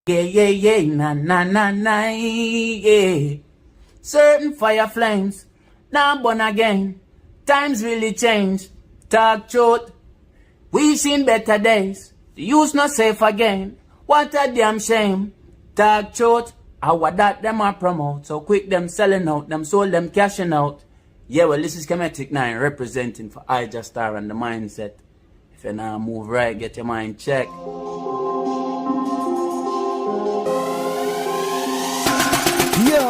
Na, yeah. Certain fire flames, now born again. Times really change. Talk truth. We seen better days. The youth not safe again. What a damn shame. Talk truth. How that them are promote. So quick them selling out. Them sold them cashing out. Yeah, well, this is Kemetic 9 representing for iJustStar and the mindset. If you now move right, get your mind checked.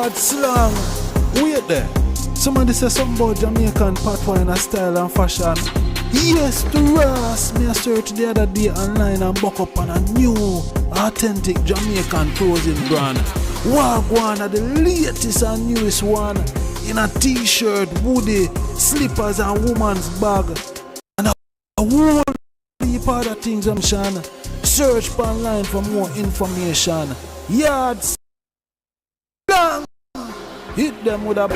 YardSlangz, wait there. Somebody say something about Jamaican patois in a style and fashion. Yes, to Ras. Me a search the other day online and buck up on a new, authentic Jamaican clothing brand. Wagwan are the latest and newest one. In a t-shirt, hoodie, slippers and woman's bag. And a whole heap of other things I'm shan. Search online for more information. YardSlangz. Hit them with a...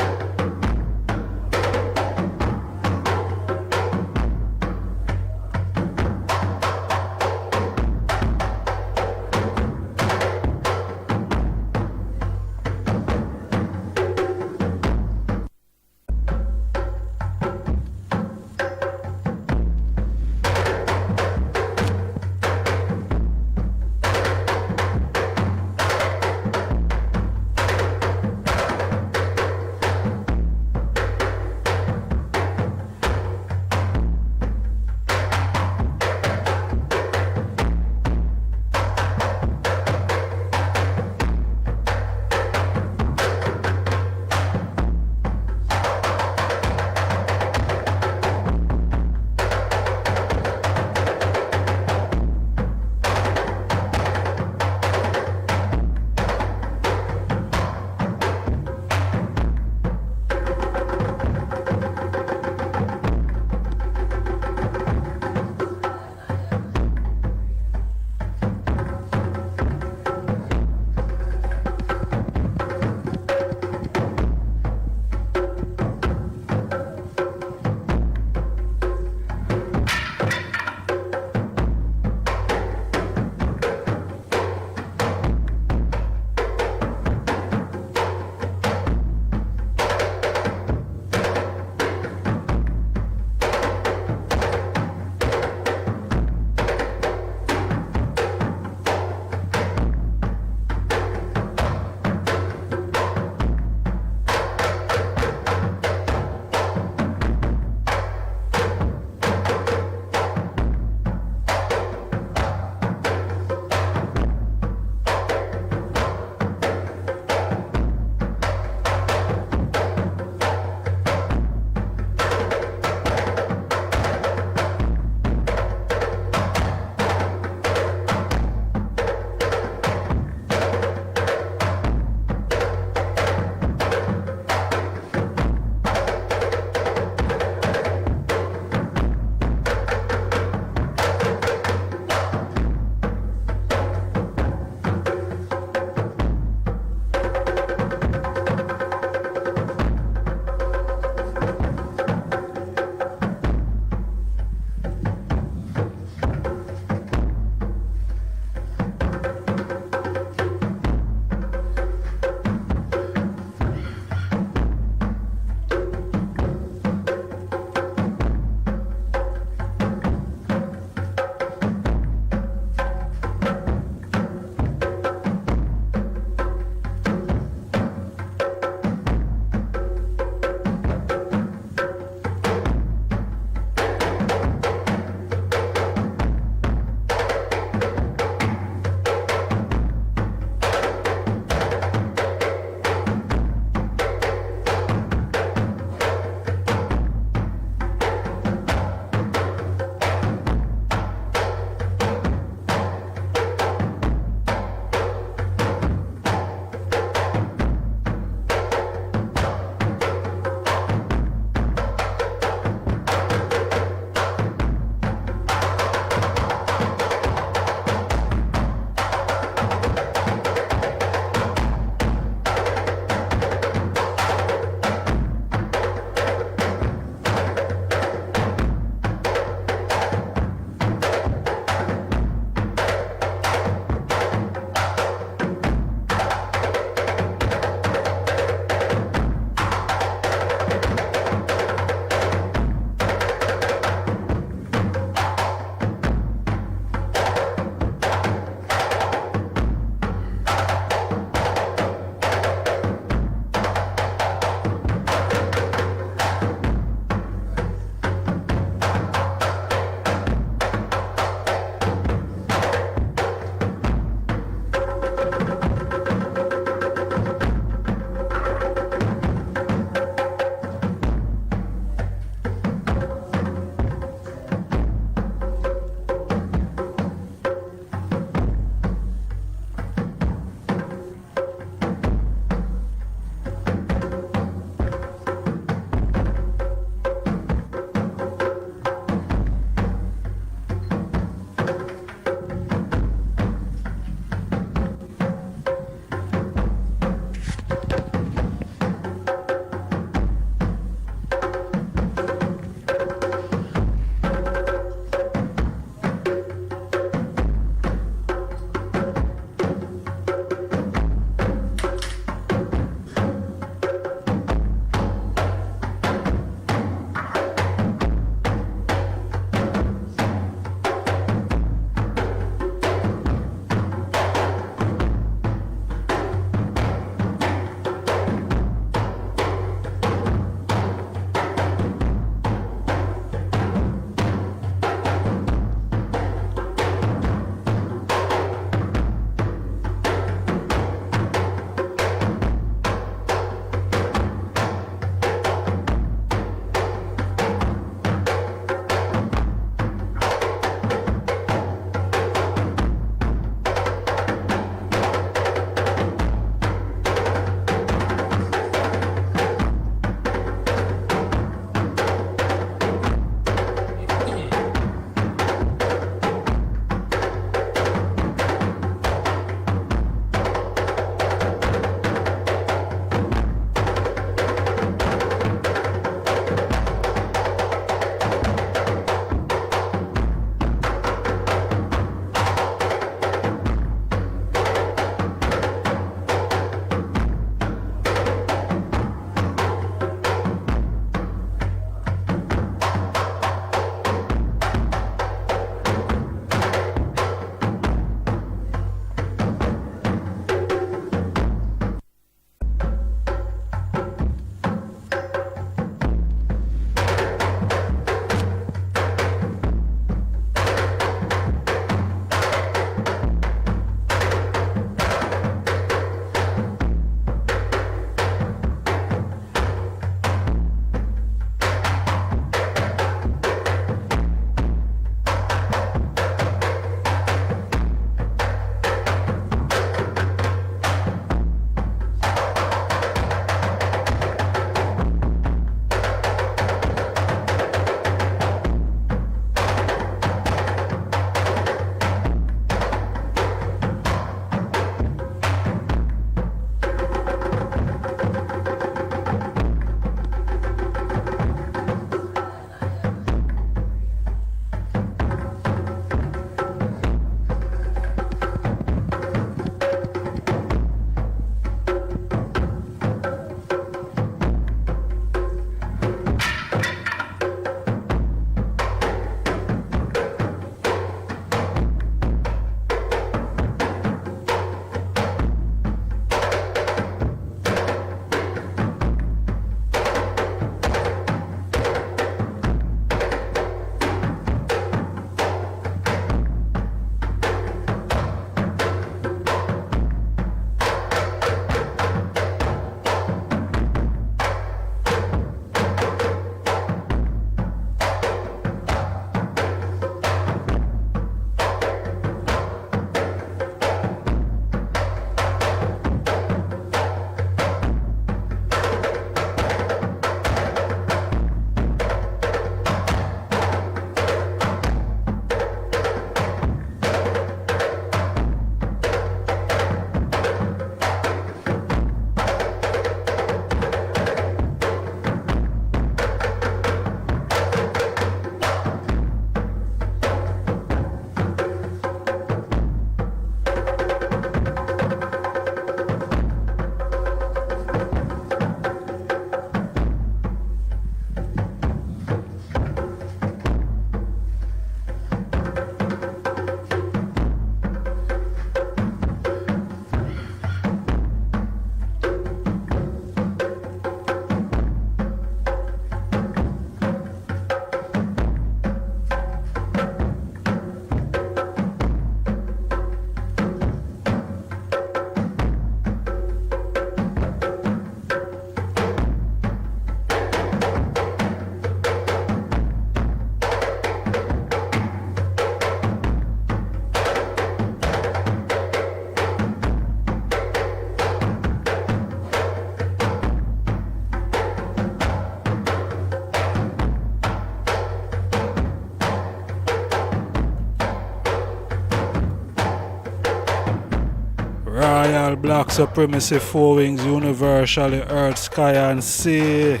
Royal Black Supremacy, Four Wings, Universally, Earth, Sky and Sea.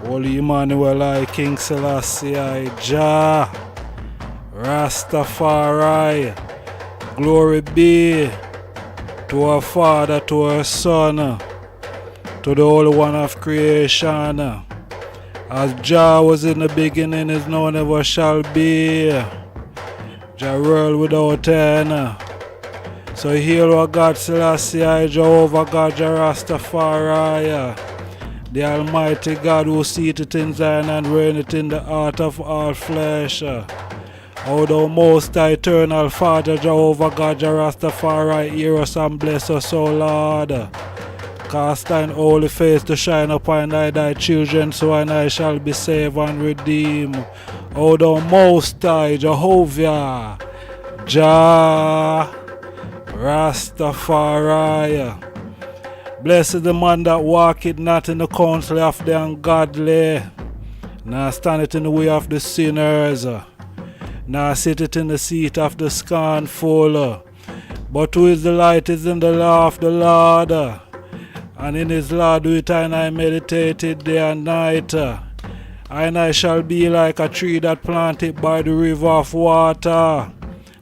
Holy Emmanuel I, King Selassie I, Jah, Rastafari. Glory be to our Father, to our Son, to the Holy One of creation. As Jah was in the beginning, is now and ever shall be. Jah world without end. So hail our God Selassie I, Jehovah God, Jah Rastafari, the Almighty God who seated in Zion and reigneth in the heart of all flesh. O thou most high eternal Father, Jehovah God, Jah Rastafari, hear us and bless us, O Lord. Cast thine holy face to shine upon thy children, so and I shall be saved and redeemed. O thou most high Jehovah, Jah Rastafari. Blessed the man that walketh not in the counsel of the ungodly, nor standeth in the way of the sinners, nor sitteth in the seat of the scornful, but whose delight is in the law of the Lord, and in his law do it and I meditated day and night. And I shall be like a tree that planted by the river of water,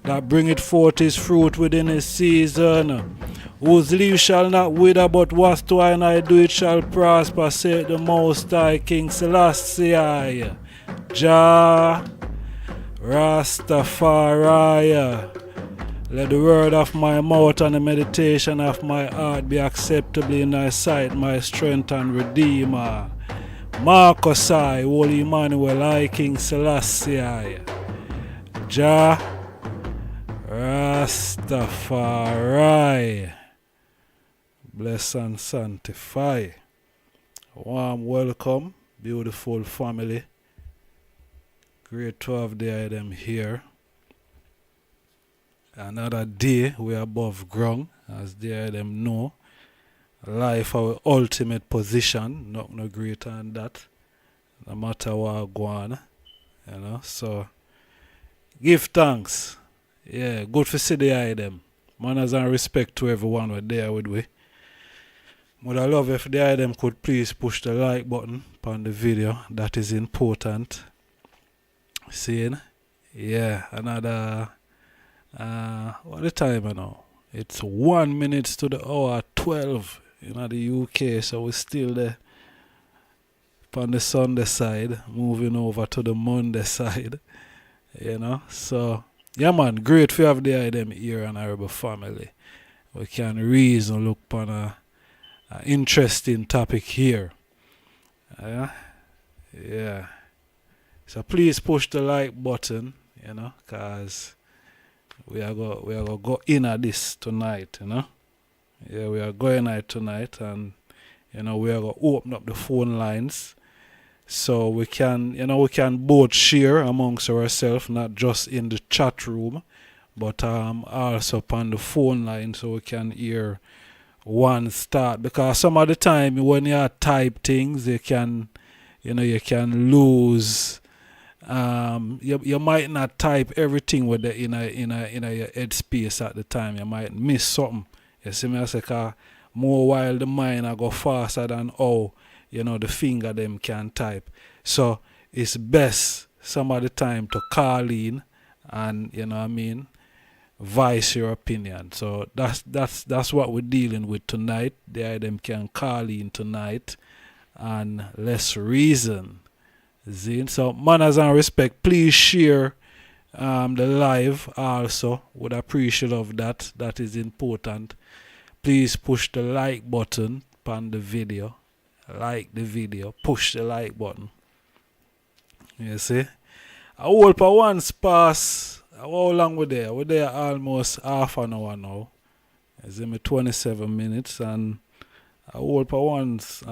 that bringeth forth his fruit within his season, whose leaves shall not wither, but whatsoever I do it shall prosper, saith the Most High King Selassie I, Jah Rastafari. Let the word of my mouth and the meditation of my heart be acceptable in thy sight, my strength and redeemer. Marcus I, Holy Emmanuel I, King Selassie I, Jah Rastafari. Bless and sanctify. Warm welcome, beautiful family. Great to have them here. Another day we are above ground, as them know. Life our ultimate position, not no greater than that. No matter what go on. So give thanks. Yeah, good for see them. Manners and respect to everyone who there with we. Would I love if them could please push the like button on the video. That is important. Seeing? Yeah, another what the time now? It's 1 minute to the hour 12 in the UK, so we're still there on the Sunday side, moving over to the Monday side. So yeah man, great to have them here and our family. We can reason look upon a interesting topic here. Yeah. So please push the like button, cause we are gonna go in at this tonight, Yeah, we are going at tonight, and we are gonna open up the phone lines so we can both share amongst ourselves, not just in the chat room, but also on the phone line, so we can hear one start. Because some of the time when you type things, you can lose. You might not type everything with the in your head space at the time. You might miss something. You see me, I say, more while the mind I go faster than how the finger them can type. So it's best some of the time to call in and voice your opinion. So that's what we're dealing with tonight. Them can call in tonight and let's reason. So manners and respect, please share the live also. Would appreciate of that. That is important. Please push the like button on the video. Like the video. Push the like button. You see? I hold for once pass. How long we there? We're there almost half an hour now. It's in 27 minutes, and I hold for once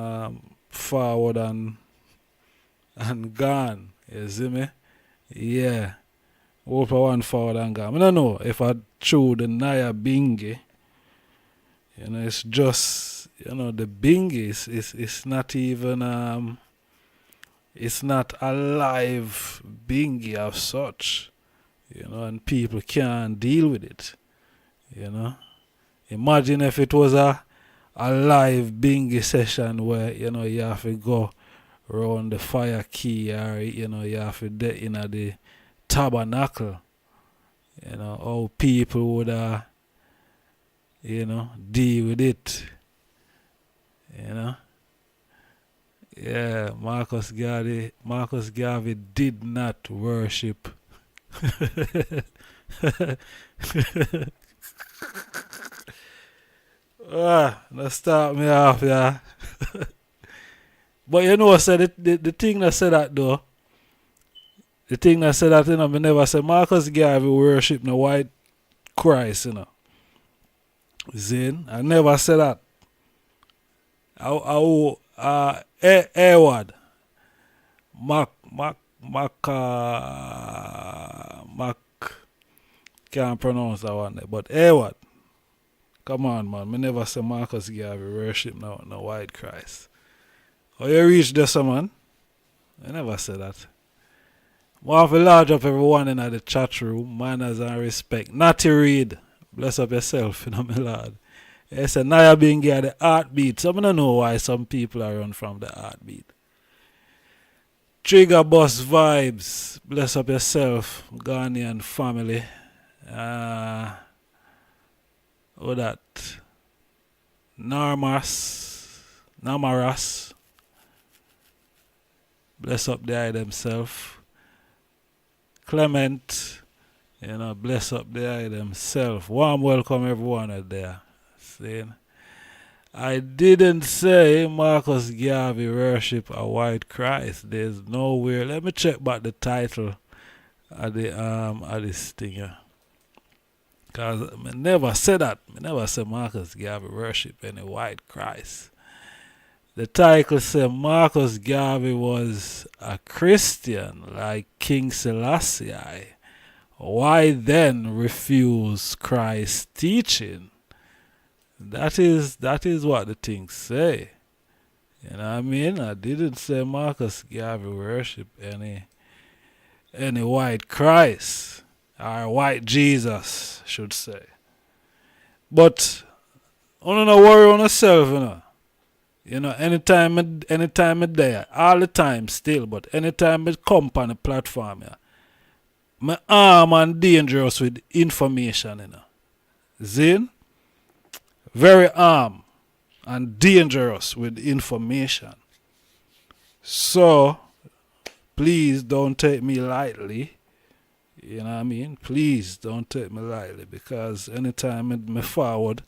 forward and gone. You see me? Yeah. Hold for one forward and gone. I don't know if I threw the Naya Bingy. It's just the Bingy is not even it's not a live Bingy of such. And people can't deal with it. Imagine if it was a live bingy session where, you have to go around the fire key, or, you have to get in at the tabernacle. How people would, deal with it. Yeah, Marcus Garvey did not worship. Let's start me off, yeah. But said the thing that said that though, the thing that said that, me never said Marcus Garvey worship no white Christ, Zin, I never said that. Edward, can't pronounce that one there, but Edward, come on, man, me never say Marcus Garvey worship no white Christ. Oh, you reach this, man? I never said that. I have to large up everyone in the chat room, manners and respect. Not to read. Bless up yourself, my lord. Yes, and now being here the heartbeat. So I don't know why some people are run from the heartbeat. Trigger Boss Vibes. Bless up yourself, Ghanaian family. What that? Namaras. Bless up the eye themselves. Clement, bless up the eye themselves. Warm welcome everyone out there. Saying, I didn't say Marcus Garvey worship a white Christ. There's nowhere. Let me check back the title of this thing here. Because I never said that. I never said Marcus Garvey worship any white Christ. The title said Marcus Garvey was a Christian like King Selassie I. Why then refuse Christ's teaching? That is what the things say. You know what I mean? I didn't say Marcus Garvey worship any white Christ or white Jesus, should say. But I don't worry on yourself, anytime I there, all the time still, but anytime I come on the platform, I'm armed and dangerous with information, Zin? Very armed and dangerous with information. So, please don't take me lightly. You know what I mean? Please don't take me lightly, because anytime I forward,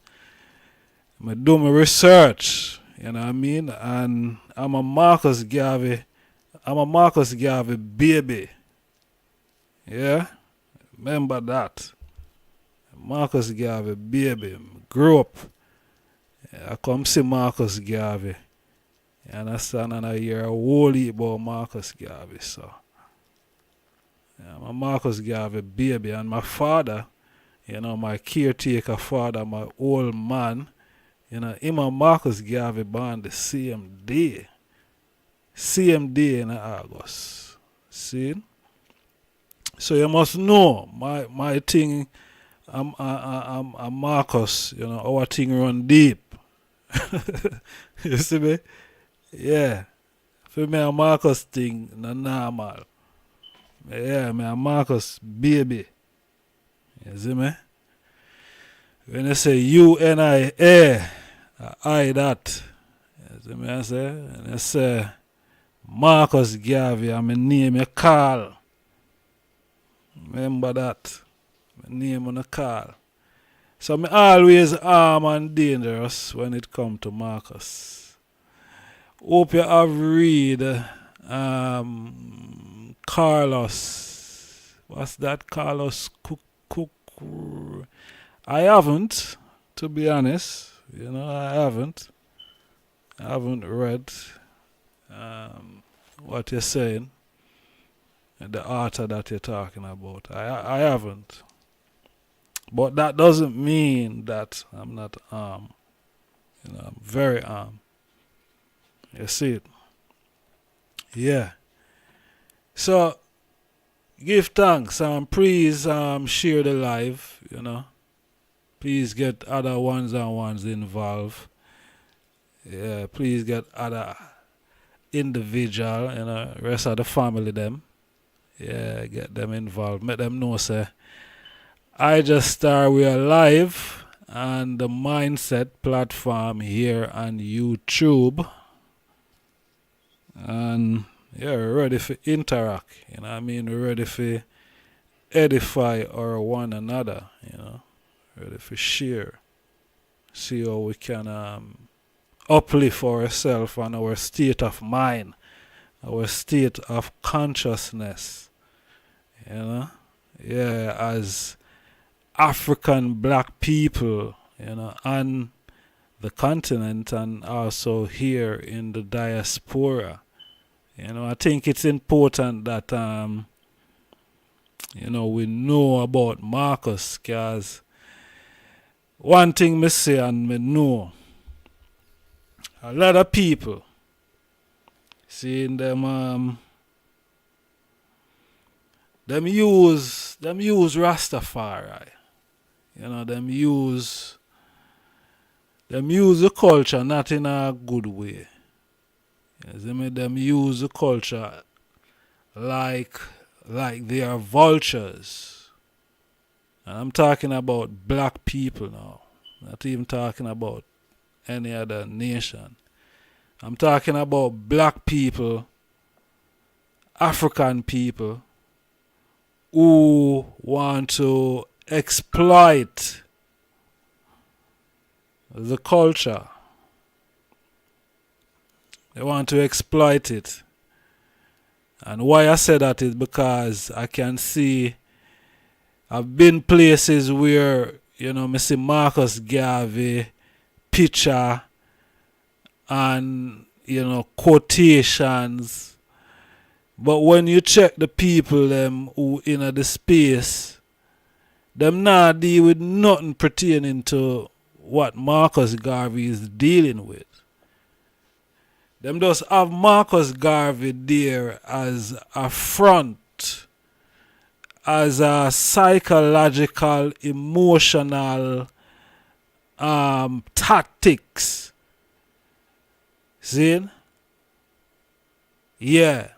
I do my research. You know what I mean? And I'm a Marcus Garvey baby. Yeah? Remember that. Marcus Garvey baby. Grew up. I come see Marcus Garvey. You understand? And I hear a whole heap about Marcus Garvey. So, yeah, I'm a Marcus Garvey baby. And my father, my caretaker father, my old man, him and Marcus Garvey born the same day. Same day in August. See? So you must know my thing, I'm Marcus, our thing run deep. You see me? Yeah. For me a Marcus thing, not normal. Yeah, me a Marcus baby. You see me? When you say UNIA, I that. You see me I say? And you say Marcus Garvey, and my name you call. Remember that. My name on the call. So me always armed and dangerous when it come to Marcus. Hope you have read Carlos. What's that? Carlos Cook. I haven't, to be honest. I haven't. I haven't read what you're saying. The author that you're talking about. I haven't. But that doesn't mean that I'm not armed. I'm very armed. You see it? Yeah. So, give thanks. Please share the live, Please get other ones-on-ones involved. Yeah, please get other individual, rest of the family them. Yeah, get them involved. Make them know, say, I just start we are live on the Mindset platform here on YouTube. And yeah, we're ready for interact. We're ready for edify our one another, ready for share. See how we can uplift ourselves and our state of mind, our state of consciousness, as African black people, on the continent and also here in the diaspora. I think it's important that we know about Marcus, because one thing me say and me know, a lot of people seeing them use Rastafari. Them use the culture not in a good way. Them use the culture like they are vultures. And I'm talking about black people now. Not even talking about any other nation. I'm talking about black people, African people, who want to exploit the culture. They want to exploit it. And why I say that is because I can see, I've been places where, me see Marcus Garvey picture and, quotations. But when you check the people them who in the space, them not deal with nothing pertaining to what Marcus Garvey is dealing with. Them just have Marcus Garvey there as a front, as a psychological, emotional tactics. See? Yeah.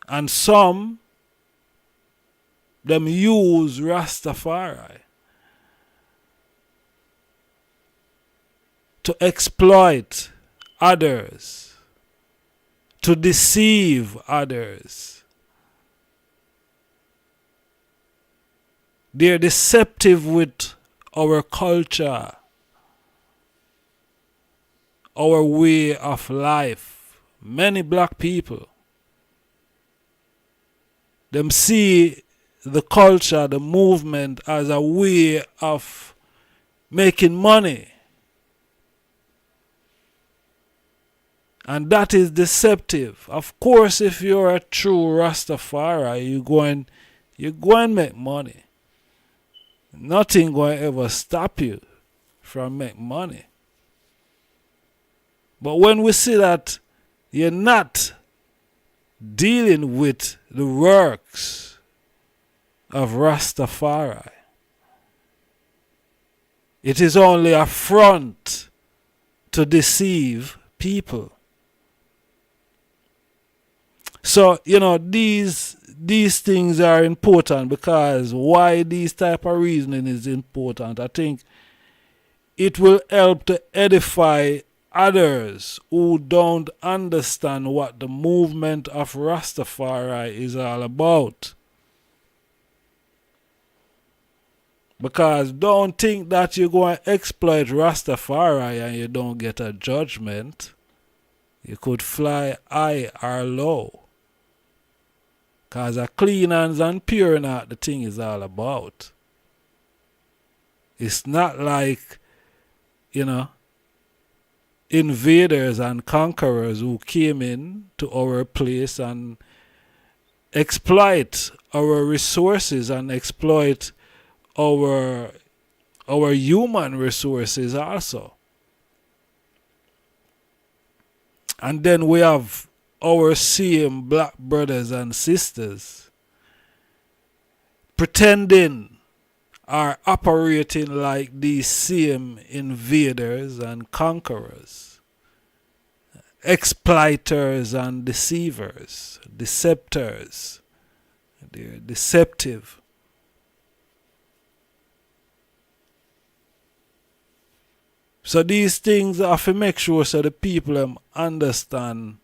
And some, them use Rastafari to exploit others, to deceive others. They're deceptive with our culture, our way of life. Many black people, them see the culture, the movement as a way of making money. And that is deceptive. Of course, if you're a true Rastafari, you're going to make money. Nothing going to ever stop you from making money. But when we see that you're not dealing with the works of Rastafari, it is only a front to deceive people. So, these things are important, because why these type of reasoning is important, I think it will help to edify others who don't understand what the movement of Rastafari is all about. Because don't think that you're going to exploit Rastafari and you don't get a judgment. You could fly high or low. Because a clean hands and pure not the thing is all about. It's not like, invaders and conquerors who came in to our place and exploit our resources and exploit our human resources also. And then we have our same black brothers and sisters pretending are operating like these same invaders and conquerors, exploiters and deceivers, deceptors. They're deceptive. So these things have to make sure so the people understand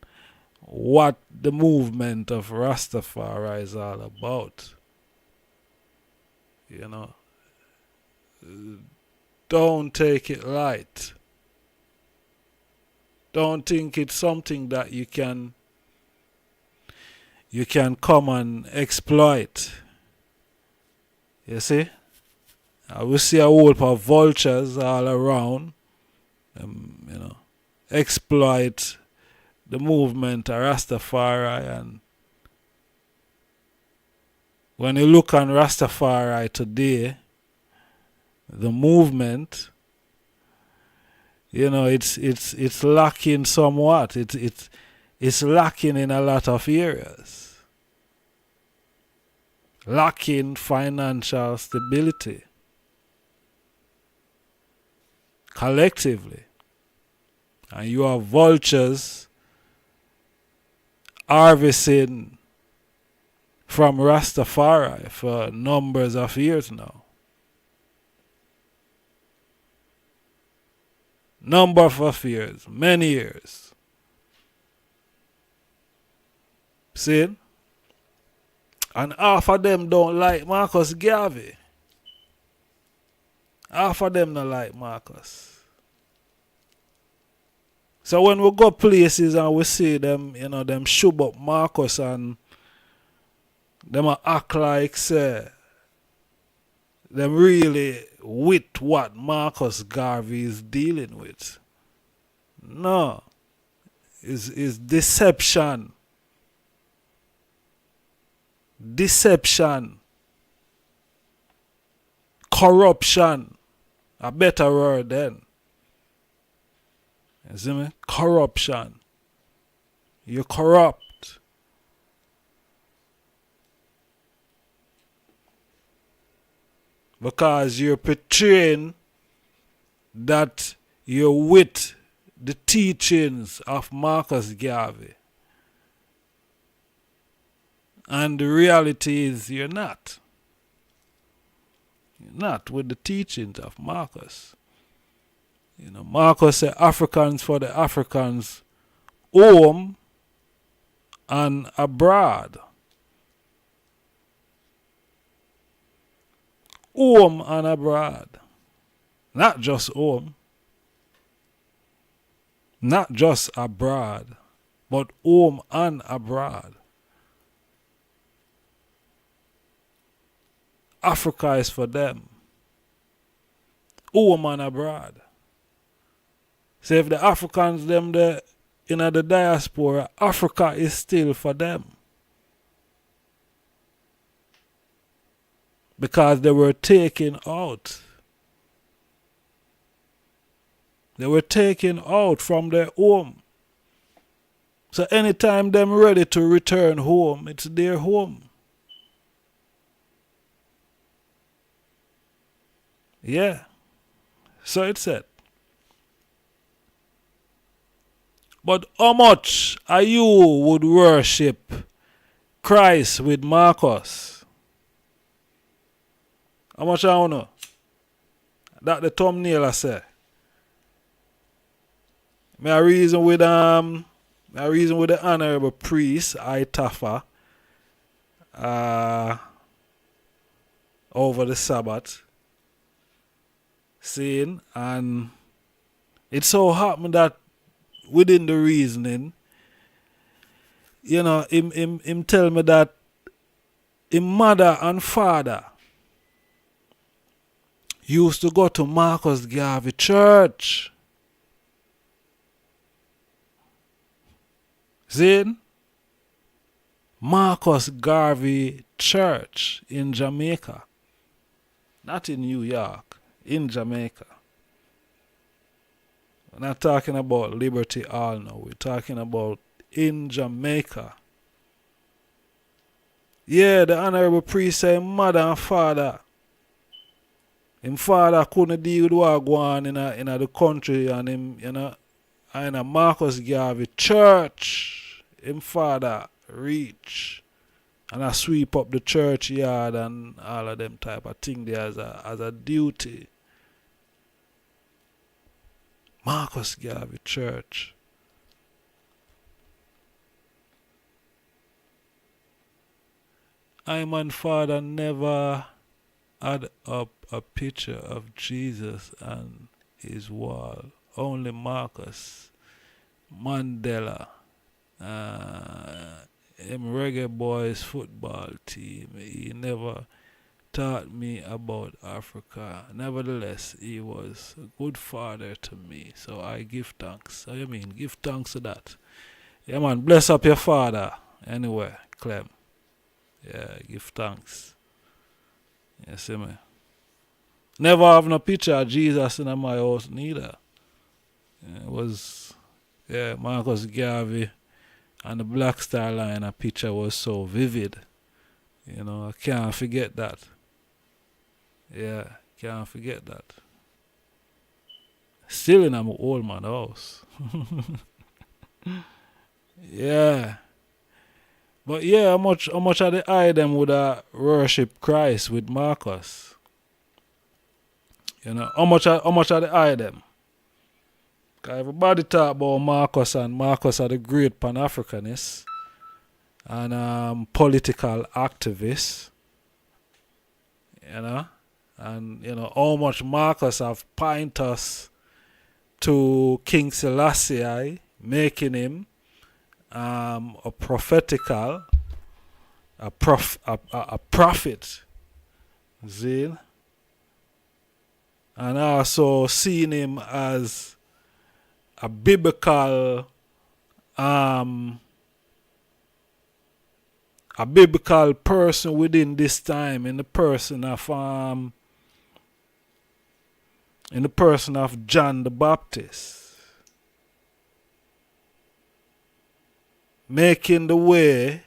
what the movement of Rastafari is all about. You know, don't take it light. Don't think it's something that you can come and exploit. You see? I will see a whole heap of vultures all around, exploit the movement of Rastafari. And when you look on Rastafari today, the movement, it's lacking somewhat. It's lacking in a lot of areas. Lacking financial stability. Collectively. And you have vultures harvesting from Rastafari for numbers of years now. Number of years, many years. See? And half of them don't like Marcus Garvey. Half of them don't like Marcus. So when we go places and we see them, them shove up Marcus and them act like say them really with what Marcus Garvey is dealing with. No. It's deception. Deception. Corruption. A better word then. You see me? Corruption. You're corrupt. Because you're portraying that you're with the teachings of Marcus Garvey. And the reality is you're not. You're not with the teachings of Marcus. Marcus said Africans for the Africans, home and abroad. Home and abroad. Not just home. Not just abroad, but home and abroad. Africa is for them. Home and abroad. So if the Africans them in the diaspora, Africa is still for them. Because they were taken out. They were taken out from their home. So anytime them ready to return home, it's their home. Yeah. So it's said. But how much are you would worship Christ with Marcus? How much I know? That the thumbnail I say. I reason with the honorable priest I Tafa over the Sabbath. Saying, and it so happened that within the reasoning, him tell me that his mother and father used to go to Marcus Garvey church. See? Marcus Garvey church in Jamaica. Not in New York, in Jamaica. We're not talking about Liberty Hall now. We're talking about in Jamaica. Yeah, the honorable priest said mother and father Him father couldn't deal with what go on in the country, and him, in a Marcus Garvey church, him father reach and I sweep up the churchyard and all of them type of thing there as a duty. Marcus Garvey church. I and father never had up a picture of Jesus on his wall. Only Marcus, Mandela, him Reggae Boys football team. He never taught me about Africa. Nevertheless, he was a good father to me. So I give thanks. So you mean, give thanks to that. Yeah man, bless up your father. Anyway, Clem. Yeah, give thanks. You see me? Never have no picture of Jesus in my house neither. It was, Marcus Garvey and the Black Star Line, a picture was so vivid. I can't forget that. Yeah, can't forget that. Still in my old man house. Yeah. But yeah, how much of the eye them would worship Christ with Marcus? How much of the eye them? Because everybody talk about Marcus, and Marcus are the great Pan-Africanist and political activist. And how much Marcus have point us to King Selassie I, making him a prophetical, a prophet, see? And also seeing him as a biblical person within this time, in the person of John the Baptist, making the way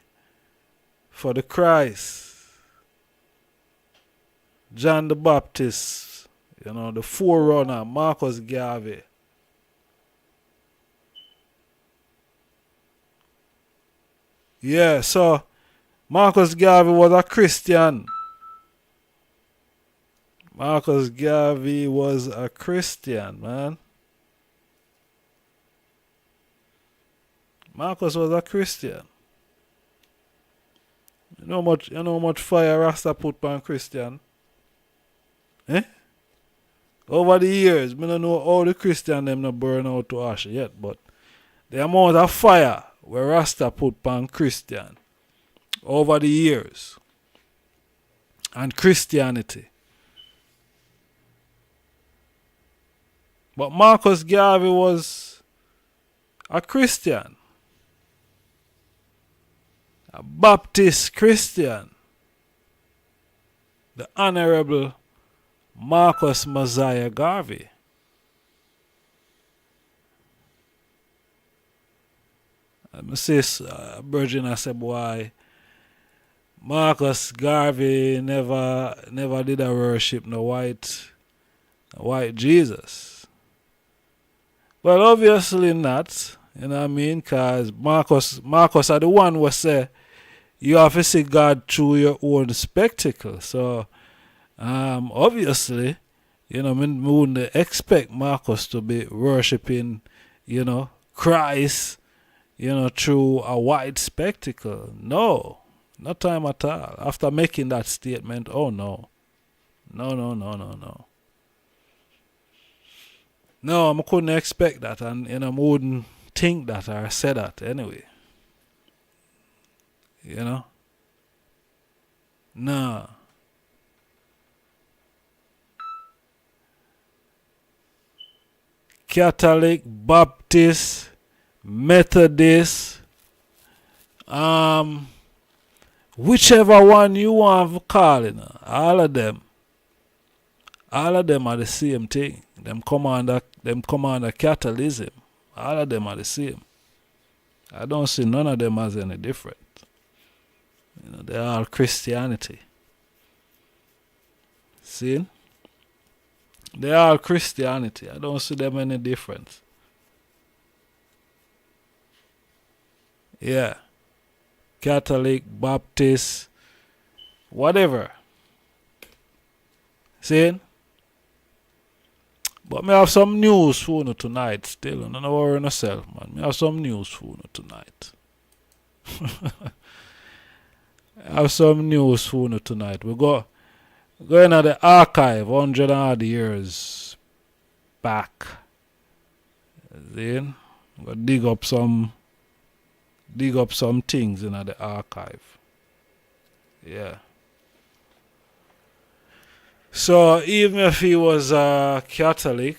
for the Christ. John the Baptist, the forerunner, Marcus Garvey. Yeah, so Marcus Garvey was a Christian. Marcus Garvey was a Christian, man. Marcus was a Christian. You know how much fire Rasta put on Christian? Over the years, I don't know how the Christian them not burn out to ash yet, but the amount of fire where Rasta put on Christian over the years and Christianity. But Marcus Garvey was a Christian, a Baptist Christian, the Honorable Marcus Messiah Garvey. I say, Virgin, I said, boy, Marcus Garvey never did a worship no white Jesus. Well, obviously not, you know what I mean? Because Marcus are the one who say you have to see God through your own spectacle. So, obviously, we wouldn't expect Marcus to be worshipping, Christ, through a white spectacle. No, not time at all. After making that statement, oh no. No, I couldn't expect that, and I wouldn't think that or say that anyway. Nah. Catholic, Baptist, Methodist, whichever one you want to call it, all of them are the same thing. Them come under Catholicism. All of them are the same. I don't see none of them as any different. They're all Christianity. See? They are Christianity. I don't see them any difference. Yeah. Catholic, Baptist, whatever. See? But me have some news for you tonight still. Don't worry yourself, man. Me have some news for you tonight. I have some news for you tonight. We go into the archive 100 odd years back. Then we go dig up some things in the archive. Yeah. So even if he was a Catholic,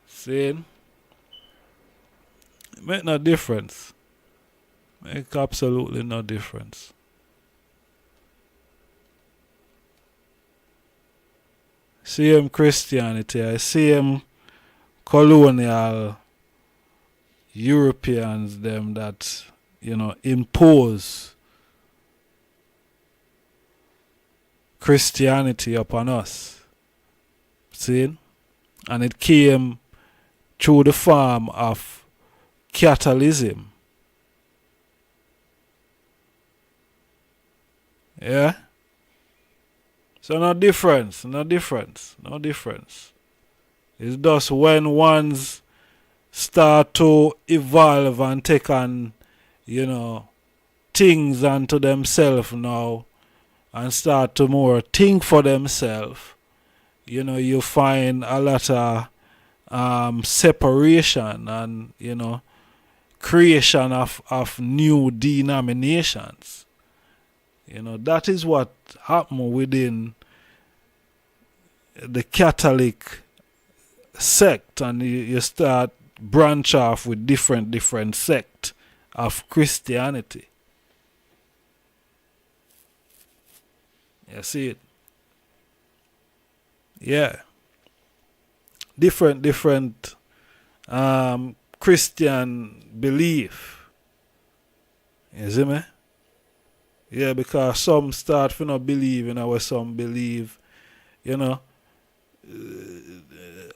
see, it make no difference. Make absolutely no difference. Same Christianity, same colonial Europeans them that, impose Christianity upon us. See? And it came through the form of Catholicism. Yeah? So no difference. It's just when ones start to evolve and take on, things unto themselves now and start to more think for themselves, you find a lot of separation and, creation of new denominations. That is what happened within the Catholic sect, and you start branch off with different sect of Christianity. You see it? Yeah. Different Christian belief. You see me? Yeah, because some start for not believing or some believe,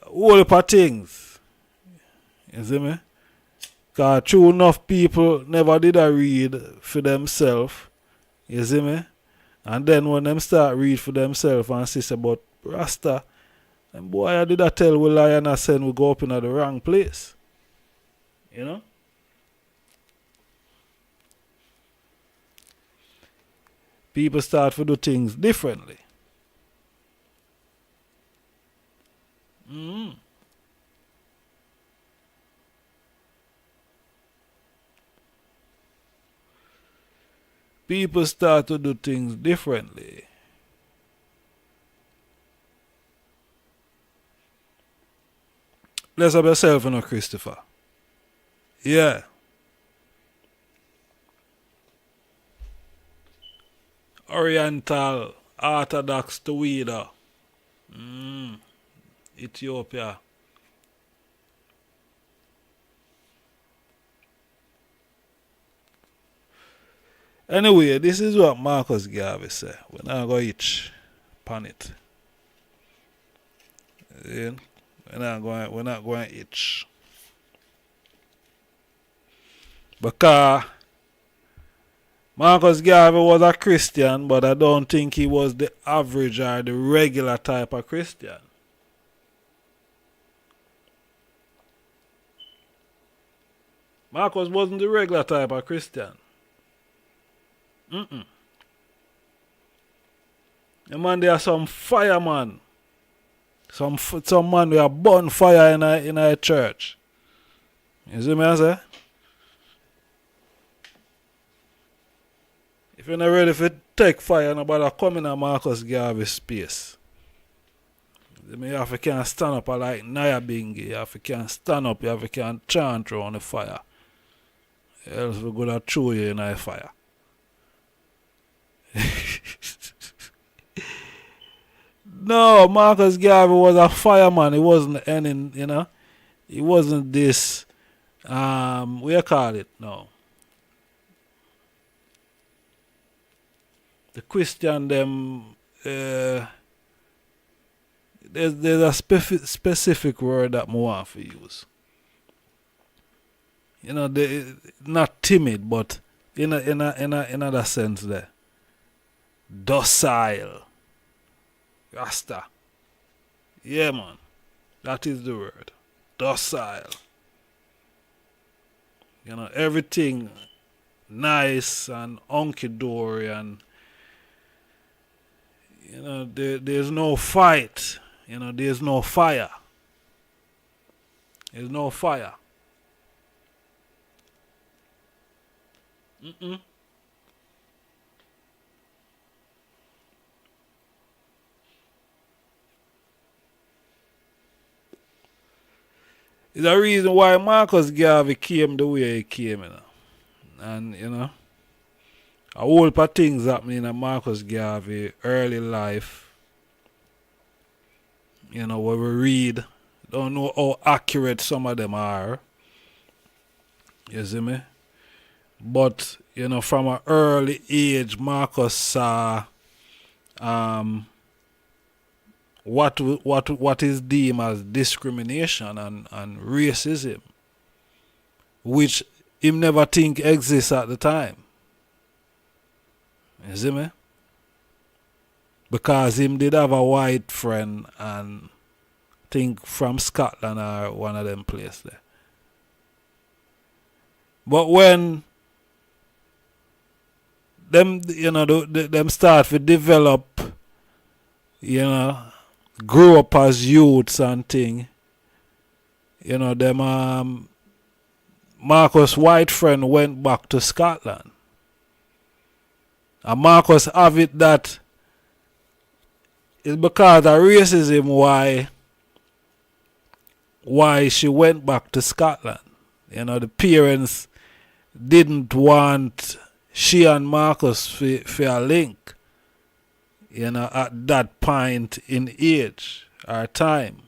all heap of things. You see me? Because true enough people never did a read for themselves. You see me? And then when them start read for themselves and see about Rasta, then boy, I did I tell we lie and I said we go up in the wrong place. People start to do things differently. People start to do things differently. Bless up yourself, Christopher. Yeah. Oriental, Orthodox to Tweeder. Ethiopia. Anyway, this is what Marcus Garvey said. We're not going to itch upon it. We're not going to itch. Because Marcus Garvey was a Christian, but I don't think he was the average or the regular type of Christian. Marcus wasn't the regular type of Christian. The man, there are some fireman. Some man with a bonfire in a church. You see me, I say? If you're not ready for take fire, nobody come in a Marcus Garvey space. You have to can stand up like Naya Bingi. You have to can stand up, you have to can chant around the fire. Else we're going to throw you in a fire. No, Marcus Garvey was a fireman. He wasn't any, he wasn't this, what you call it now? The Christian them, there's a specific word that I want to use. You know, not timid, but in another sense there. Docile. Rasta. Yeah, man. That is the word. Docile. You know, everything nice and hunky-dory and, you know, there's no fight. You know, there's no fire. There's no fire. It's a reason why Marcus Garvey came the way he came, you know. And, you know, a whole lot of things happening in Marcus Garvey early life. You know, where we read, don't know how accurate some of them are. You see me? But, you know, from an early age, Marcus saw what is deemed as discrimination and racism, which him never think exists at the time. You see me? Because him did have a white friend and think from Scotland or one of them places there. But when them, you know, them start to develop, you know, grow up as youths and thing, you know, them Marcus' white friend went back to Scotland. And Marcus have it that it's because of racism why she went back to Scotland. You know, the parents didn't want she and Marcus for a link, you know, at that point in age or time.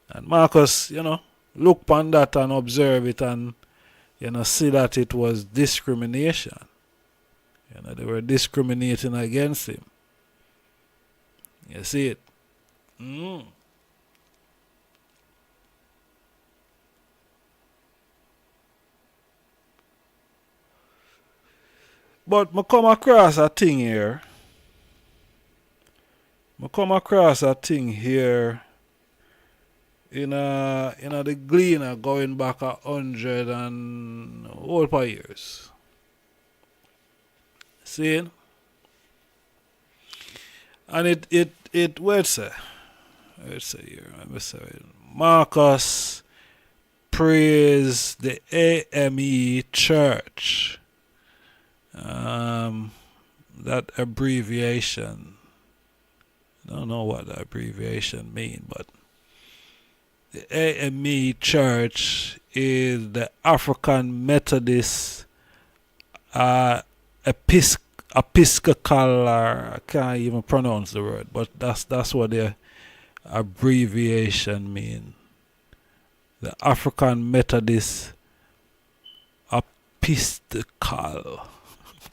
And Marcus, you know, look upon that and observe it and, you know, see that it was discrimination. You know, they were discriminating against him. You see it? But I come across a thing here. In the Gleaner going back 100 and over years. See? And it where's it here? Let me say it. Marcus praised the AME Church. That abbreviation, I don't know what that abbreviation means, but the AME Church is the African Methodist Episcopal, I can't even pronounce the word, but that's what the abbreviation means. The African Methodist Episcopal.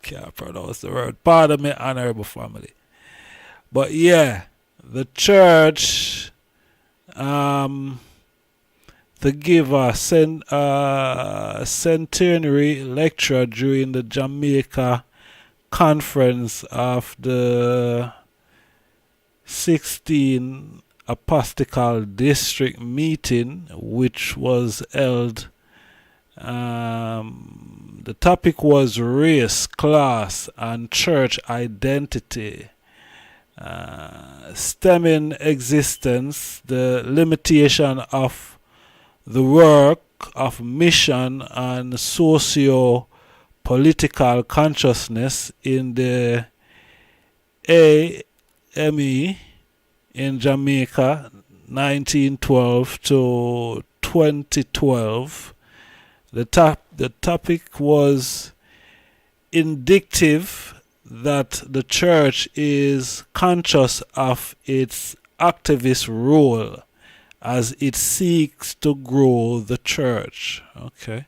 Can't pronounce the word. Pardon me, honorable family. But yeah, the church to give a centenary lecture during the Jamaica conference of the 16 Apostolical District meeting, which was held. The topic was race, class, and church identity. Stemming existence, the limitation of the work of mission and socio-political consciousness in the AME in Jamaica, 1912 to 2012. The topic was indicative that the church is conscious of its activist role as it seeks to grow the church. Okay.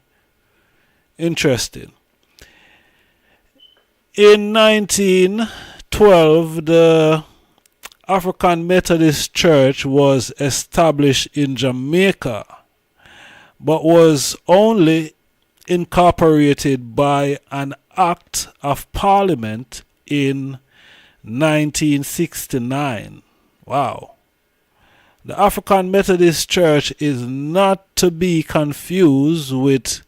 Interesting. In 1912, the African Methodist Church was established in Jamaica, but was only incorporated by an Act of Parliament in 1969. Wow. The African Methodist Church is not to be confused with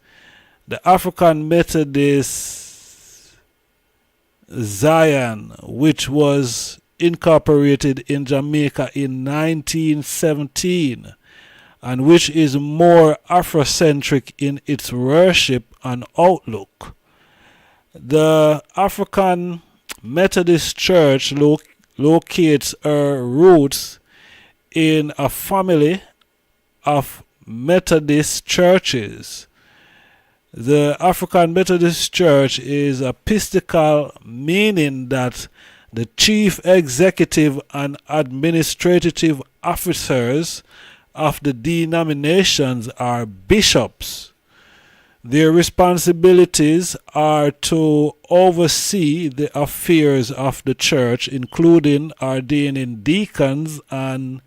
the African Methodist Zion, which was incorporated in Jamaica in 1917 and which is more Afrocentric in its worship and outlook. The African Methodist Church locates her roots in a family of Methodist churches. The African Methodist Church is Episcopal, meaning that the chief executive and administrative officers of the denominations are bishops. Their responsibilities are to oversee the affairs of the church, including ordaining deacons and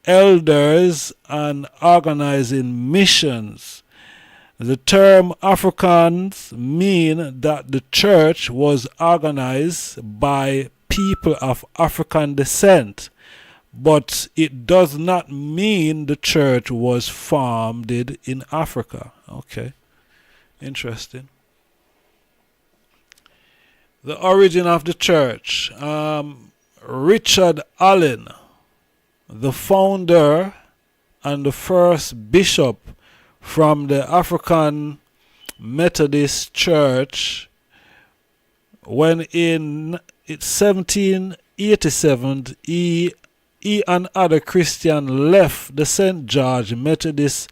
elders and organizing missions. The term Africans mean that the church was organized by people of African descent, but it does not mean the church was formed in Africa. Okay, interesting. The origin of the church. Richard Allen, the founder and the first bishop from the African Methodist Church, when in 1787 he and other Christians left the St. George Methodist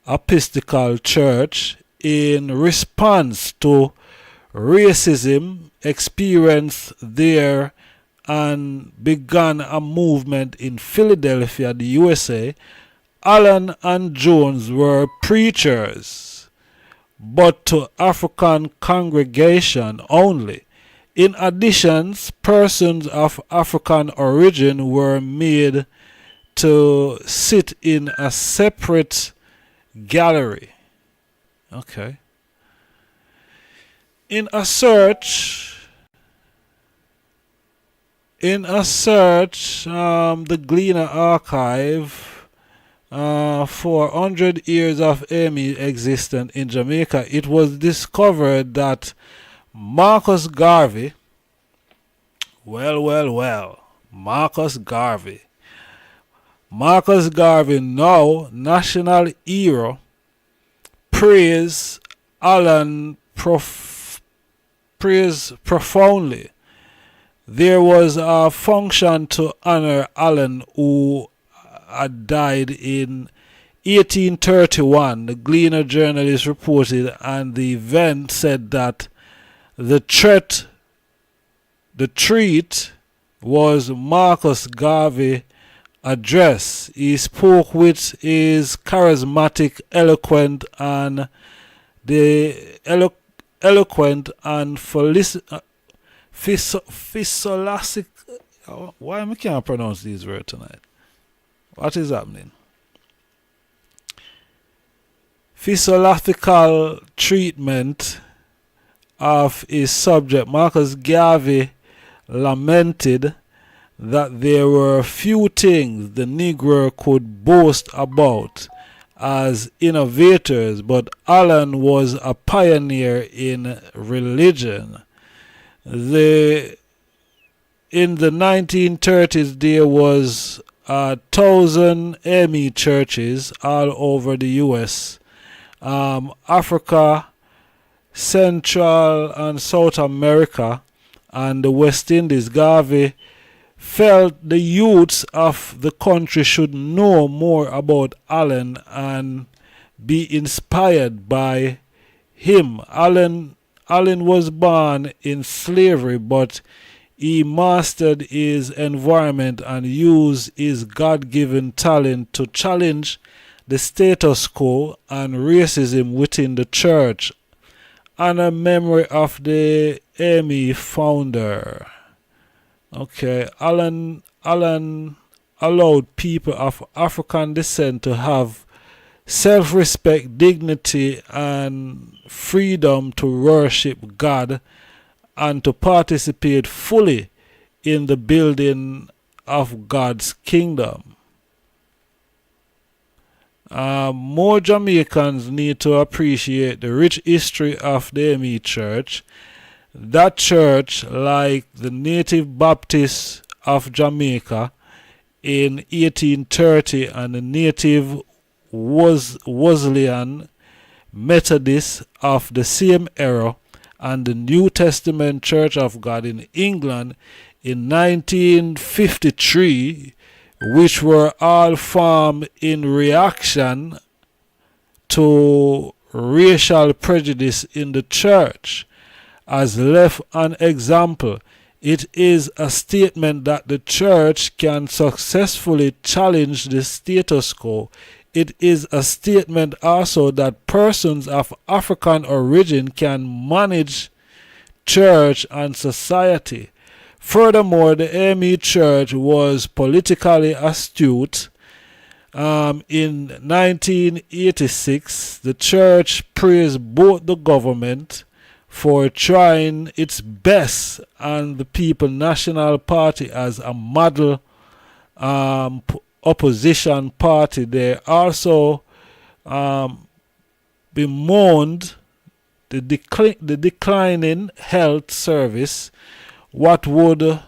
Episcopal Church in response to racism experienced there and began a movement in Philadelphia, the USA. Allen and Jones were preachers, but to African congregation only. In addition, persons of African origin were made to sit in a separate gallery. Okay. In a search, the Gleaner Archive, for 100 years of AME existence in Jamaica, it was discovered that Marcus Garvey, Marcus Garvey, now national hero, praised Allen profoundly. There was a function to honor Allen, who had died in 1831. The Gleaner journalist reported, and the event said that the treat was Marcus Garvey address. He spoke with his charismatic, eloquent and physiologic. Why I can't pronounce these words tonight? What is happening? Physiological treatment of his subject. Marcus Garvey lamented that there were few things the Negro could boast about as innovators, but Allen was a pioneer in religion. In the 1930s, there was 1,000 AME churches all over the U.S., Africa, Central and South America, and the West Indies. Garvey felt the youths of the country should know more about Allen and be inspired by him. Allen was born in slavery, but he mastered his environment and used his God-given talent to challenge the status quo and racism within the church. And a memory of the AME founder. Okay, Allen Allen allowed people of African descent to have self-respect, dignity, and freedom to worship God and to participate fully in the building of God's kingdom. More Jamaicans need to appreciate the rich history of the ME Church. That church, like the Native Baptists of Jamaica in 1830 and the Native Wesleyan Methodists of the same era, and the New Testament Church of God in England in 1953, which were all formed in reaction to racial prejudice in the church, has left an example. It is a statement that the church can successfully challenge the status quo. It is a statement also that persons of African origin can manage church and society. Furthermore, the ME Church was politically astute. In 1986, the church praised both the government for trying its best and the People's National Party as a model opposition party. They also bemoaned the declining health service. What would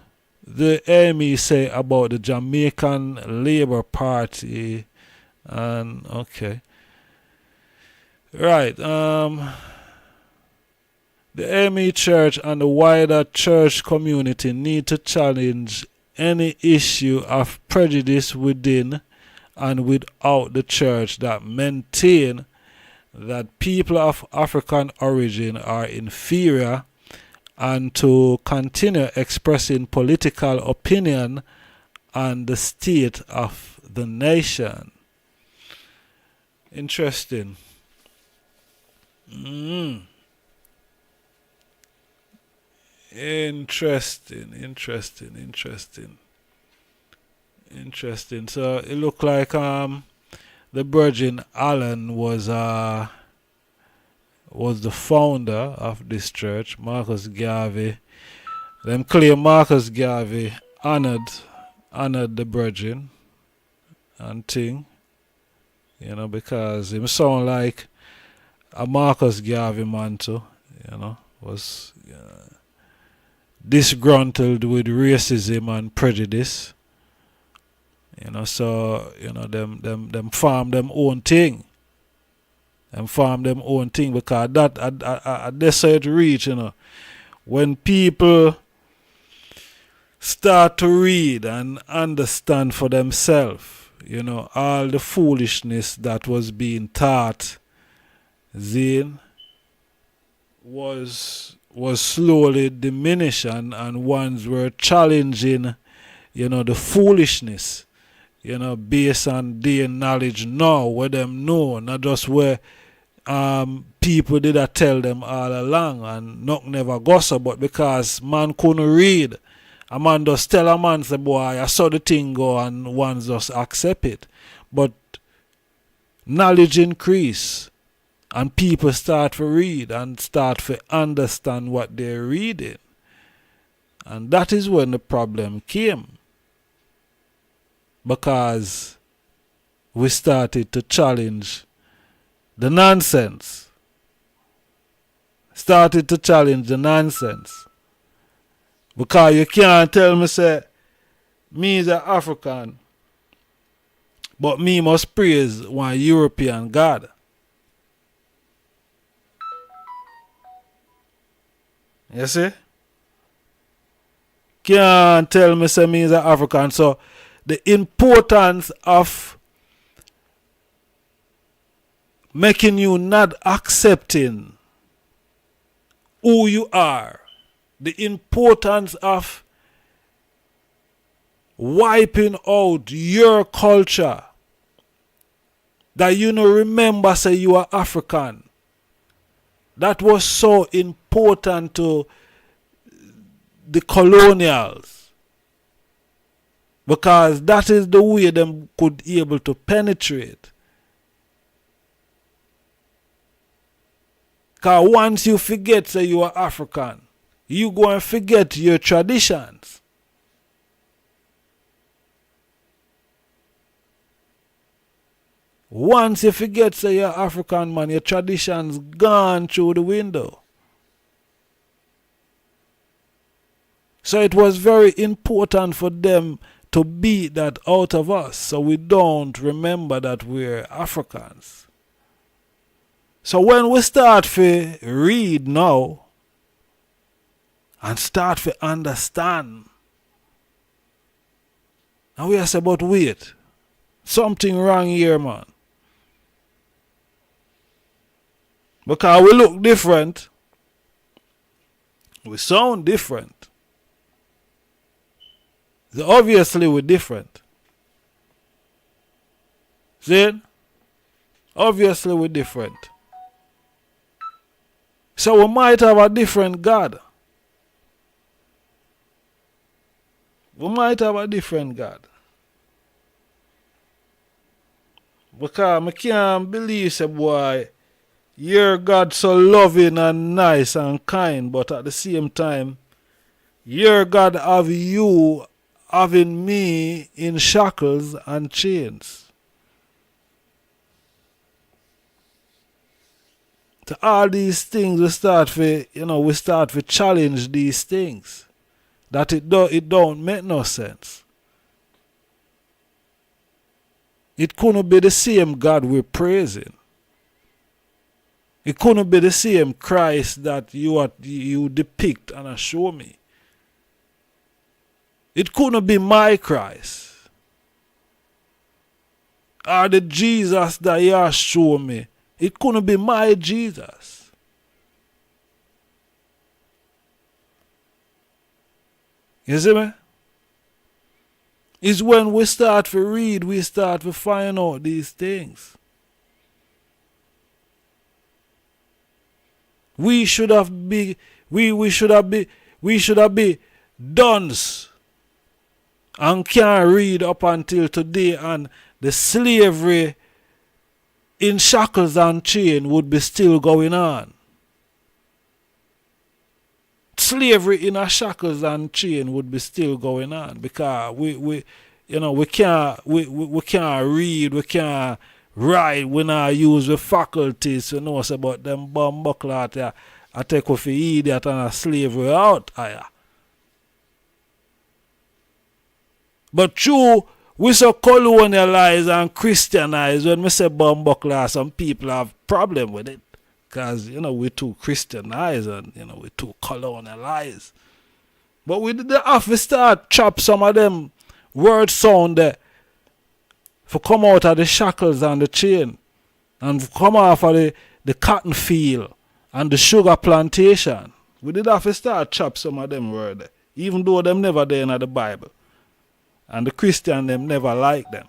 the ME say about the Jamaican Labour Party? And okay, right. The ME Church and the wider church community need to challenge any issue of prejudice within and without the church that maintain that people of African origin are inferior, and to continue expressing political opinion on the state of the nation. Interesting. Interesting. So it looked like the Virgin Allen was the founder of this church, Marcus Garvey. Them claim Marcus Garvey honored the Virgin and thing, because him sound like a Marcus Garvey man too, was disgruntled with racism and prejudice. So them farm them own thing. Because that at this it reach, when people start to read and understand for themselves, all the foolishness that was being taught then was slowly diminishing, and ones were challenging, the foolishness, based on their knowledge now, where them know, not just where people did a tell them all along and not never gossip, but because man couldn't read, a man just tell a man, say, boy, I saw the thing go, and ones just accept it. But knowledge increase, and people start to read and start to understand what they're reading. And that is when the problem came. Because we started to challenge the nonsense. Because you can't tell me, say, me is an African, but me must praise one European God. You see? Can't tell me, say, me is an African. So the importance of making you not accepting who you are, the importance of wiping out your culture, that remember, say, you are African. That was so important to the colonials. Because that is the way them could able to penetrate. Because once you forget that you are African, you go and forget your traditions. Once you forget that you're African, man, your traditions gone through the window. So it was very important for them to beat that out of us so we don't remember that we're Africans. So when we start to read now and start to understand, and we are saying, but wait, something wrong here, man. Because we look different, we sound different. So obviously we're different. See? Obviously we're different. So we might have a different God. We might have a different God. Because I can't believe, say, boy, your God so loving and nice and kind, but at the same time, your God have you having me in shackles and chains. To all these things we start to challenge these things. That it don't make no sense. It couldn't be the same God we're praising. It couldn't be the same Christ that you depict and show me. It couldn't be my Christ. Or the Jesus that you show me. It couldn't be my Jesus. You see me? It's when we start to read, we start to find out these things. We should have been duns and can't read up until today, and the slavery in shackles and chain would be still going on. Slavery in a shackles and chain would be still going on because we can't read, we can't write, we not use the faculties to know about them bomb buckler there. I take off the idiot and a slavery out higher. But true, we so colonialize and Christianize. When we say bomb buckler, some people have problem with it. Because, we're too Christianized and, we're too colonialized. But we did have to start chop some of them word sound there for come out of the shackles and the chain and come off of the cotton field and the sugar plantation. We did have to start chop some of them word there, even though them never there in the Bible. And the Christian them never like them.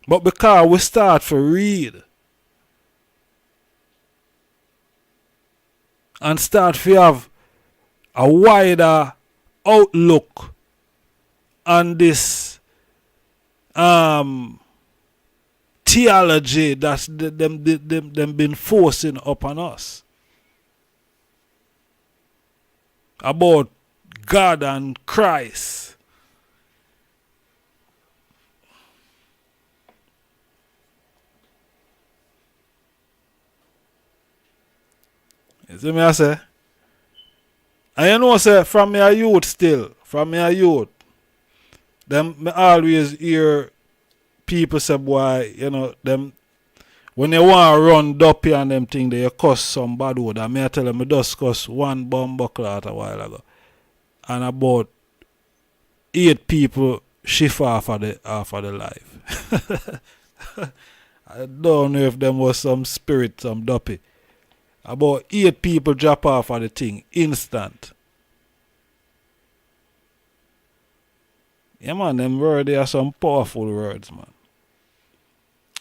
But because we start to read and start to have a wider outlook on this theology that's them been forcing upon us about God and Christ. You see me I say? And say from your youth them me always hear people say, boy, them when they want to run duppy and them thing, they cuss some bad word. And I tell them I just cuss one bomb buckler a while ago. And about 8 people shift off of the life. I don't know if them was some spirit, some duppy. About 8 people drop off of the thing instant. Yeah, man, them words, they are some powerful words, man.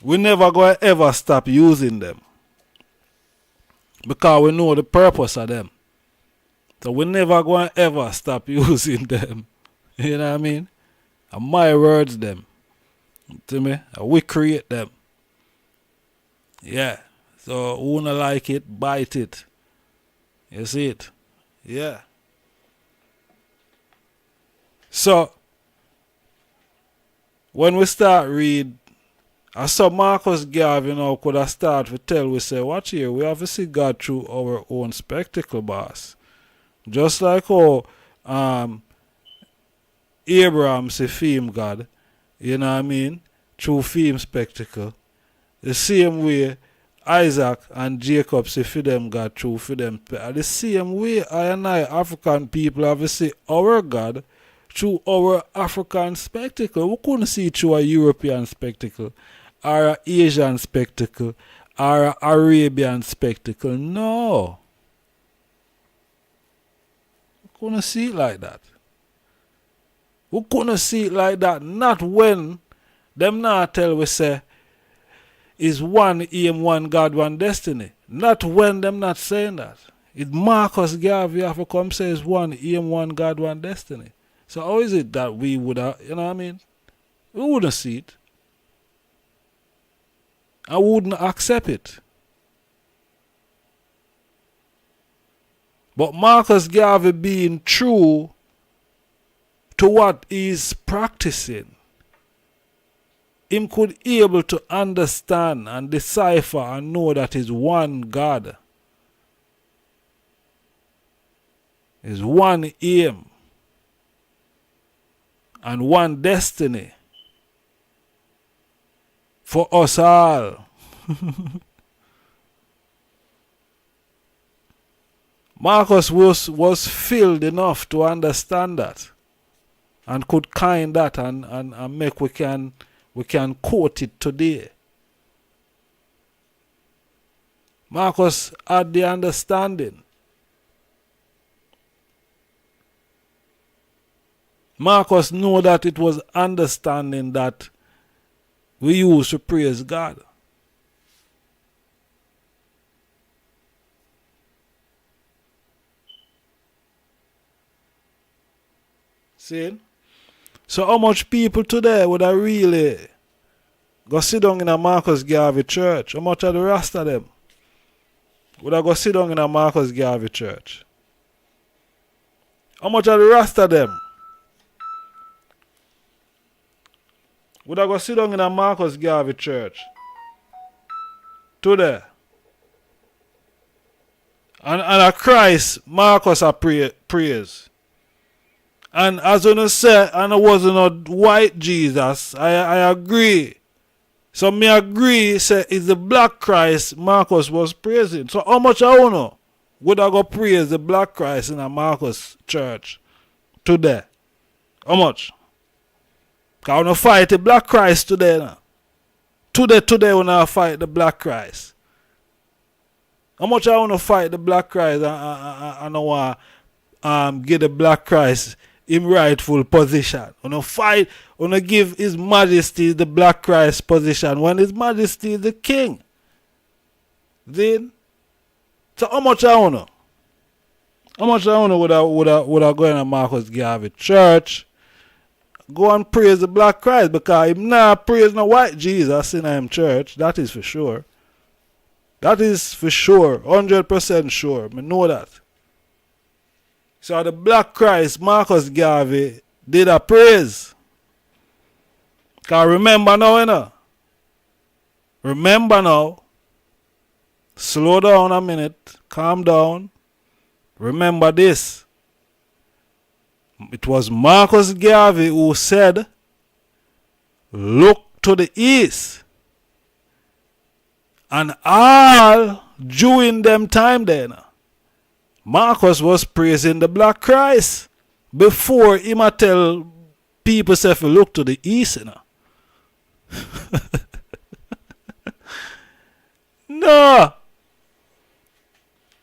We never gonna ever stop using them. Because we know the purpose of them. So we never going to ever stop using them. You know what I mean? And my words them. To me, and we create them. Yeah. So who not like it, bite it. You see it? Yeah. So when we start read, I saw Marcus Garvey, could have start to tell we say, watch here, we have to see God through our own spectacle, boss. Just like how Abraham see film God, you know what I mean, through film spectacle. The same way Isaac and Jacob see for them God through for them. The same way I and I African people have to see our God through our African spectacle. We couldn't see it through a European spectacle, or an Asian spectacle, or an Arabian spectacle. No. We couldn't see it like that. We couldn't see it like that. Not when them now tell we say is one aim, one God, one destiny. Not when them not saying that. It's Marcus Garvey have to come say is one aim, one God, one destiny. So how is it that we would have, you know what I mean? We wouldn't see it. I wouldn't accept it. But Marcus Garvey being true to what he's practicing, him could able to understand and decipher and know that is one God. Is one aim and one destiny for us all. Marcus was filled enough to understand that and could kind that and make we can quote it today. Marcus had the understanding. Marcus knew that it was understanding that we use to praise God. See? So how much people today would have really go sit down in a Marcus Garvey church? How much of the rest of them would have go sit down in a Marcus Garvey church? How much of the rest of them would have go sit down in a Marcus Garvey church today? And a Christ, Marcus a praise. And as you say, and it wasn't a white Jesus, I agree. So me agree, say it's the black Christ Marcus was praising. So how much I know would I go praise the black Christ in a Marcus church today? How much? Because I want to fight the black Christ today now. Today when I fight the black Christ. How much I want to fight the black Christ and I want to give the black Christ his rightful position. I want to fight, I want to give His Majesty the black Christ position when His Majesty is the King. Then, so how much I want to? How much I want to would I go in a Marcus Garvey church? Go and praise the black Christ because him not praise no white Jesus in him church. That is for sure. That is for sure. 100% sure. I know that. So the black Christ, Marcus Garvey, did a praise. Because remember now, you know. Remember now. Slow down a minute. Calm down. Remember this. It was Marcus Garvey who said, look to the east. And all during them time then, Marcus was praising the black Christ before him tell people say look to the east. You know. No.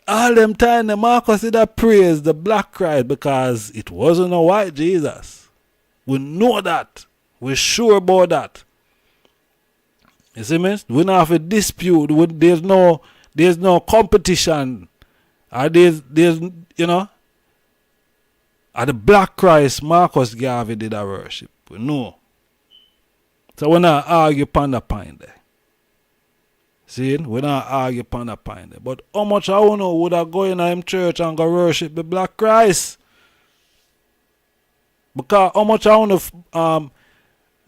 All them time the Marcus did a praise the black Christ because it wasn't a white Jesus. We know that. We're sure about that. You see me? We don't have a dispute. There's no competition. There's you know, At the Black Christ, Marcus Garvey did a worship. We know. So we not argue upon the point there. See, we not argue upon the point there. But how much I know would I go in him church and go worship the Black Christ? Because how much I want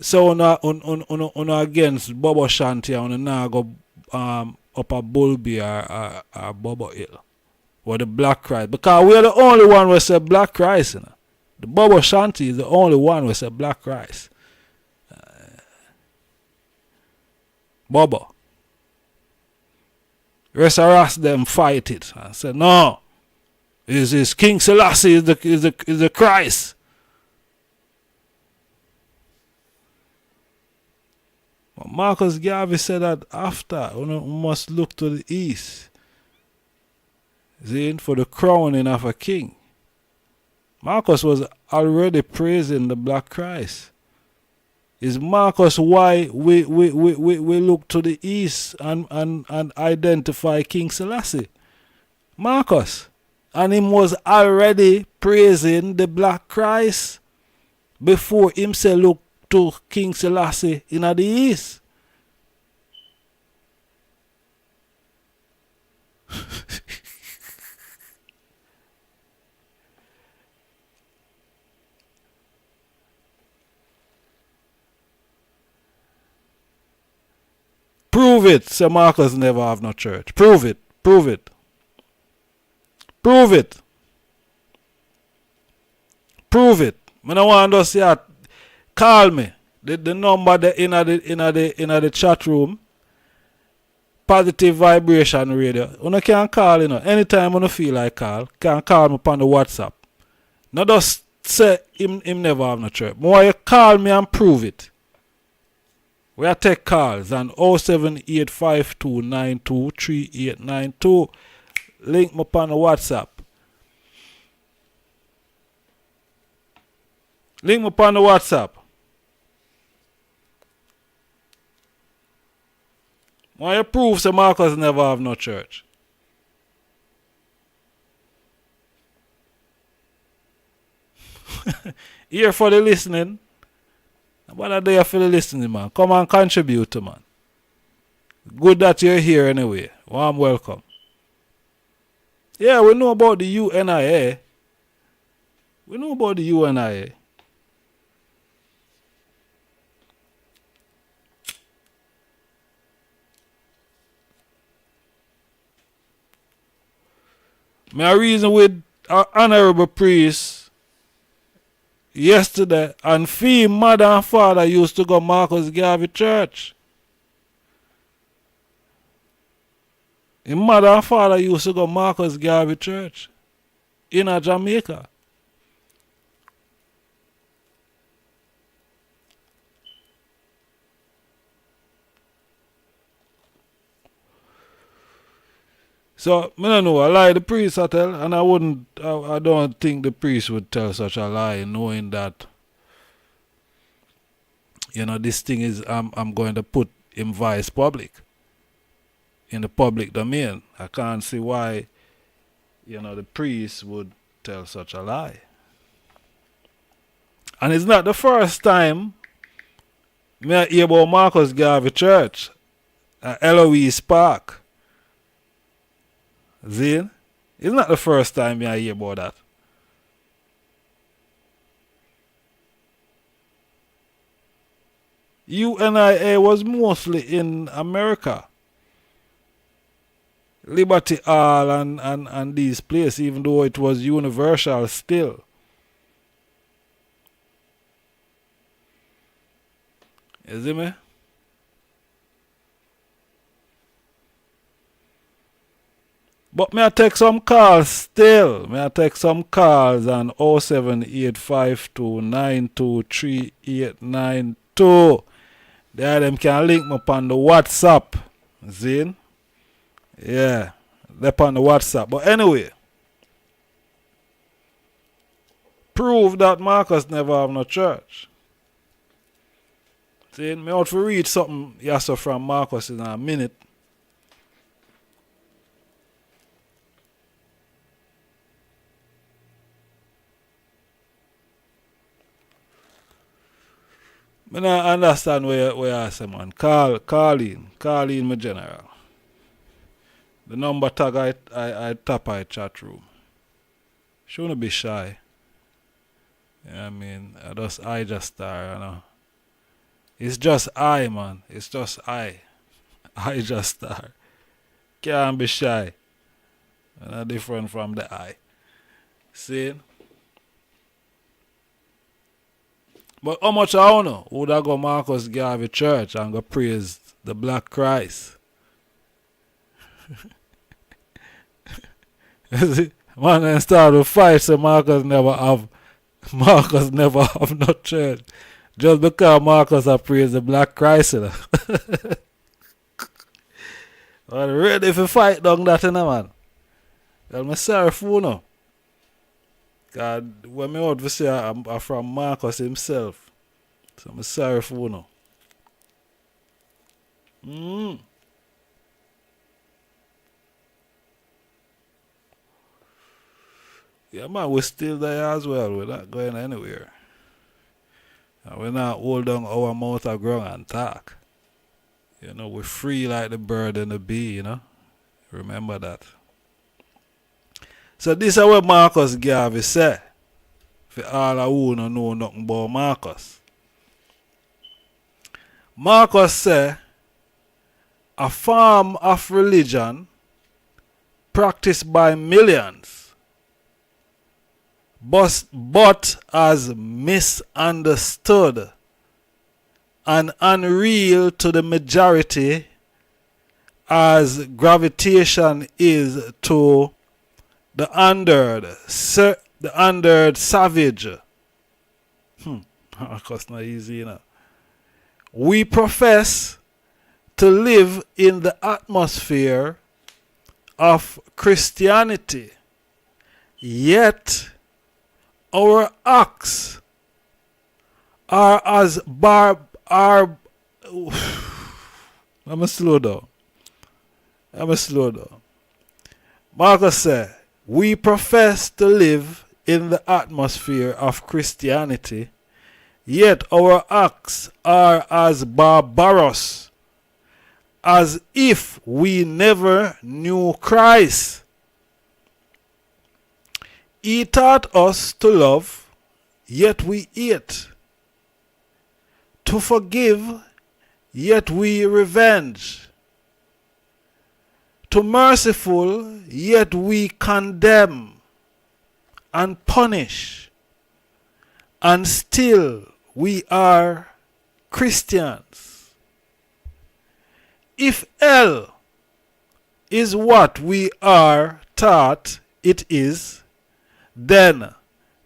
so on against Bobo Shanty and now go up a Bulby or Bobo Hill. Or the Black Christ. Because we're the only one who say Black Christ. You know? The Bobo Shanty is the only one who say Black Christ. Bobo. Rest of us them fight it and say no. Is King Selassie is the Christ. But Marcus Garvey said that after we must look to the east. See, for the crowning of a king. Marcus was already praising the Black Christ. Is Marcus why we look to the east and identify King Selassie? Marcus. And him was already praising the Black Christ before him say look to King Selassie in the east. Prove it. Sir Marcus never have no church. Prove it. Prove it. Prove it. Prove it. I don't want to see call me. The number in the chat room. Positive Vibration Radio. You can call, anytime you feel like can call me on the WhatsApp. Not just say him never have no church. More you call me and prove it. We are take calls on 07852923892. Link me upon the WhatsApp. Link me upon the WhatsApp. Why you prove Sir Marcus never have no church? Here for the listening. What are there for the listening, man? Come and contribute, man. Good that you're here anyway. Warm welcome. Yeah, we know about the UNIA. We know about the UNIA. My reason with our honorable priest yesterday, and fee mother and father used to go Marcus Garvey church. His mother and father used to go Marcus Garvey church in Jamaica. So, I don't know, I lie the priest I tell, and I don't think the priest would tell such a lie, knowing that, this thing is, I'm going to put in vice public, in the public domain. I can't see why, the priest would tell such a lie. And it's not the first time I hear about Marcus Garvey Church at Eloise Park. Zane, it's not the first time I hear about that. UNIA was mostly in America. Liberty Hall and these places, even though it was universal still. You see me? But may I take some calls still. May I take some calls on 07852923892. There them can link me upon the WhatsApp. Zine? Yeah. They're upon the WhatsApp. But anyway. Prove that Marcus never have no church. See, me out to read something yes from Marcus in a minute. I don't understand where you say, man. Call in my general. The number tag I tap I chat room. Shouldn't be shy. Yeah, I mean, I just star, you know. It's just I, man. It's just I. I just star. Can't be shy. Not different from the I. See? But how much I don't know? Would I go Marcus Garvey church and go praise the Black Christ? Man, then start to fight, so Marcus never have no church. Just because Marcus have praised the Black Christ, you know. I'm ready to fight down that, you know, man. I'm sorry for you, know. God, when me out to say I'm from Marcus himself. So I'm sorry for you, know. Yeah, man, we're still there as well. We're not going anywhere. And we're not hold down our mouth of ground and talk. You know, we're free like the bird and the bee, you know. Remember that. So this is what Marcus Garvey said. For all who don't know nothing about Marcus. Marcus said, a form of religion practiced by millions, but as misunderstood and unreal to the majority as gravitation is to the undered savage. That's not easy, you know. We profess to live in the atmosphere of Christianity, yet our acts are as I'm a slow down. Marcus said, we profess to live in the atmosphere of Christianity, yet our acts are as barbarous as if we never knew Christ. He taught us to love, yet we hate. To forgive, yet we revenge. To merciful, yet we condemn and punish. And still we are Christians. If hell is what we are taught it is, then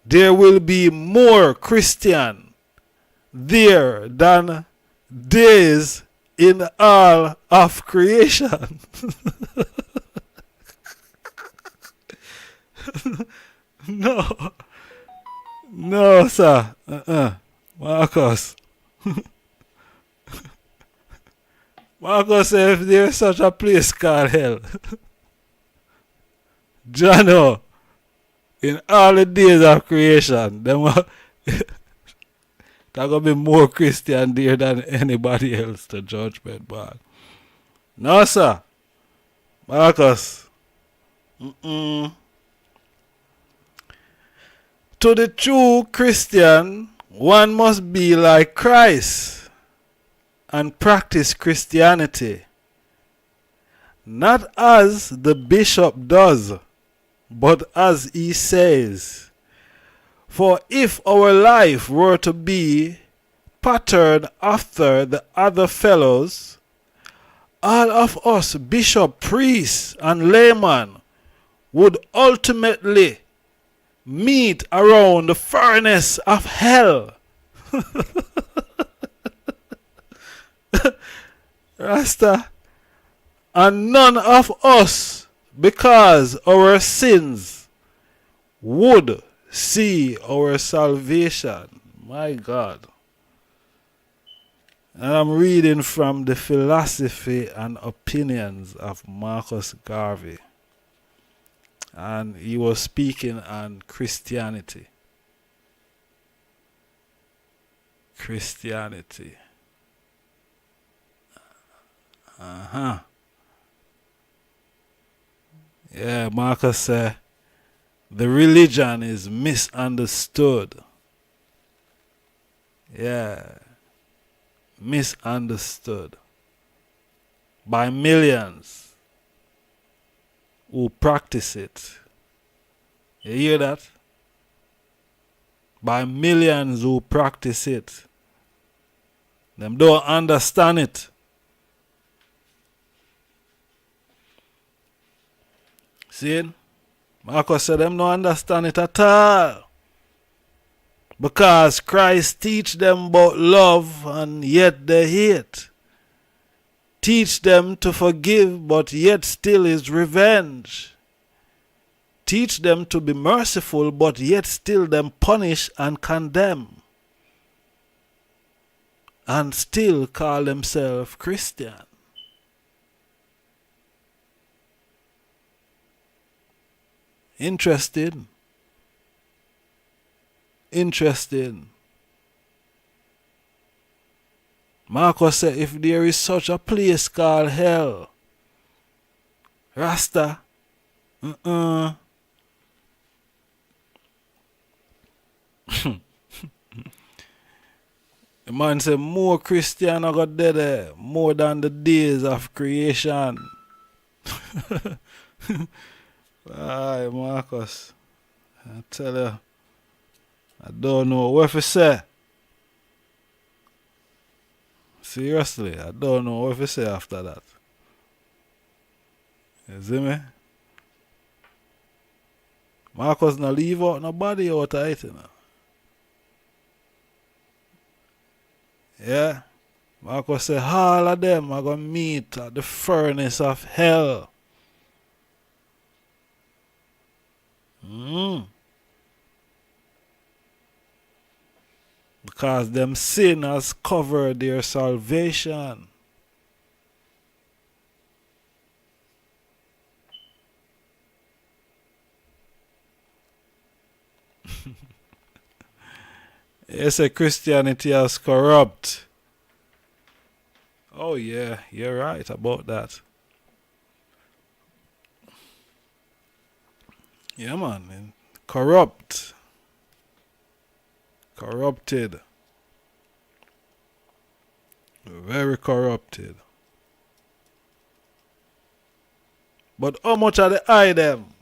there will be more Christian there than days in all of creation. No, sir. Marcus. Marcus said if there is such a place called hell, Jono, in all the days of creation, there going to be more Christian there than anybody else to judgment, man. No, sir. Marcus. To the true Christian, one must be like Christ and practice Christianity, not as the bishop does, but as he says. For if our life were to be patterned after the other fellows, all of us bishop, priests, and laymen would ultimately meet around the furnace of hell. Rasta, and none of us, because our sins, would see our salvation. My God. And I'm reading from the philosophy and opinions of Marcus Garvey. And he was speaking on Christianity. Christianity. Uh-huh. Yeah, Marcus said, the religion is misunderstood. Yeah. Misunderstood. By millions who practice it. You hear that? By millions who practice it. Them don't understand it. See? Marcus said them don't understand it at all. Because Christ teach them about love and yet they hate. Teach them to forgive but yet still is revenge. Teach them to be merciful but yet still them punish and condemn. And still call themselves Christian. Interesting. Marcus said, if there is such a place called hell, Rasta, the man said, more Christian are got dead more than the days of creation. Aye, Marcus, I tell you, I don't know what to say. Seriously, I don't know what to say after that. You see me? Marcus no leave out nobody out of it, you know. Yeah. Marcus say all of them are going to meet at the furnace of hell. Because them sin has covered their salvation. You say Christianity is corrupt. Oh yeah, you're right about that. Yeah man. Corrupt. Corrupted. Very corrupted. But how much of the item?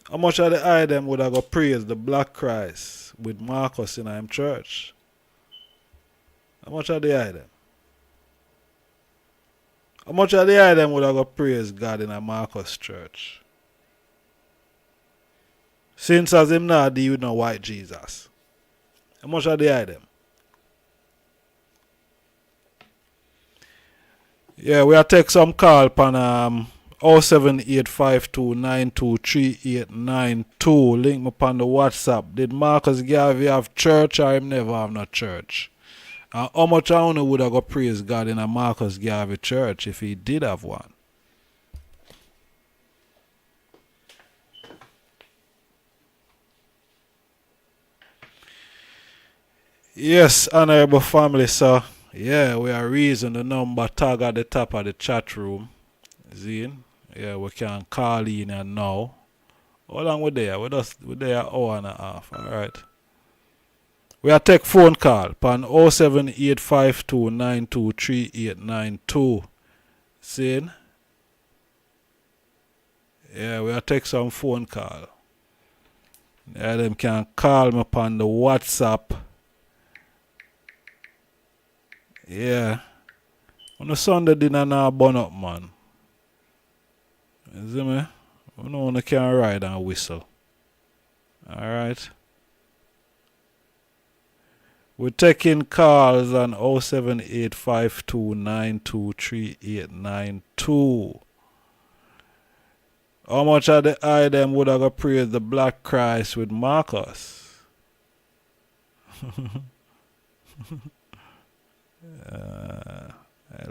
How much of the item would I go praise the Black Christ with Marcus in him church? How much of the item? How much of the item would I go praise God in a Marcus church? Since as him not deal with no white Jesus. How much of the item? Yeah, we are take some call pan 07852923892. Link me upon the WhatsApp. Did Marcus Garvey have church or him never have no church? And how much I only would have go praise God in a Marcus Garvey church if he did have one? Yes, honorable family, sir. Yeah, we are raising the number tag at the top of the chat room. Zine. Yeah, we can call in and now. How long we there? We're there an hour and a half. Alright. We are take phone call pan 07852923892. Seeing? Yeah, we are take some phone call. Yeah, them can call me upon the WhatsApp. Yeah. On the Sunday dinner now burn up, man. You see me? We know one can ride and whistle. Alright. We're taking calls on 07852923892. How much of the item would I go praise the Black Christ with Marcus?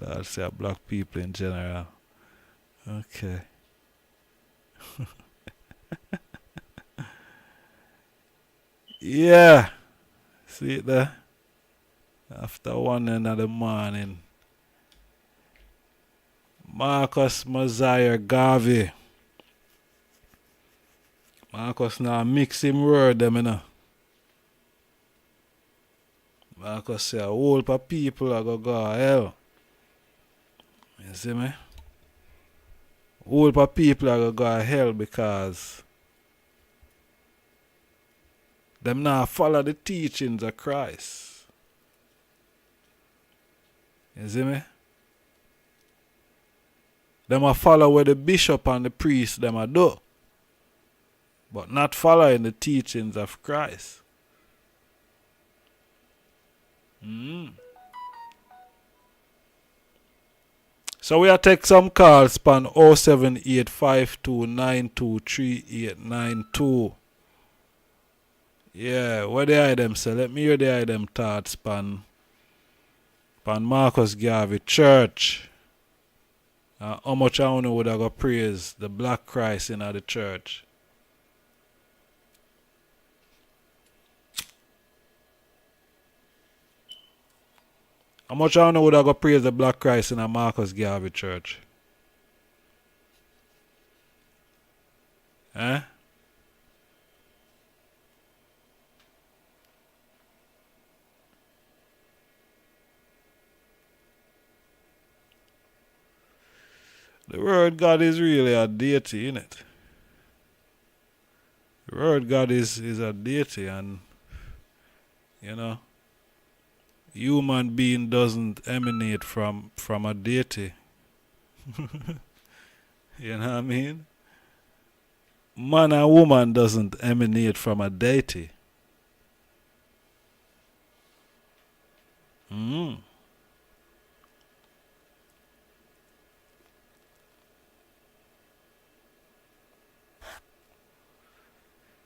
I'll say black people in general. Okay. Yeah. See it there? After 1 in the morning. Marcus Garvey. Marcus now mix him word them, you know. Marcus say a whole heap of people are going to go to hell. You see me? A whole heap of people are going to go to hell because them now follow the teachings of Christ. You see me? Them a follow what the bishop and the priest them a do, but not following the teachings of Christ. So we are take some calls span 07852923892. Yeah, what they are them say? Let me hear the them thoughts pan Marcus Garvey church. How much I know would I go praise the black Christ in the church? How much I know would I go praise the black Christ in a Marcus Garvey church? Eh? The word God is really a deity, isn't it? The word God is a deity, and you know, human being doesn't emanate from a deity. You know what I mean? Man and woman doesn't emanate from a deity.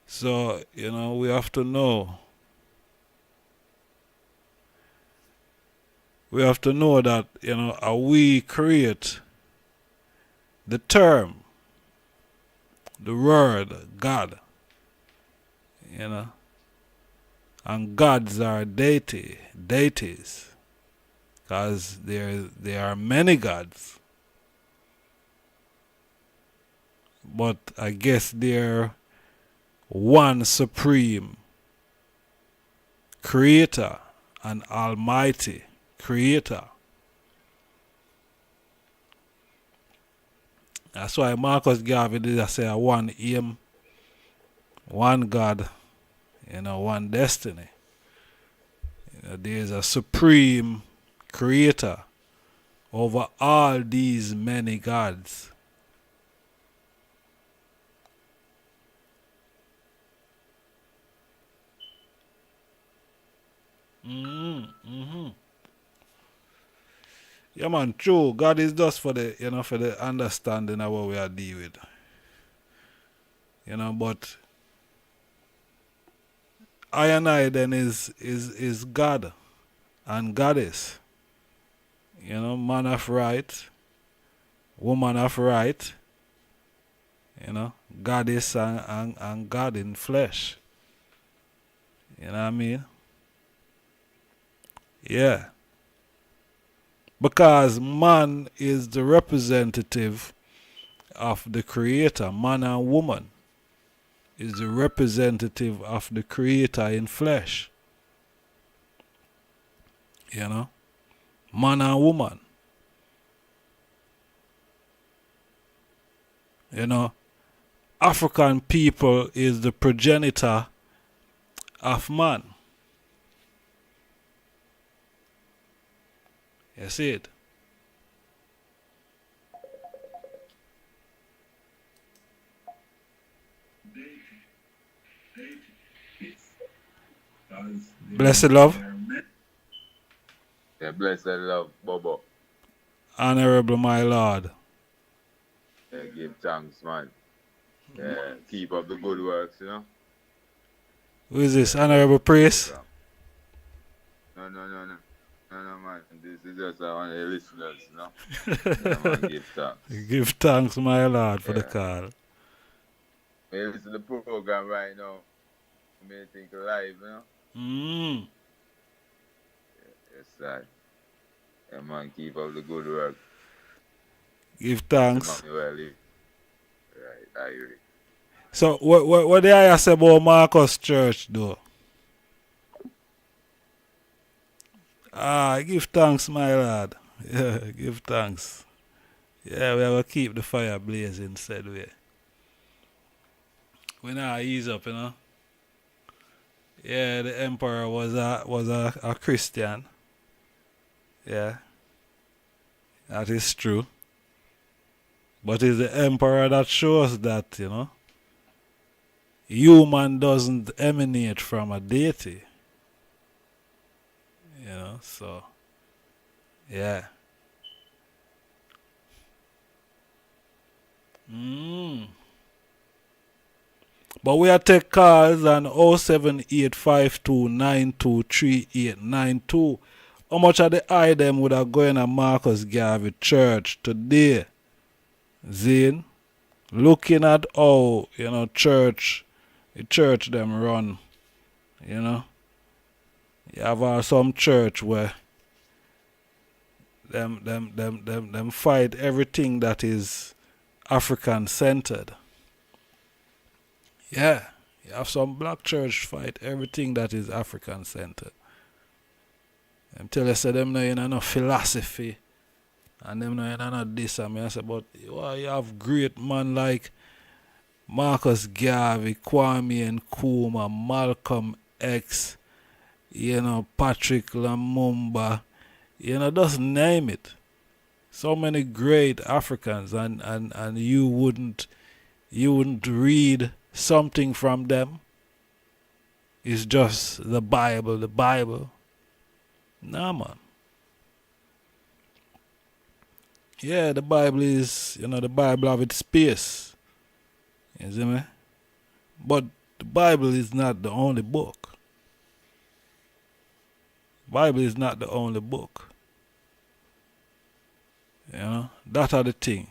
So, you know, we have to know. We have to know that, you know, we create the term, the word, God, you know, and gods are deities, because there are many gods, but I guess they're one supreme creator, an almighty creator. That's why Marcus Garvey did say one aim, one God, you know, one destiny. You know, there's a supreme creator over all these many gods. Yeah, man, true. God is just for the, you know, for the understanding of what we are dealing with. You know, but I and I then is God and Goddess. You know, man of right, woman of right, you know, Goddess and God in flesh. You know what I mean? Yeah. Because man is the representative of the Creator. Man and woman is the representative of the Creator in flesh. You know? Man and woman. You know? African people is the progenitor of man. You see it? Blessed love. Yeah, blessed love, Bobo. Honorable my Lord. Yeah, give thanks, man. Yeah, keep up the good works, you know. Who is this? Honorable Priest? No, man. This is just one of the listeners, you know. Yeah, man, give thanks. Give thanks, my Lord, for the call. You listen to the program right now. You may think live, you know. Yes, sir. Yeah, man, keep up the good work. Give thanks. Emmanuel, right, I agree. So what do I say about Marcus Church though? Give thanks, my lad. Yeah, give thanks. Yeah, we have to keep the fire blazing, said we. We not ease up, you know. Yeah, the emperor was a Christian. Yeah, that is true. But it's the emperor that shows that, you know, human doesn't emanate from a deity. You know, so yeah. But we are take calls on 07852923892. How much of the item would have going to Marcus Garvey Church today? Zane, looking at how, you know, the church them run, you know. You have some church where them fight everything that is African centered. Yeah. You have some black church fight everything that is African centered. Them tell us say them no in no philosophy and them no in no this and me. I say, but you have great man like Marcus Garvey, Kwame Nkrumah, Malcolm X, you know, Patrick Lumumba, you know, just name it. So many great Africans and you wouldn't read something from them. It's just the Bible. Nah, man. Yeah, the Bible is, you know, the Bible have its space. You see me? But the Bible is not the only book. Bible is not the only book. You know, that are the thing.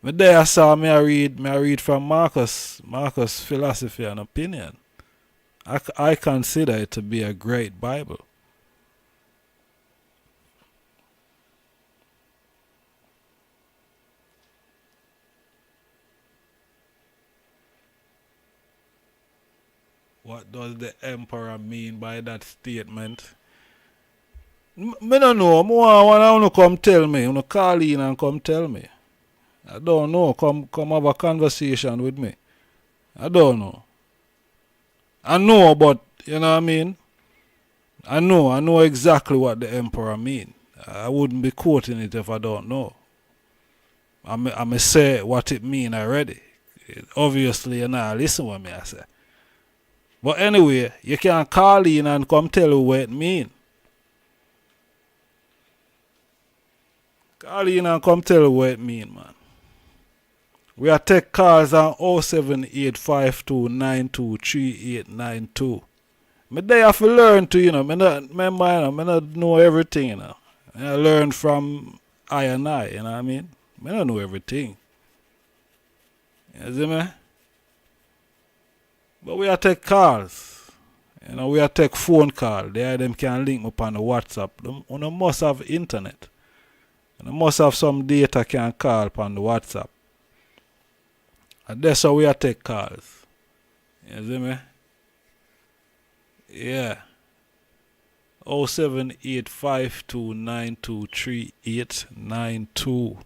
But there I saw me I read from Marcus philosophy and opinion. I consider it to be a great Bible. What does the emperor mean by that statement? Me don't know. I want to come tell me. You call in and come tell me. I don't know. Come have a conversation with me. I don't know. I know, but you know what I mean? I know exactly what the emperor mean. I wouldn't be quoting it if I don't know. I may say what it mean already. Obviously, you know, listen what me I say. But anyway, you can call in and come tell you what it mean. Call in and come tell you what it mean, man. We are take calls on 07852923892. Me there have to learn to, you know, me not know everything, you know. I learn from I and I, you know what I mean? Me don't know everything. You see me? But we are take calls. You know, we are take phone call. There them can link up on the WhatsApp. Them must have internet. You must have some data can call upon the WhatsApp. And that's how we are take calls. You see me? Yeah. 07852923892.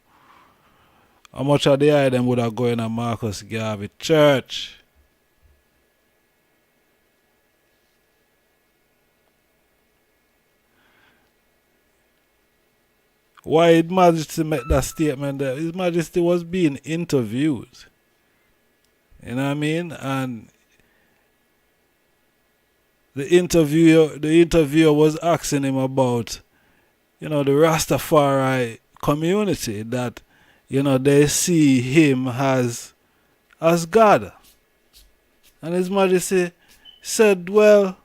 How much of the item would have going to Marcus Garvey Church? Why His Majesty made that statement there? His Majesty was being interviewed. You know what I mean? And the interviewer was asking him about, you know, the Rastafari community that, you know, they see him as God. And His Majesty said, well,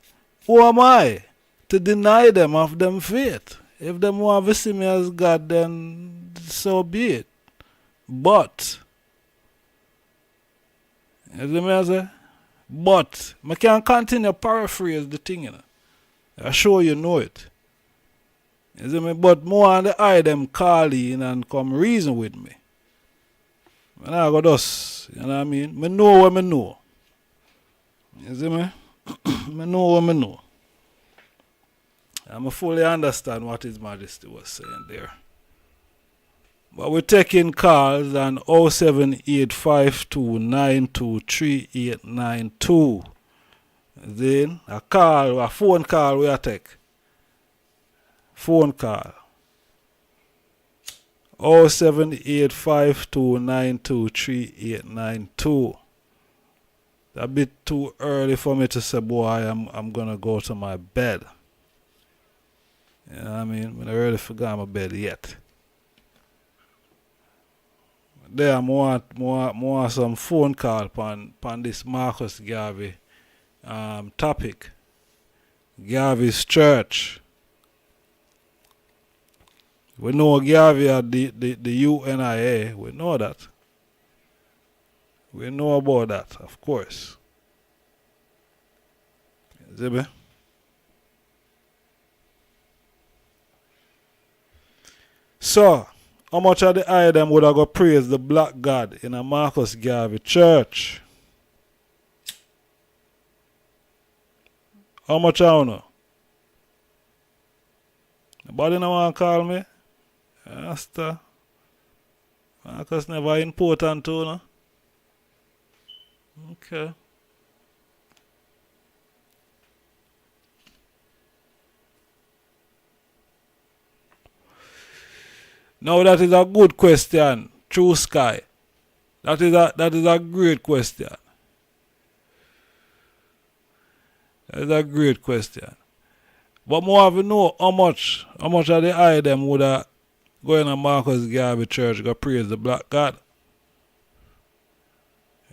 who am I to deny them of them faith? If them want to see me as God, then so be it. But, you see me I say? But, I can continue paraphrase the thing, you know. I'm sure you know it. You see me? But more on the eye them call in and come reason with me. And I go just, you know what I mean? Me know what me know. You see me? Me know what me know. And I fully understand what His Majesty was saying there. But we're taking calls on 07852923892. Then a phone call we take. Phone call. 07852923892. A bit too early for me to say, boy, I'm gonna go to my bed. You know what I mean? I'm not ready to go to my bed yet. There, I want some phone call upon this Marcus Garvey topic. Garvey's church. We know Garvey at the UNIA. We know that. We know about that, of course. See me? So, how much of the eye them would have go praise the black God in a Marcus Garvey church? How much I know? Nobody no want to call me? Asta. Marcus never important too, no? Okay. Now that is a good question, True Sky. That is a great question. That is a great question. But more have you know how much of the eye them would have go in a Marcus Garvey church go praise the black God.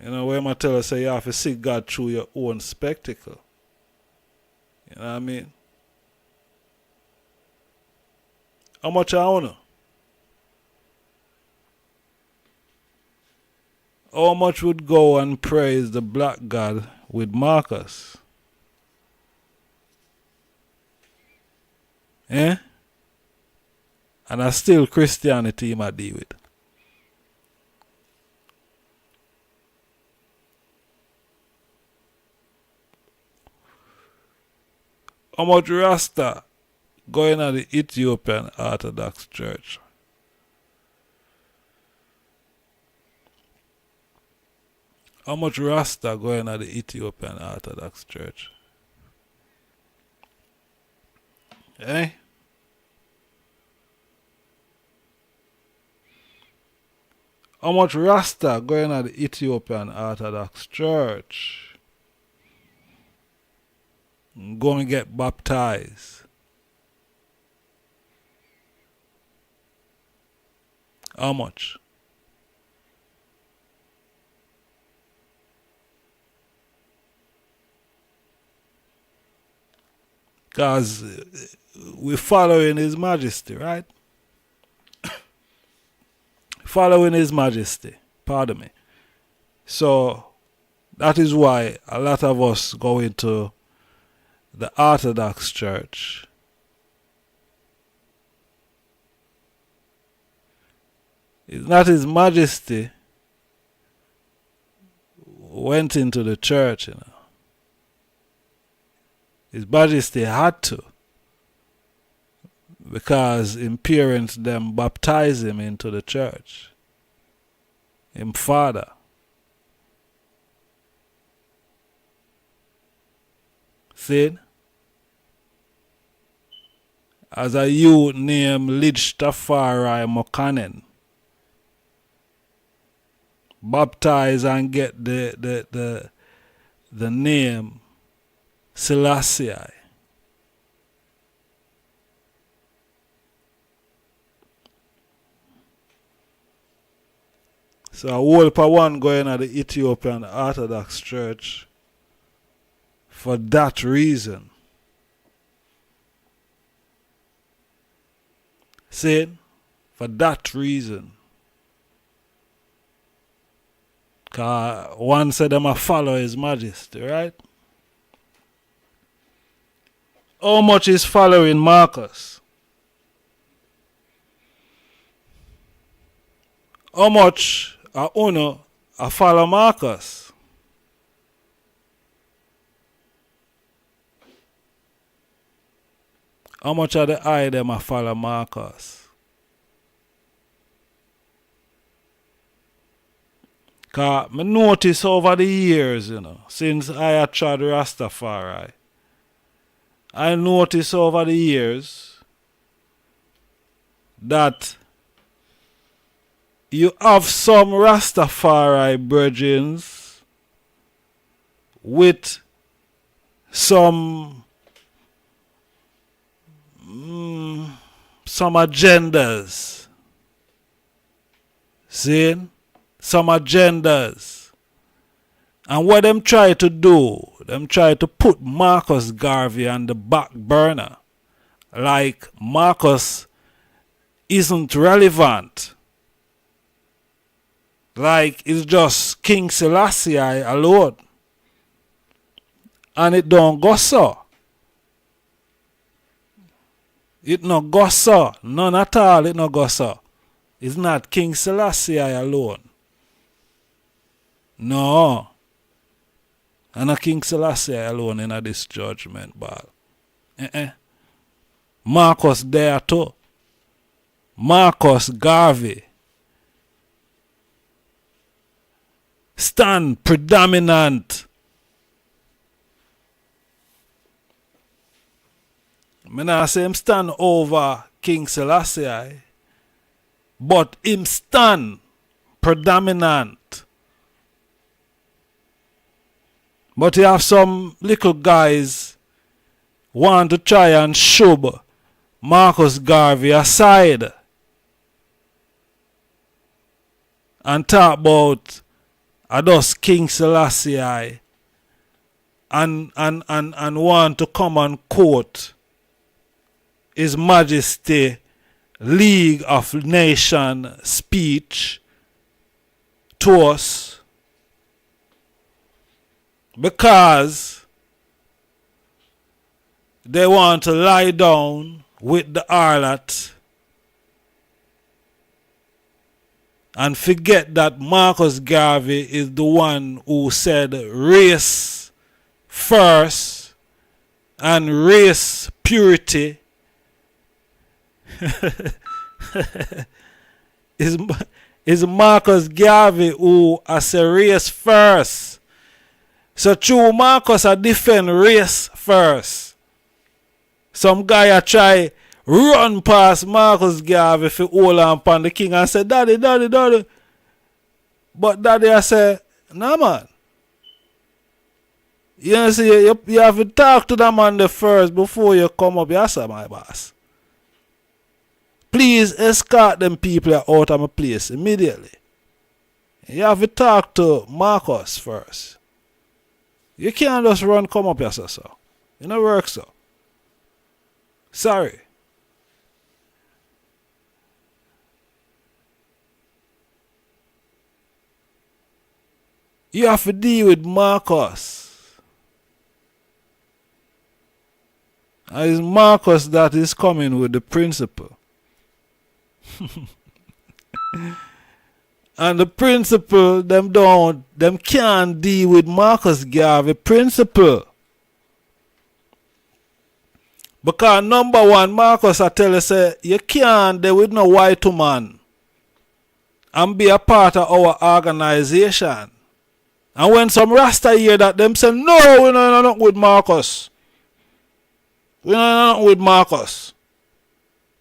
You know, where I tell us say you have to see God through your own spectacle. You know what I mean? How much I own? How much would go and praise the black God with Marcus? Eh? And I still Christianity I deal with. How much Rasta going at the Ethiopian Orthodox Church? How much Rasta going at the Ethiopian Orthodox Church? Eh? How much Rasta going at the Ethiopian Orthodox Church? Go and get baptized. How much? Because we're following His Majesty, right? Following His Majesty. Pardon me. So, that is why a lot of us go into the Orthodox Church. It's not His Majesty went into the church, you know. His Majesty had to, because his parents them baptized him into the church. Him father. See? As a youth named RASTAFARI Mokanen, baptized and get the name Selassie I. So a whole per one going at the Ethiopian Orthodox Church for that reason. See? For that reason. Because one said them a follow His Majesty, right? How much is following Marcus? How much are Uno a follow Marcus? How much are the eye them a follow Marcus? Cause me notice over the years, since I had tried Rastafari, I notice over the years that you have some Rastafari brethrens with some agendas. See? Some agendas. And what them try to do, them try to put Marcus Garvey on the back burner. Like Marcus isn't relevant. Like it's just King Selassie I alone. And it don't go so. It no go so. None at all it no go so. It's not King Selassie I alone. No. And not King Selassie I alone in this judgment ball. Marcus there too. Marcus Garvey. Stand predominant. I not say him stand over King Selassie I, but him stand predominant. But you have some little guys want to try and shove Marcus Garvey aside and talk about thus King Selassie I and want to come and quote His Majesty League of Nations speech to us because they want to lie down with the harlot and forget that Marcus Garvey is the one who said race first and race purity is Marcus Garvey who has a race first. So true Marcus a defend race first. Some guy a try run past Marcus Garvey for hold on upon the king and say, Daddy. But Daddy I say, nah man. You see, you have to talk to the man the first before you come up. Yes, sir, my boss. Please escort them people out of my place immediately. You have to talk to Marcus first. You can't just run come up here, so. It don't work so. Sorry. You have to deal with Marcus. And it's Marcus that is coming with the principle. And the principle, them can't deal with Marcus Garvey principle. Because number one, Marcus I tell you say, you can't deal with no white man and be a part of our organization. And when some Rasta hear that, them say, no, we're not with Marcus. We're not with Marcus.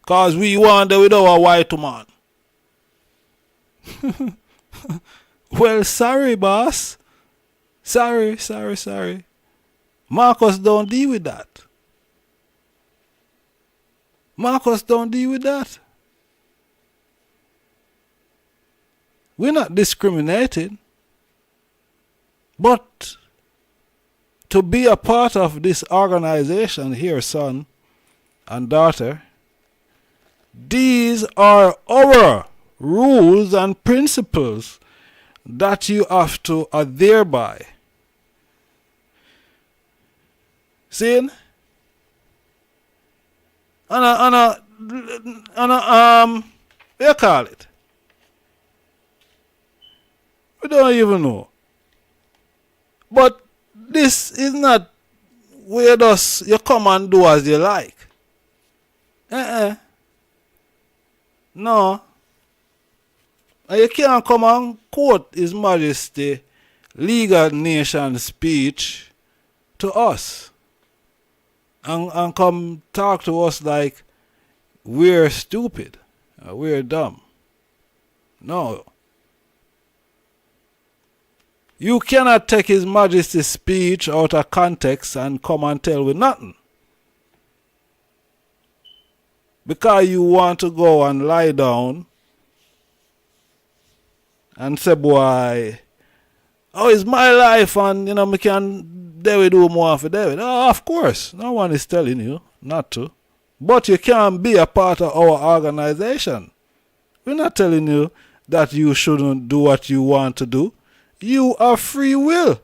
Because we want to with our white man. Well, sorry, boss. Sorry. Marcus don't deal with that. Marcus don't deal with that. We're not discriminating. But to be a part of this organization here, son and daughter, these are our rules and principles that you have to adhere by. See? what you call it? We don't even know. But this is not where you come and do as you like. No. And you can't come and quote His Majesty League of Nations speech to us. And come talk to us like we're stupid. We're dumb. No. You cannot take His Majesty's speech out of context and come and tell me nothing. Because you want to go and lie down and say, boy, oh, it's my life and, me can do more for David. Oh, of course. No one is telling you not to. But you can be a part of our organization. We're not telling you that you shouldn't do what you want to do. You are free will.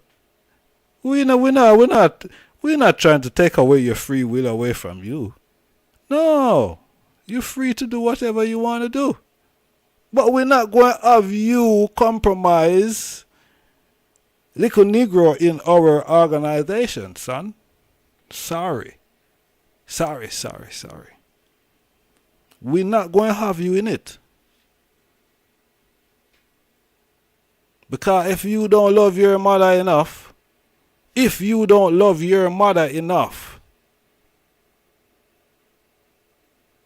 We're not trying to take away your free will away from you. No. You're free to do whatever you want to do. But we're not going to have you compromise little Negro in our organization, son. Sorry. We're not going to have you in it. Because if you don't love your mother enough,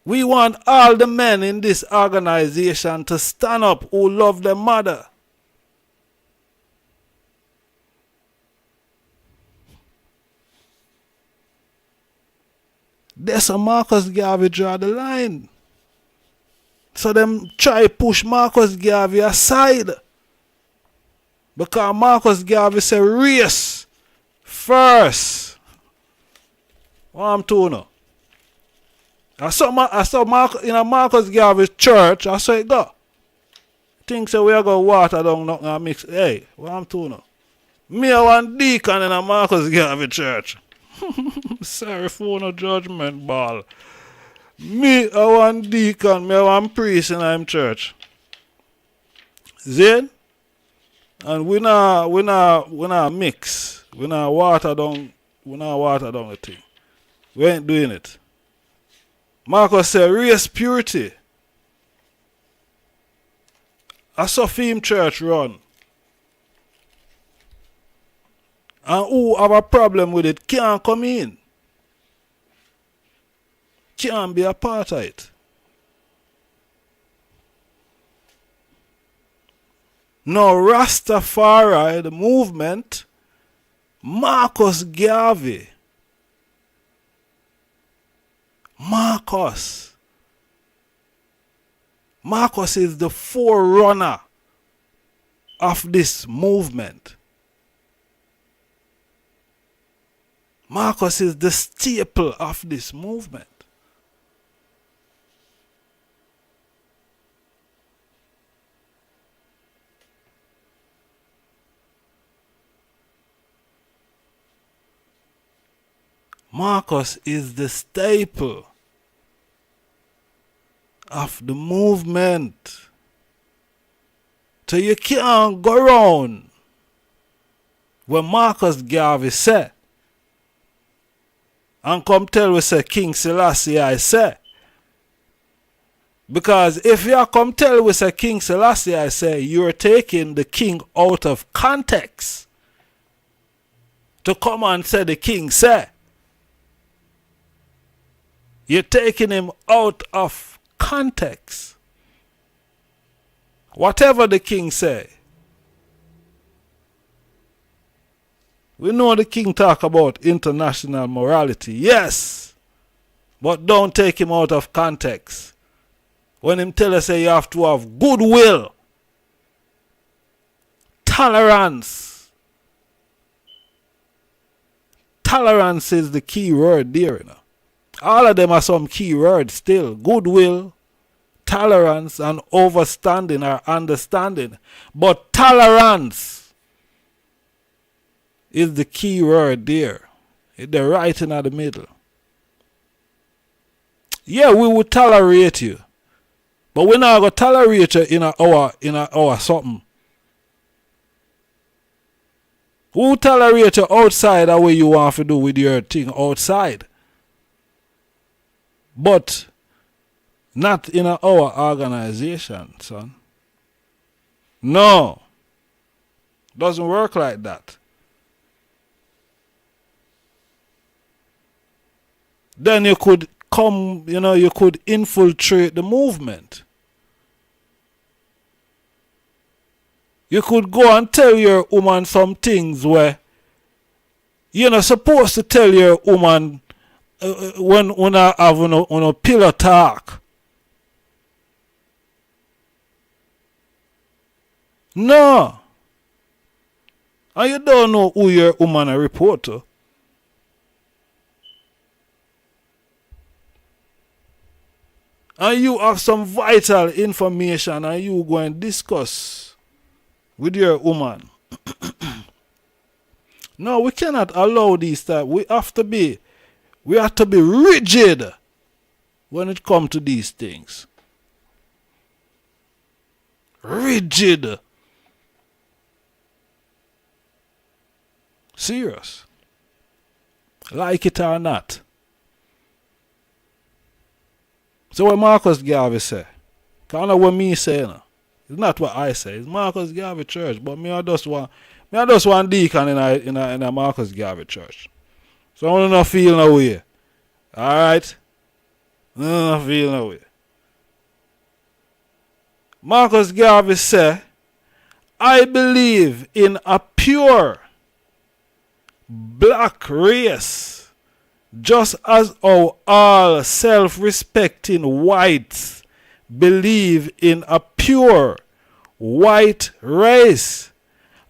we want all the men in this organization to stand up who love their mother. There's a Marcus Garvey draw the line. So them try push Marcus Garvey aside. Because Marcus Garvey say race first. What I'm doing now? I saw in a Marcus Garvey church, I saw it go. Think so we are going to water down nothing and mix. Hey, what I'm doing now? Me a one deacon in a Marcus Garvey church. Sorry for no judgment ball. Me a one deacon, me a one priest in a church. Then? And we not mix. We not water down the thing. We ain't doing it. Marcus said race purity. I saw Fame Church run. And who have a problem with it can't come in. Can't be a part of it. Now Rastafari, the movement, Marcus Garvey. Marcus is the forerunner of this movement. Marcus is the staple of this movement. Marcus is the staple of the movement. So you can't go around what Marcus Garvey said and come tell we say King Selassie I say. Because if you come tell we say King Selassie I say, you're taking the king out of context. To come and say the king say. You're taking him out of context. Whatever the king say. We know the king talk about international morality. Yes. But don't take him out of context. When him tell us say you have to have goodwill. Tolerance. Tolerance is the key word there, you know. All of them are some key words still. Goodwill, tolerance, and overstanding or understanding. But tolerance is the key word there. It's the right in the middle. Yeah, we would tolerate you. But we're not gonna tolerate you in a hour something. Who tolerate you outside the way you want to do with your thing outside? But not in our organization, son. No. Doesn't work like that. Then you could come, you could infiltrate the movement. You could go and tell your woman some things where you're not supposed to tell your woman when I have on a pillow talk. No. And you don't know who your woman a report to. And you have some vital information and you go and discuss with your woman. No, we cannot allow these type. We have to be rigid when it comes to these things. Rigid. Serious. Like it or not. So what Marcus Garvey say? Kind of what me say now. It's not what I say. It's Marcus Garvey church. But me I just want deacon in a Marcus Garvey church. So I want to not feel no way. Alright? I don't feel no way. Marcus Garvey say, I believe in a pure black race. Just as how all self-respecting whites believe in a pure white race,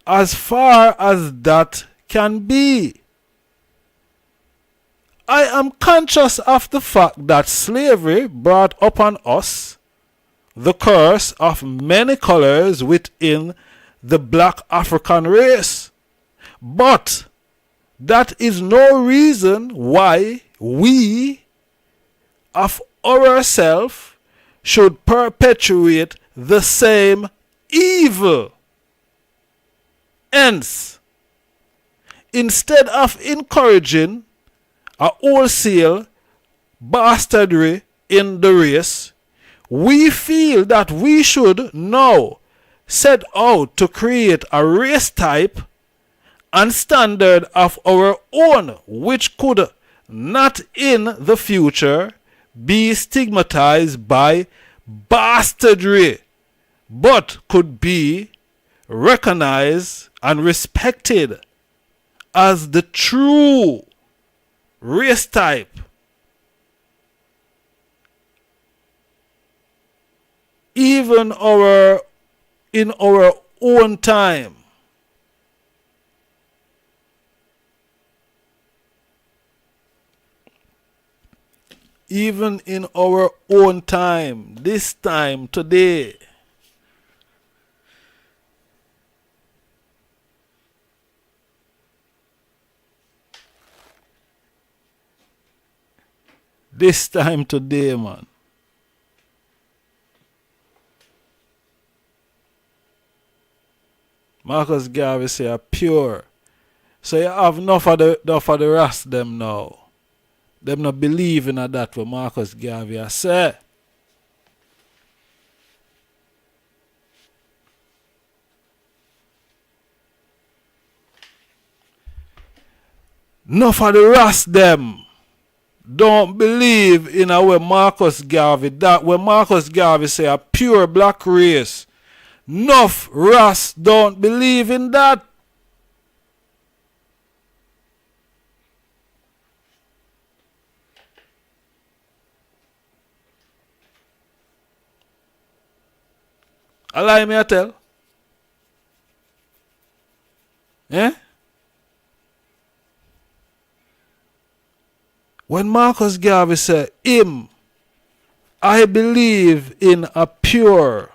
as far as that can be. I am conscious of the fact that slavery brought upon us the curse of many colors within the black African race. But that is no reason why we of ourselves should perpetuate the same evil. Hence, instead of encouraging a wholesale bastardry in the race, we feel that we should now set out to create a race type and standard of our own, which could not in the future be stigmatized by bastardry, but could be recognized and respected as the true race type. Even in our own time. Even in our own time, this time, today. This time today, man. Marcus Garvey say are pure. So you have enough of the rest them now. Them not believe in that what Marcus Garvey say. Enough of the rest them don't believe in a way Marcus Garvey, that when Marcus Garvey say a pure black race. Enough rest don't believe in that. Allow me to tell. Eh? When Marcus Garvey said, I believe in a pure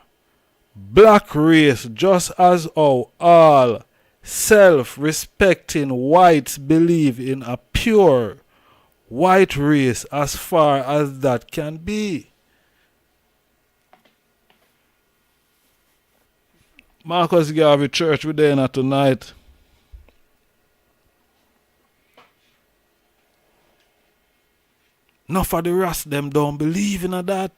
black race, just as how all self-respecting whites believe in a pure white race as far as that can be. Marcus Garvey Church, we're there tonight. Enough of the rest them don't believe in that.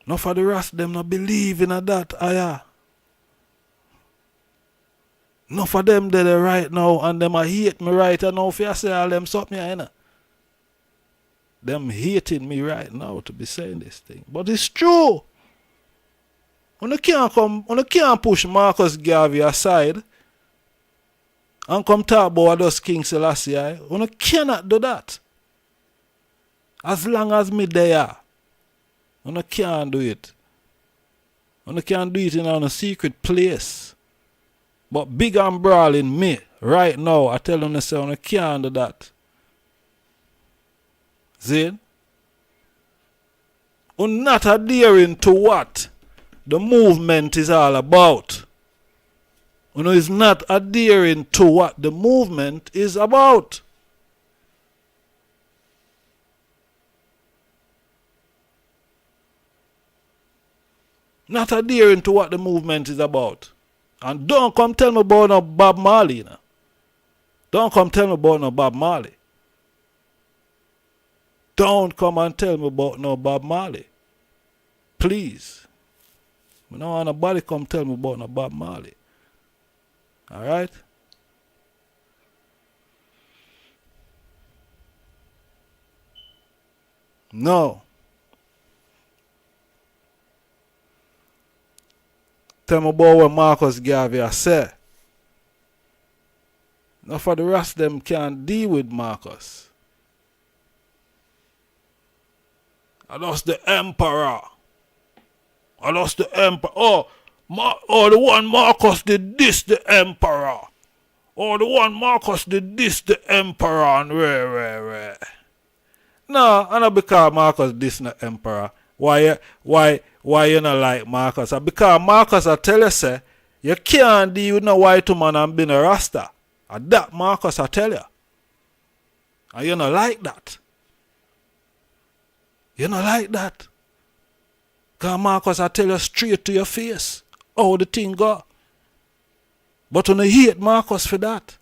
Enough of the rest them not believe in that. Enough of them there right now and them a hate me right now if you say all them something you know. Them hating me right now to be saying this thing. But it's true. You can't push Marcus Garvey aside and come talk about those King Selassie I. You cannot do that. As long as me there, you can't do it. You can't do it in a secret place. But big and brawling me right now, I tell you, say you can't do that. See? You're not adhering to what the movement is all about. You know, it's not adhering to what the movement is about. Not adhering to what the movement is about. And don't come tell me about no Bob Marley. You know? Don't come tell me about no Bob Marley. Don't come and tell me about no Bob Marley. Please. I don't want nobody come tell me about no Bob Marley. Alright? No. Tell me about what Marcus Garvey say. Now for the rest them can't deal with Marcus. I lost the emperor. I lost the emperor. Oh, the one Marcus did this, the emperor. Oh, the one Marcus did this, the emperor. And rare. No, I not because Marcus this the emperor. Why you not like Marcus? Because Marcus I tell you say, you can't deal with no white woman and being a Rasta. And that Marcus I tell you. And you not like that. You not like that. Because Marcus I tell you straight to your face how the thing go. But when I hate Marcus for that.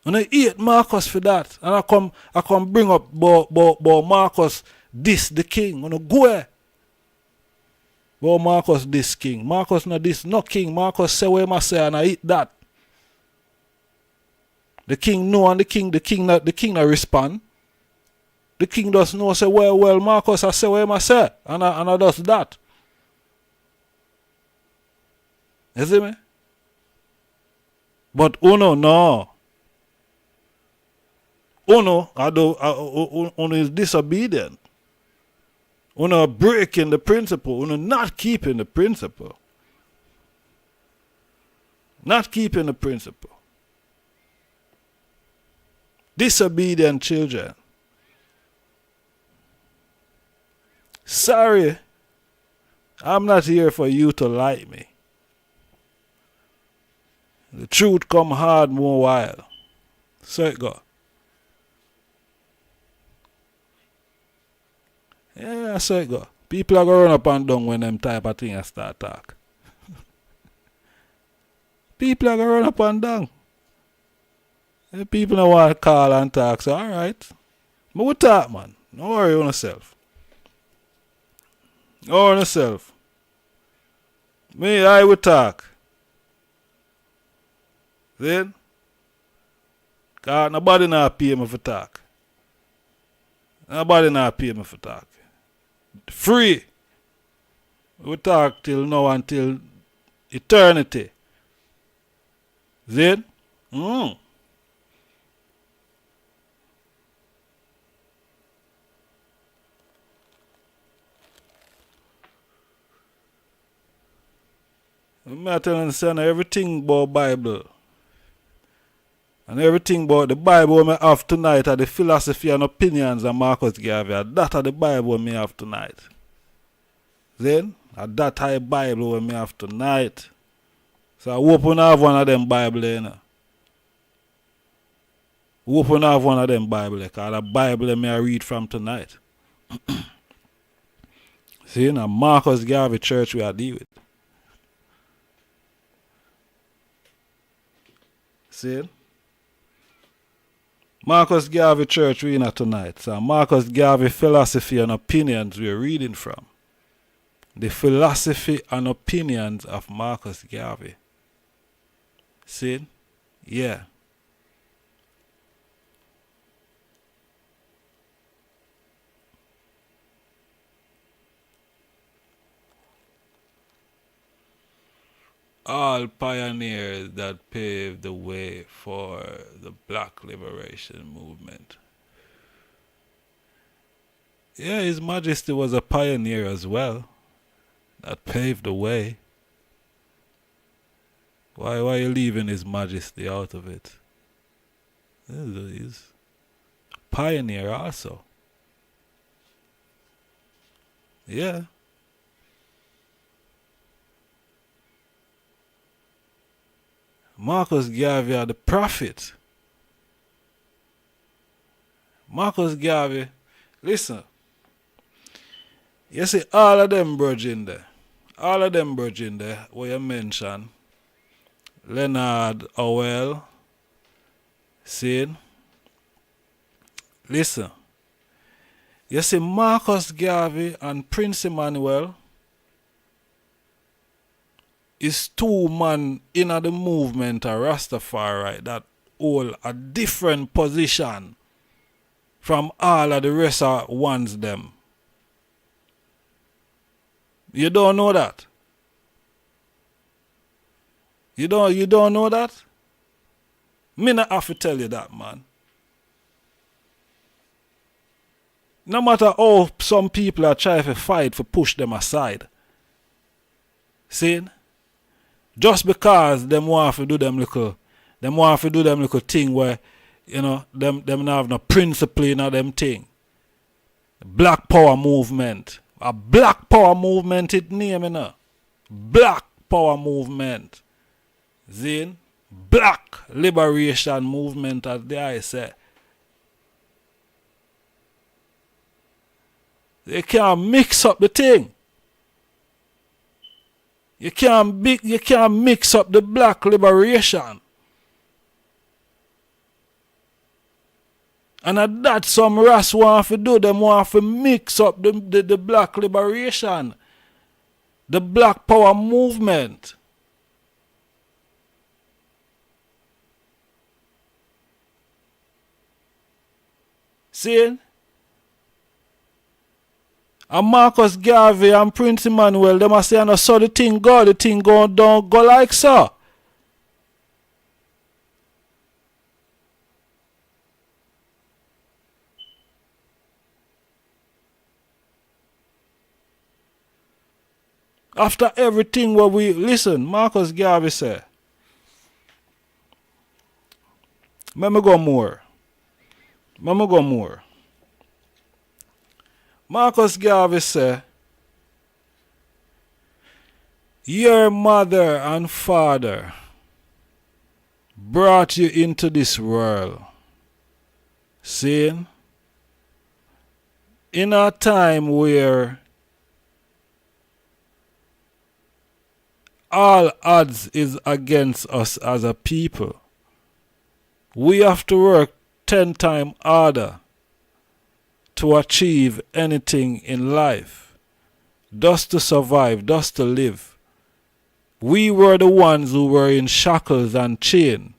When I hate Marcus for that. And I come bring up about Marcus this the king. When I go where? Well, Marcus this king. Marcus not this no king. Marcus say what I say and I eat that. The king know and the king not respond. The king does know say well Marcus I say what I say and I does that. You see me? But no. Uno is disobedient. Uno breaking the principle. Uno not keeping the principle. Not keeping the principle. Disobedient children. Sorry, I'm not here for you to like me. The truth come hard more while. So it go. Yeah, so it go. People are going to run up and down when them type of things start talk. People are going to run up and down. And people don't want to call and talk. So, alright. But we talk, man. Don't worry on yourself. On yourself. Me, I will talk. Then? Because nobody not pay me for talk. Nobody not pay me for talk. Free. We talk till now until eternity. Then? I'm telling you, son, everything about Bible and everything about the Bible we have tonight are the philosophy and opinions of Marcus Garvey. That are the Bible we have tonight. Then, that are the Bible we have tonight. So I hope we have one of them Bible there, you know. Hope we have one of them Bible there, because the Bible may I read from tonight. See, you know, Marcus Garvey Church we are deal with. See? Marcus Garvey Church we in tonight. So Marcus Garvey philosophy and opinions we're reading from. The philosophy and opinions of Marcus Garvey. See? Yeah. All pioneers that paved the way for the Black Liberation Movement. Yeah, His Majesty was a pioneer as well. That paved the way. Why are you leaving His Majesty out of it? He's a pioneer also. Yeah. Marcus Garvey are the prophet. Marcus Garvey, listen. You see all of them brethren there. All of them brethren there, what you mentioned. Leonard Howell. See? Listen. You see Marcus Garvey and Prince Emmanuel is two men in the movement of Rastafari that hold a different position from all of the rest of ones them. You don't know that? You don't know that? Me not have to tell you that, man. No matter how some people are trying to fight for push them aside. See? Just because them want to do them little thing where, you know, them not have no principle in them thing. Black Power Movement. A Black Power Movement it name, you know. Black Power Movement. Zin? Black Liberation Movement, as the I say. They can't mix up the thing. You can't mix up the black liberation. And that some ras want to do, them want to mix up the black liberation. The Black Power Movement. See? And Marcus Garvey and Prince Emmanuel, they must say, I saw the thing go down, go like so. After everything what we listen, Marcus Garvey said, let me go more. Marcus Garvey said, your mother and father brought you into this world, saying, in a time where all odds is against us as a people, we have to work 10 times harder to achieve anything in life, just to survive, just to live. We were the ones who were in shackles and chain.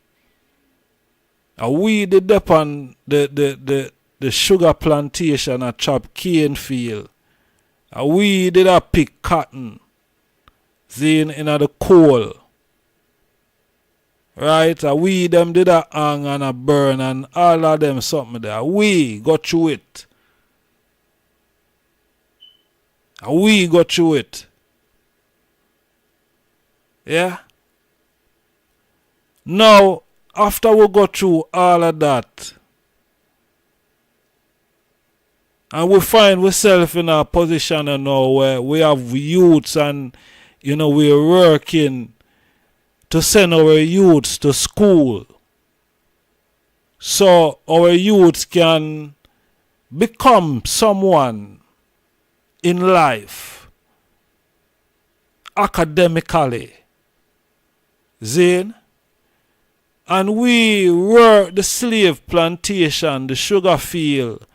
And we did upon the sugar plantation at chop cane field. And we did a pick cotton. Zine in the coal. Right? And we them did a hang and a burn and all of them something there. We got through it. And we got through it. Yeah? Now, after we got through all of that, and we find ourselves in a position now where we have youths and, you know, we're working to send our youths to school so our youths can become someone in life academically. Zane? And we work the slave plantation, the sugar field,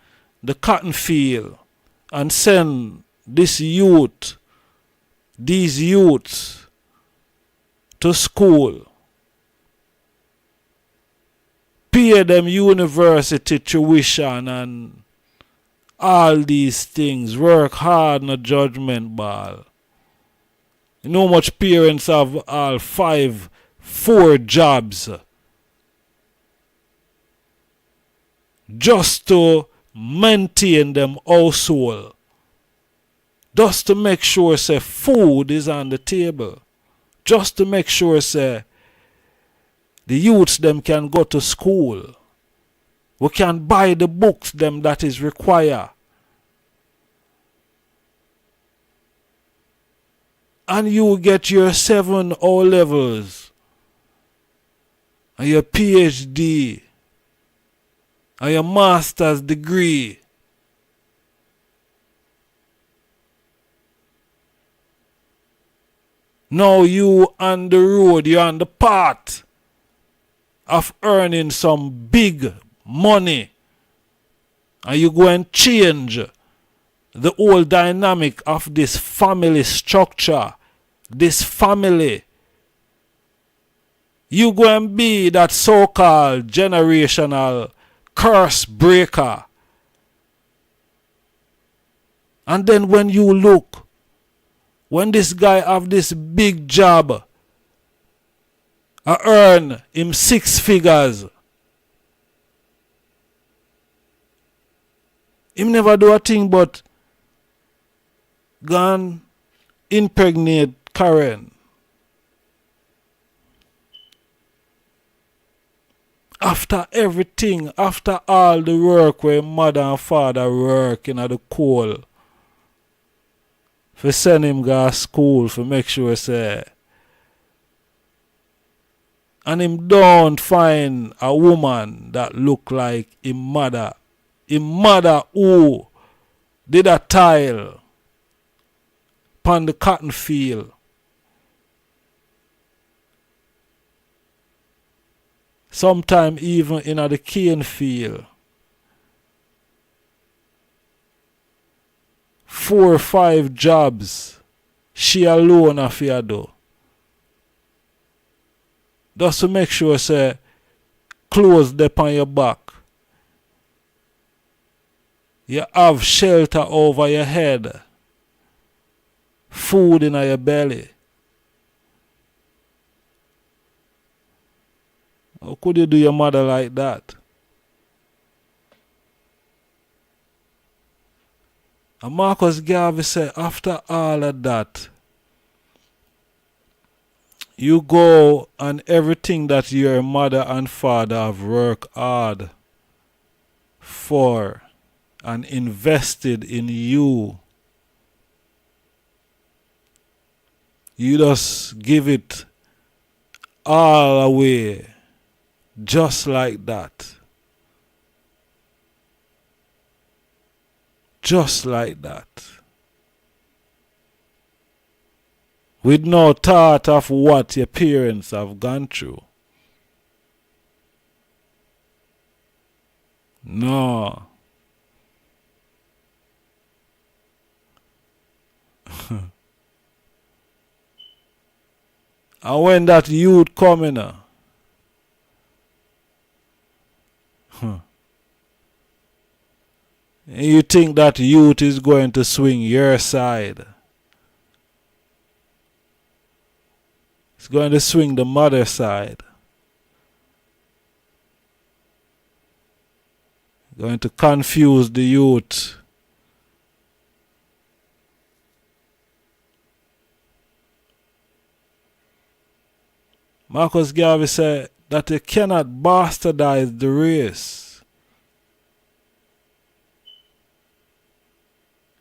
the cotton field, and send these youths to school. Pay them university tuition and all these things. Work hard in a judgment ball. You know how much parents have all 4 jobs just to maintain them household. Just to make sure say food is on the table. Just to make sure say the youths them can go to school. We can buy the books them that is required. And you get your 7 O levels and your PhD and your master's degree. Now you on the road, you're on the path of earning some big money. And you go and change the whole dynamic of this family structure, this family. You go and be that so-called generational curse breaker. And then when you look, when this guy have this big job, I earn him 6 figures. Him never do a thing but gone impregnate Karen. After everything, after all the work where mother and father work in the coal, for send him go to school, for make sure say, and him don't find a woman that look like him mother. Him mother who did a tile upon the cotton field. Sometime even in the cane field. 4 or 5 jobs she alone have to do. Just to make sure say clothes dey on your back. You have shelter over your head. Food in your belly. How could you do your mother like that? And Marcus Garvey said, after all of that, you go and everything that your mother and father have worked hard for and invested in you, you just give it all away just like that. Just like that. With no thought of what your parents have gone through. No. And when that youth coming, and you think that youth is going to swing your side. It's going to swing the mother side. Going to confuse the youth. Marcus Garvey said that you cannot bastardize the race.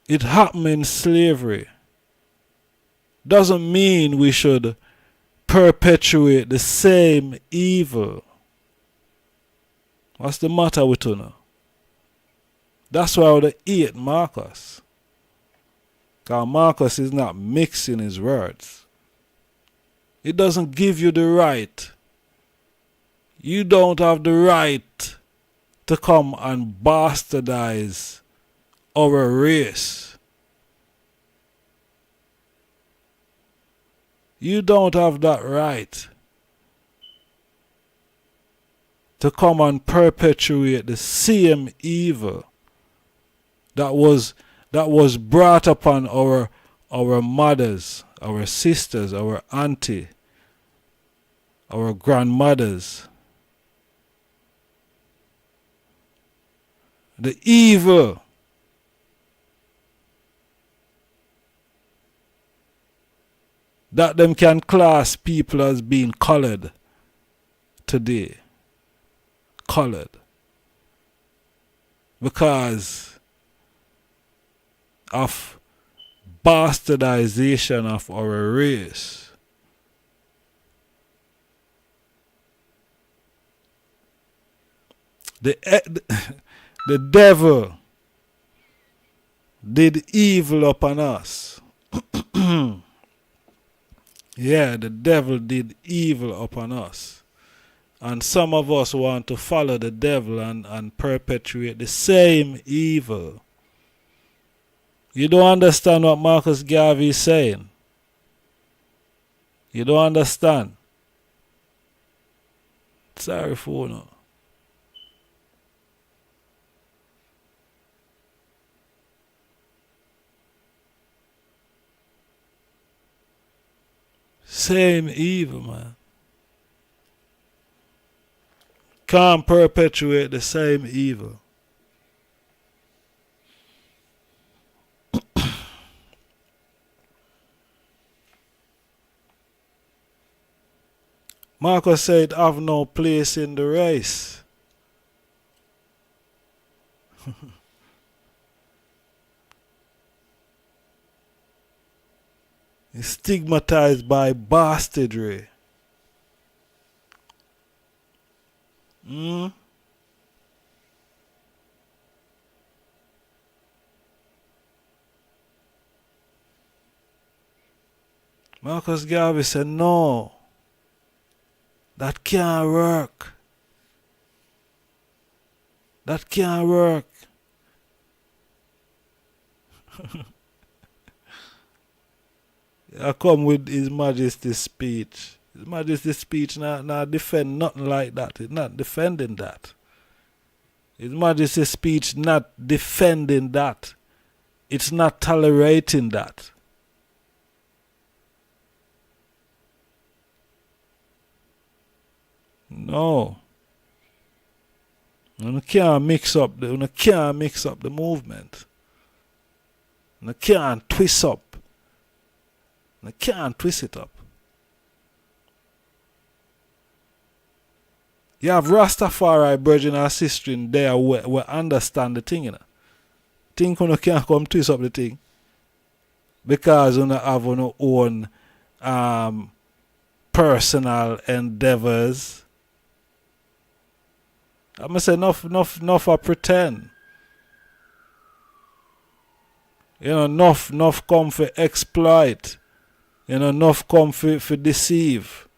It happened in slavery. Doesn't mean we should perpetuate the same evil. What's the matter with you now? That's why they hate Marcus. Because Marcus is not mixing his words. It doesn't give you the right. You don't have the right to come and bastardize our race. You don't have that right to come and perpetuate the same evil that was brought upon our mothers, our sisters, our auntie, our grandmothers. The evil that them can class people as being colored today. Colored. Because of bastardization of our race. The devil did evil upon us. Yeah, the devil did evil upon us. And some of us want to follow the devil and perpetuate the same evil. You don't understand what Marcus Garvey is saying. You don't understand. Sorry for no. Same evil, man. Can't perpetuate the same evil. Marcus said, have no place in the race. He's stigmatized by bastardry. Marcus Garvey said, no, that can't work. That can't work. I come with His Majesty's speech. His Majesty's speech not defend nothing like that. It's not defending that. His Majesty's speech not defending that. It's not tolerating that. No. You can't mix up the movement. You can't twist up. You can't twist it up. You have Rastafari brethren and sister in there who understand the thing, you know. Think you can't come twist up the thing. Because you have your own personal endeavors. I must say enough I pretend. You know, enough come for exploit. You know, enough come for deceive.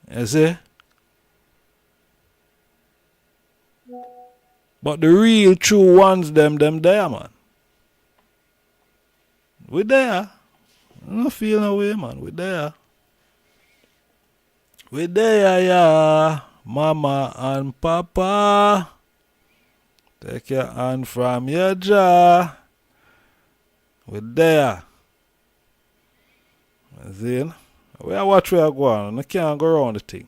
You see? But the real true ones, them there, man. We there. I don't feel no way, man. We there. We there, yeah. Mama and Papa. Take your hand from your jaw. We there. See? We are watch where I go on. I can't go around the thing.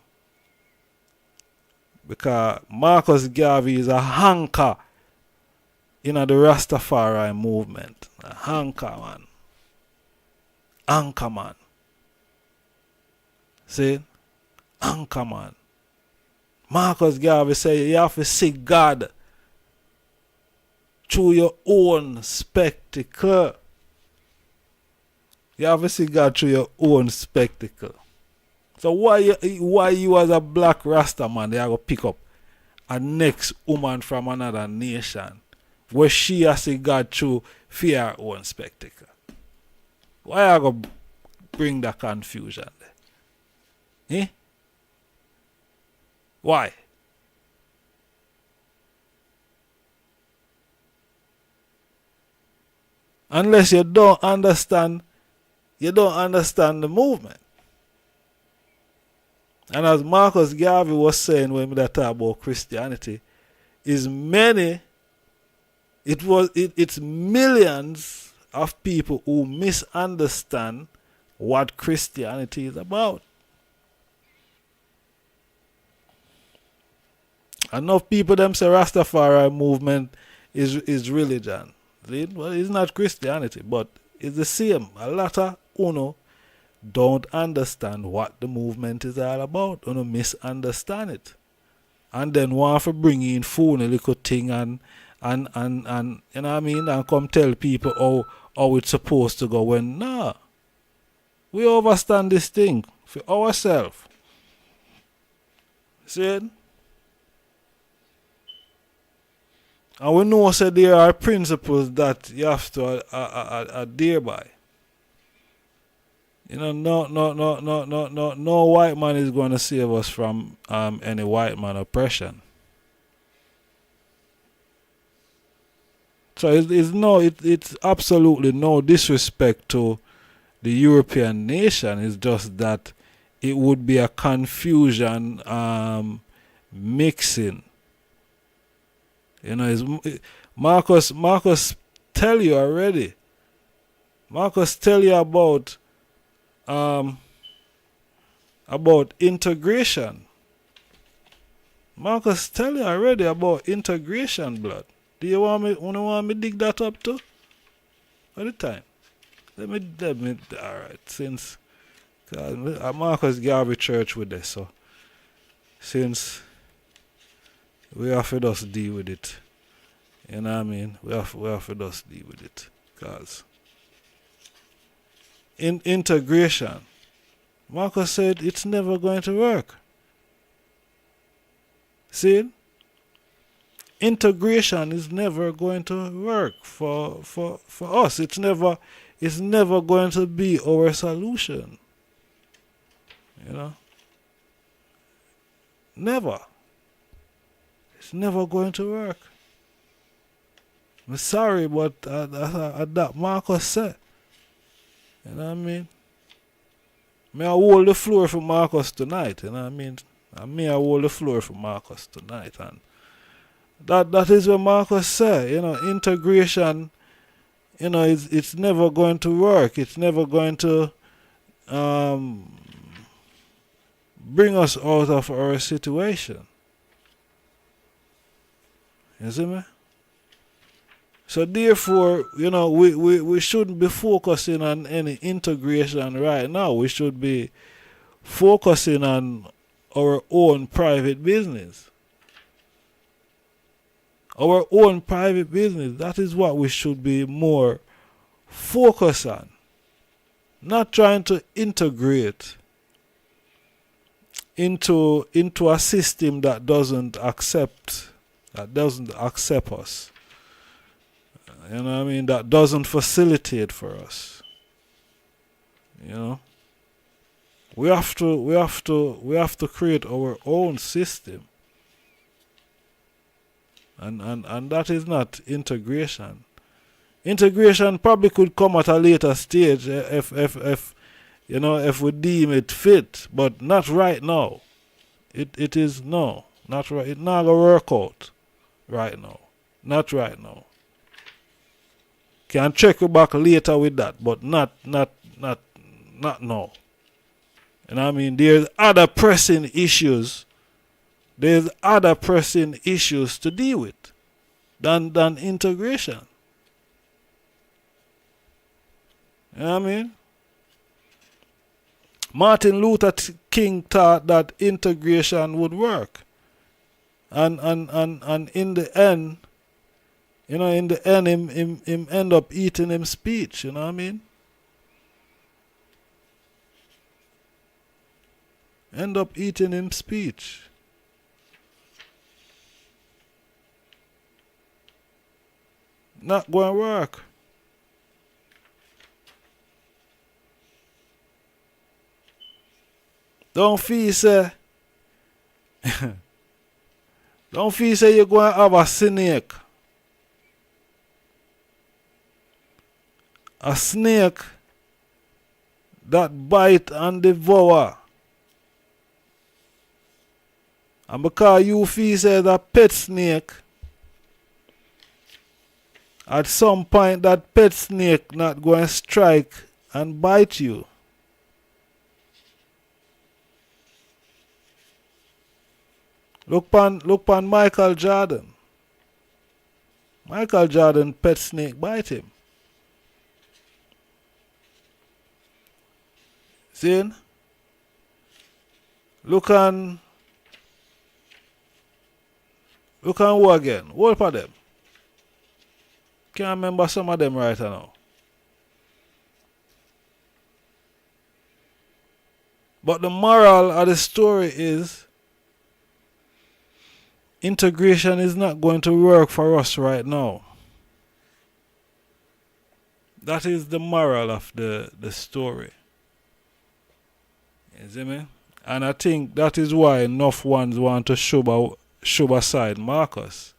Because Marcus Garvey is a hanker in the Rastafari movement. A hanker, man. Anchor, man. See? Anchor, man. Marcus Garvey say you have to see God through your own spectacle. You have to see God through your own spectacle. So why you as a black Rasta man, they are going to pick up a next woman from another nation where she has to God through for her own spectacle? Why are you going to bring that confusion there? Eh? Why? Unless you don't understand the movement. And as Marcus Garvey was saying when we talk about Christianity, it's millions of people who misunderstand what Christianity is about. Enough people them say Rastafari movement is religion. Well, it's not Christianity, but it's the same. A lot of uno don't understand what the movement is all about. Uno misunderstand it. And then want to bring in phone a little thing and you know what I mean, and come tell people how it's supposed to go when nah. We understand this thing for ourselves. See it? And we know that there are principles that you have to adhere by. You know, no white man is going to save us from any white man oppression. So it's absolutely no disrespect to the European nation. It's just that it would be a confusion mixing. You know, Marcus tell you already. Marcus tell you about integration. Marcus tell you already about integration, blood. Do you want me dig that up too? All the time. Let me alright, since Marcus Garvey church with this, so since we have to just deal with it. You know what I mean? We have to just deal with it. Because in integration, Marcus said it's never going to work. See? Integration is never going to work for us. It's never going to be our solution. You know? Never. It's never going to work. I'm sorry, but that Marcus said. You know what I mean? I hold the floor for Marcus tonight. You know what I mean? I hold the floor for Marcus tonight. And that is what Marcus said. You know, integration, you know, it's never going to work. It's never going to bring us out of our situation. You see me? So therefore, you know, we shouldn't be focusing on any integration right now. We should be focusing on our own private business. Our own private business, that is what we should be more focused on. Not trying to integrate into a system that doesn't accept us. You know what I mean? That doesn't facilitate for us. You know? We have to create our own system. And that is not integration. Integration probably could come at a later stage if you know, if we deem it fit, but not right now. It is no, not right. It's not gonna work out right now. Not right now. Can check you back later with that, but not now. And I mean, there's other pressing issues. There's other pressing issues to deal with than integration. You know what I mean? Martin Luther King thought that integration would work. And in the end, you know, him end up eating him speech, you know what I mean? End up eating him speech. Not going to work. Don't feel say don't feel say you're going to have a snake. A snake that bite and devour. And because you feel say that pet snake, at some point that pet snake not going to strike and bite you. Look pan Michael Jordan. Michael Jordan pet snake bite him. See? Look on who again? What for them? Can't remember some of them right now. But the moral of the story is integration is not going to work for us right now. That is the moral of the story. You see me? And I think that is why enough ones want to shove aside Marcus.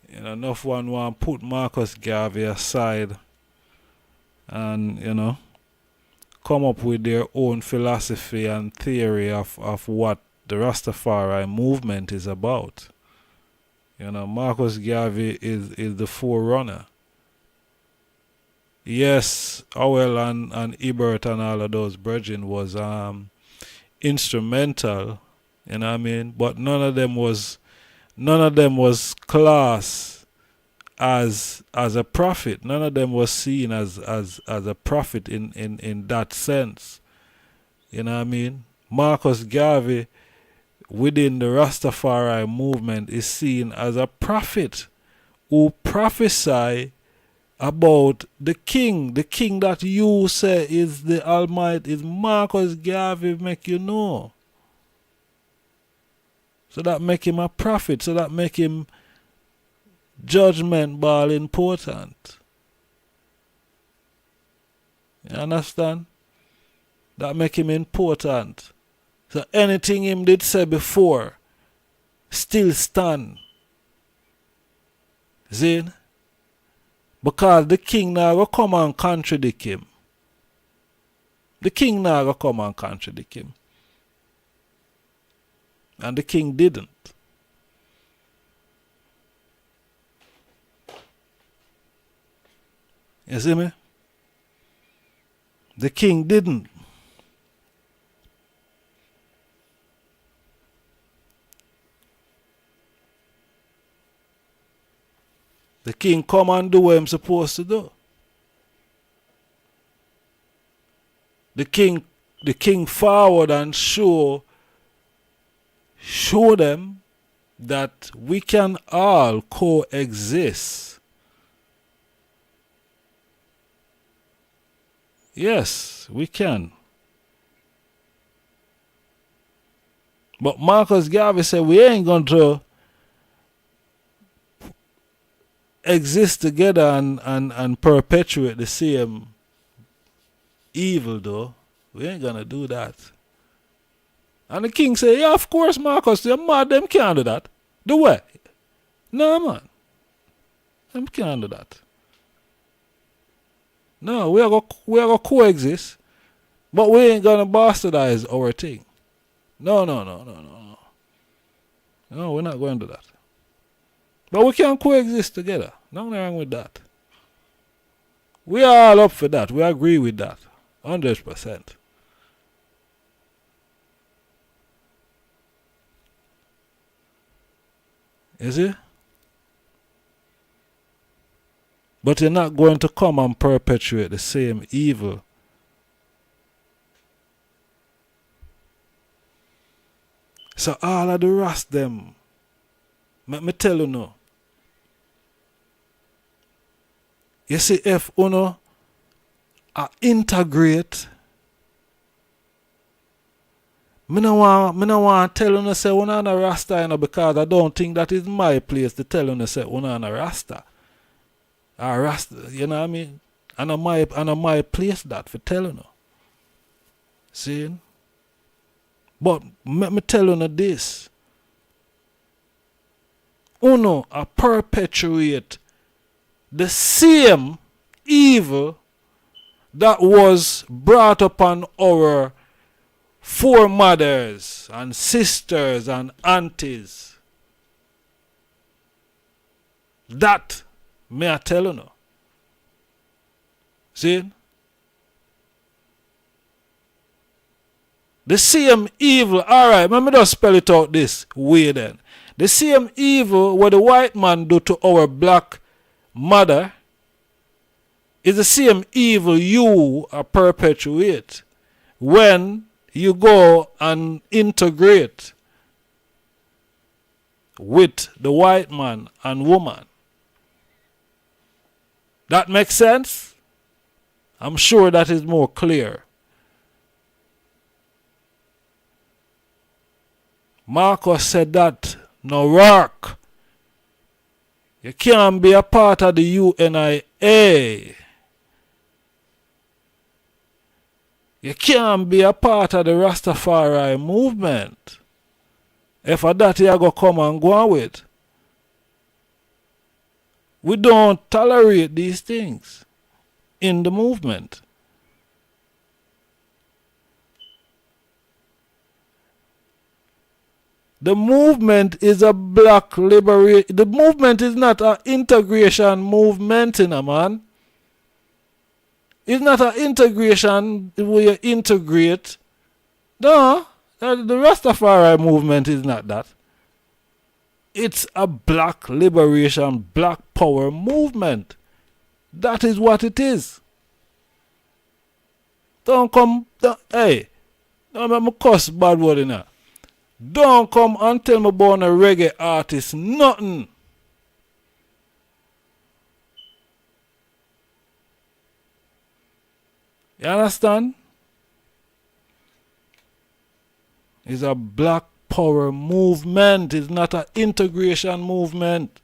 You know, enough one want to put Marcus Garvey aside and, you know, come up with their own philosophy and theory of what the Rastafari movement is about. You know, Marcus Garvey is the forerunner. Yes, Howell and Ebert and all of those brethren was instrumental, you know what I mean? But none of them was class as a prophet. None of them was seen as a prophet in that sense. You know what I mean? Marcus Garvey within the Rastafari movement is seen as a prophet who prophesy about the king that you say is the Almighty, is Marcus Garvey make you know. So that make him a prophet, so that make him judgment ball important. You understand? That make him important. So anything him did say before still stand. See? Because the king now will come and contradict him. The king now will come and contradict him. And the king didn't. You see me? The king didn't. The king come and do what he's supposed to do. The king forward and show them that we can all coexist. Yes, we can. But Marcus Garvey said we ain't going to exist together and perpetuate the same evil though. We ain't gonna do that. And the king said, yeah, of course, Marcus, you're mad, them can't do that. Do what? No, man. Them can't do that. No, we are gonna coexist, but we ain't gonna bastardize our thing. No. No, we're not going to do that. But we can coexist together. Nothing wrong with that. We are all up for that. We agree with that. 100%. You see? But you're not going to come and perpetuate the same evil. So all of the rest them, let me tell you now. You see, if uno integrate Me no want tell you say we not a Rasta, you know, because I don't think that is my place to tell you say we not a Rasta. Or Rasta, you know what I mean? And my place that for tell you. See? But let me tell you this. Uno a perpetuate the same evil that was brought upon our foremothers and sisters and aunties. That may I tell you now. See? The same evil, alright, let me just spell it out this way then. The same evil what the white man do to our black mother is the same evil you perpetuate when you go and integrate with the white man and woman. That makes sense? I'm sure that is more clear. Marcus said that no work. You can't be a part of the UNIA. You can't be a part of the Rastafari movement. If a that you go come and go on with. We don't tolerate these things in the movement. The movement is a black liberation. The movement is not an integration movement, man. It's not an integration where you integrate. No, the Rastafari movement is not that. It's a black liberation, black power movement. That is what it is. Don't come, hey, don't make me cuss bad word in there. Don't come and tell me about a reggae artist, nothing. You understand? It's a black power movement. It's not an integration movement.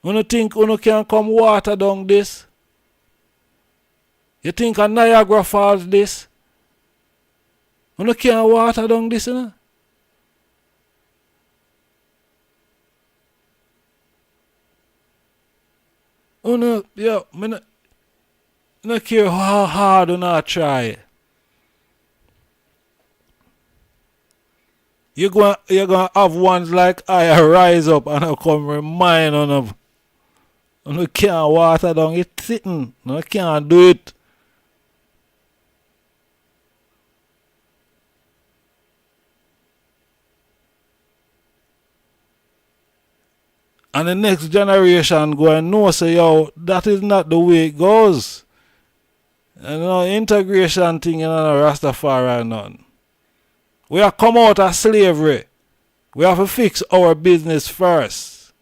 You think you can come water down this? You think a Niagara Falls this? You can't water down this, you know? I don't care how hard you not try. You're going to have ones like I rise up and I come remind on them. You can't water down, it's sitting. You can't do it. And the next generation go and know, say, yo, that is not the way it goes. And integration thing in Rastafari none. We have come out of slavery. We have to fix our business first.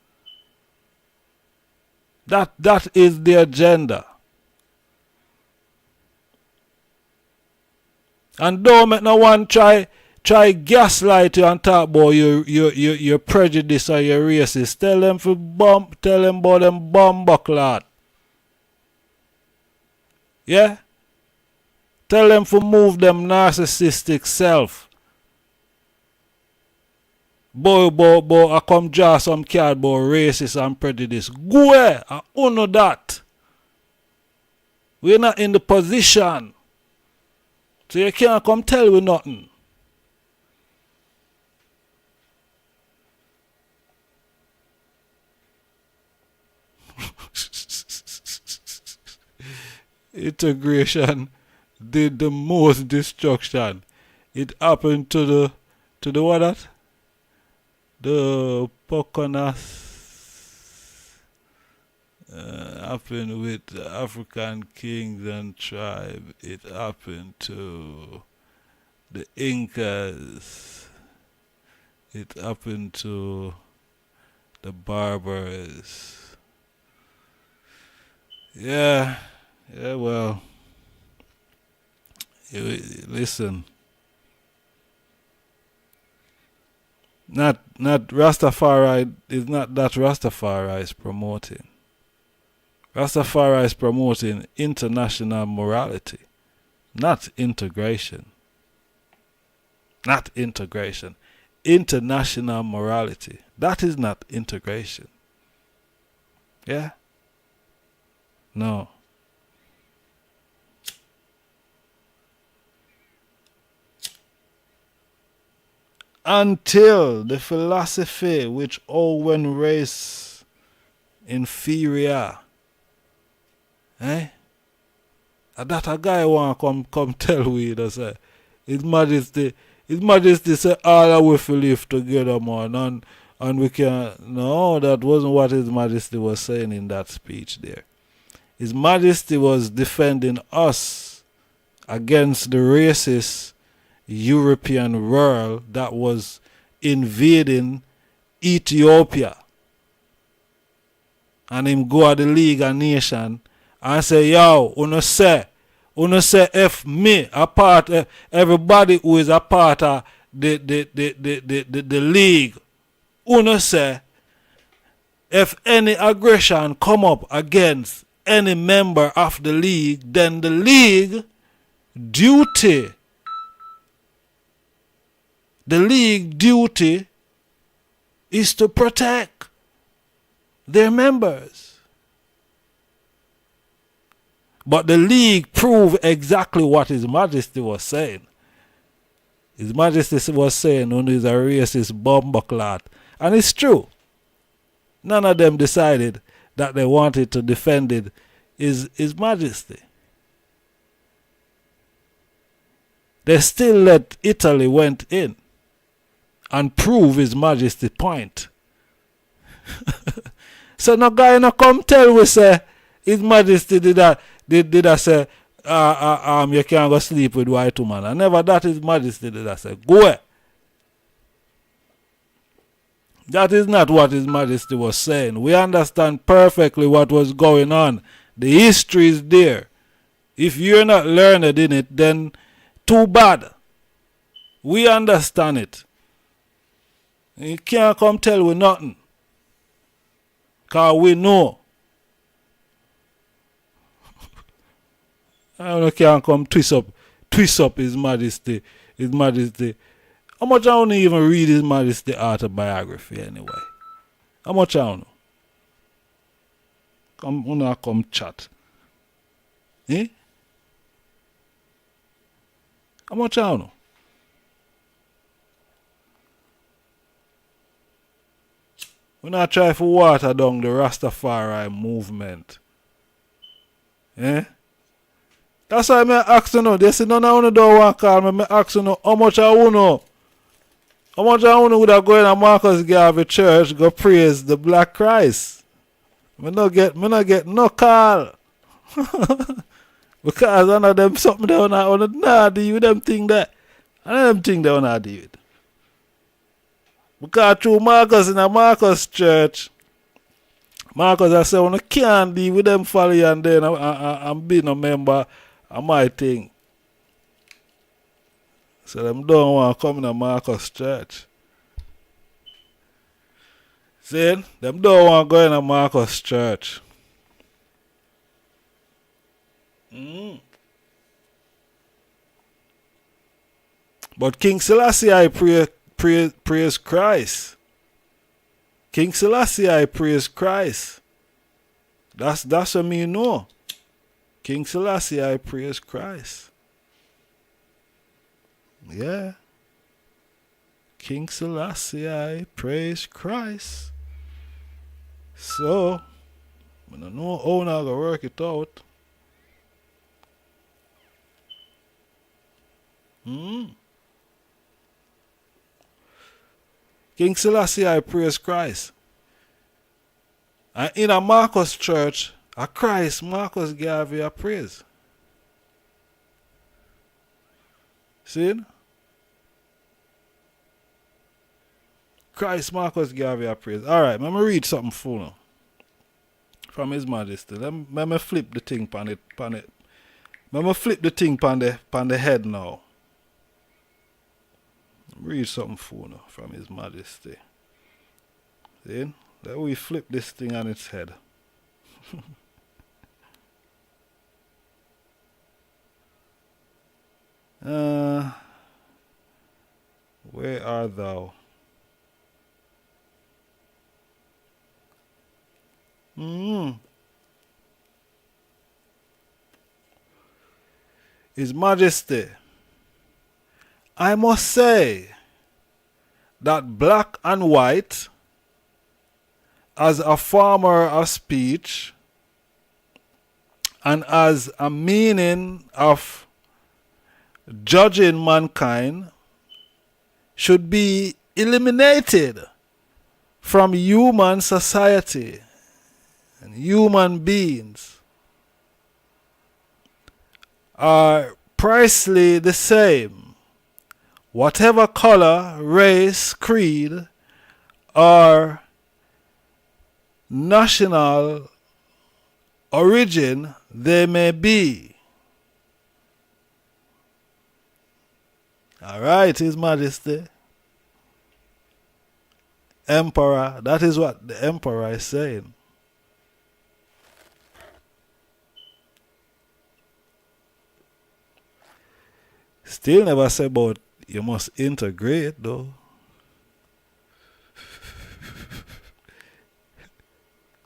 That is the agenda. And don't make no one try gaslight you and talk about your prejudice or your racist. Tell them about them bumbleclot. Yeah? Tell them to move them narcissistic self. Boy, I come draw some card about racist and prejudice. Go ahead, I honor that. We're not in the position. So you can't come tell me nothing. Integration did the most destruction. It happened to the what that? The Poconas happened with the African kings and tribe. It happened to the Incas. It happened to the Barbers. Yeah, Yeah, well, listen. Not Rastafari is not that Rastafari is promoting. Rastafari is promoting international morality, not integration. Not integration. International morality. That is not integration. Yeah? No. Until the philosophy which Owen race inferior. Eh? And that a guy want come tell we that say His Majesty say all we feel live together, man, and we can. No, that wasn't what His Majesty was saying in that speech there. His Majesty was defending us against the racist European world that was invading Ethiopia. And him go at the League of Nations and say, yo, uno say if me a part everybody who is a part of the league, uno say if any aggression come up against any member of the league, then the league duty is to protect their members. But the league proved exactly what His Majesty was saying. His Majesty was saying when he's a racist bumbleclot. And it's true. None of them decided that they wanted to defend it. His Majesty. They still let Italy went in and prove His Majesty point. So no guy no come tell we say His Majesty did that. Did I say you can't go sleep with white woman? I never that His Majesty did I say. Go away. That is not what His Majesty was saying. We understand perfectly what was going on. The history is there. If you're not learned in it, then too bad. We understand it. You can't come tell we nothing. Because we know. I can't come twist up His Majesty. His Majesty. How much I don't even read His Majesty autobiography anyway? How much I don't know? Come chat. Eh? How much I don't know? We not try to water down the Rastafari movement. Eh? That's why I ask you now. They say none of you don't want to call me. I ask you now, how much I want know? How much I want would have go in a Marcus Garvey church go praise the Black Christ? Me not get no call. Because none of them something they wanna not deal with them thing that. And them thing they wanna deal with. Because through Marcus in a Marcus church, Marcus I say I can't deal with them folly and then I'm being a member of my thing. So them don't want to come in a Marcus church. See? Them don't want to go in a Marcus church. But King Selassie I praise Christ. King Selassie I praise Christ. That's what me know. King Selassie I praise Christ. Yeah. King Selassie I praise Christ. So, I don't know how I'm going to work it out. King Selassie I praise Christ. And in a Marcus church, a Christ, Marcus Garvey a praise. See? Christ, Marcus Garvey a praise. Alright, let me read something full now. from His Majesty. Let me flip the thing pan it. Let me flip the thing pan the head now. Read something for now from His Majesty. See? Let we flip this thing on its head. Where art thou? His Majesty, I must say that black and white, as a former of speech and as a meaning of judging mankind, should be eliminated from human society and human beings, are precisely the same, whatever color, race, creed, or national origin they may be. All right, His Majesty. Emperor, that is what the Emperor is saying. Still never say about you must integrate though.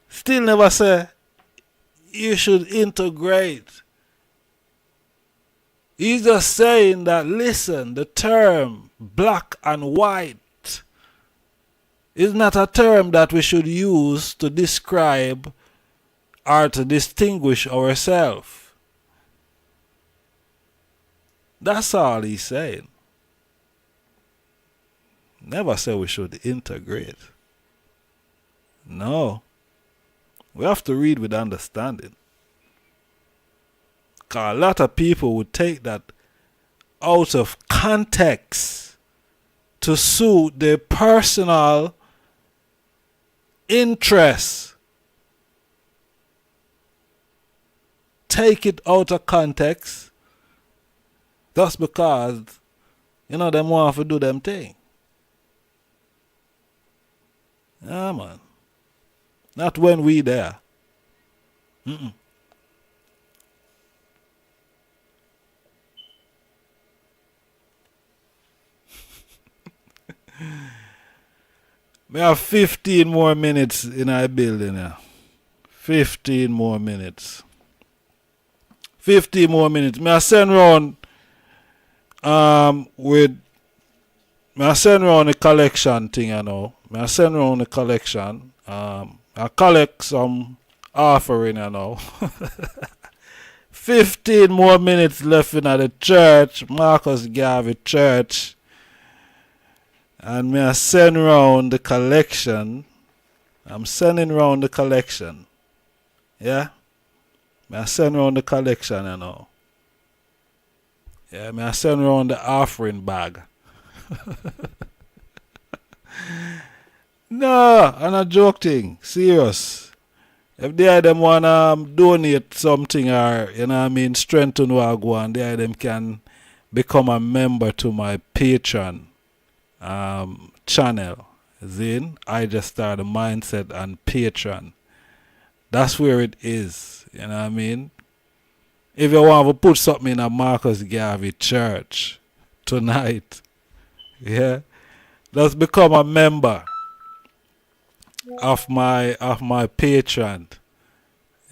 Still never say you should integrate. He's just saying that, listen, the term black and white is not a term that we should use to describe or to distinguish ourselves. That's all he's saying. Never say we should integrate. No. We have to read with understanding. Because a lot of people would take that out of context to suit their personal interests. Take it out of context. That's because, them want to do them thing. Yeah, man. Not when we there. We have 15 more minutes in our building now. 15 more minutes. 15 more minutes. May I send round I send round the collection thing, I send round the collection. I collect some offering, 15 more minutes left in the church, Marcus Garvey church. And I send round the collection. I'm sending round the collection. Yeah? I send round the collection, Yeah, I send round the offering bag. No, I'm not joking. Serious. If they them wanna donate something or strengthen what I go on, them can become a member to my Patreon channel. I just started Mindset and Patreon. That's where it is. You know what I mean? If you want to put something in a Marcus Garvey church tonight, yeah, let's become a member of my Patreon.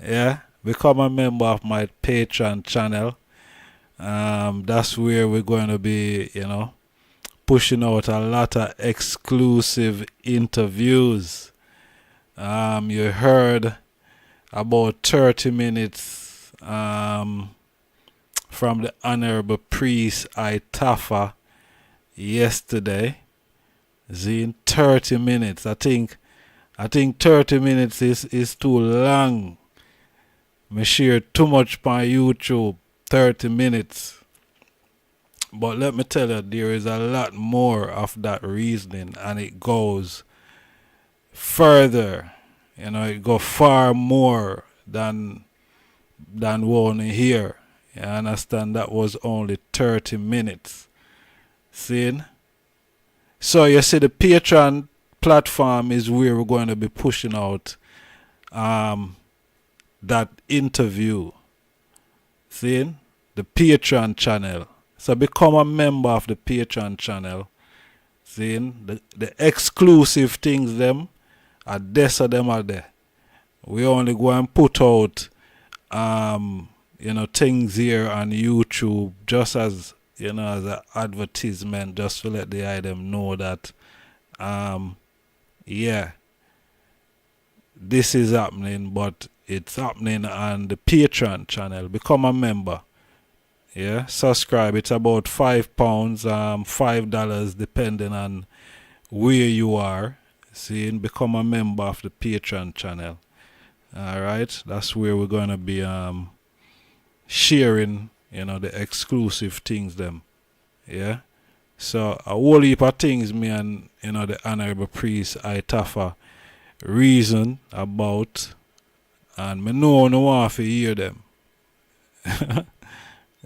Yeah, become a member of my Patreon channel. That's where we're going to be, pushing out a lot of exclusive interviews. You heard about 30 minutes from the Honorable Priest Itafa yesterday. 30 minutes. I think 30 minutes is too long. I share too much on YouTube. 30 minutes. But let me tell you, there is a lot more of that reasoning, and it goes further. You know, it go far more than one here. You understand? That was only 30 minutes. See? So you see, the Patreon platform is where we're going to be pushing out that interview. See? The Patreon channel. So become a member of the Patreon channel. See? The exclusive things them are there, so them are there. We only go and put out you know, things here on YouTube just as, you know, as an advertisement, just to let the item know that yeah, this is happening, but it's happening on the Patreon channel. Become a member. Yeah, subscribe. It's about £5, $5 depending on where you are. See, become a member of the Patreon channel. Alright, that's where we're gonna be sharing, you know, the exclusive things them. Yeah. So a whole heap of things me and, you know, the Honorable Priest Itafa reason about, and me know no want to hear them.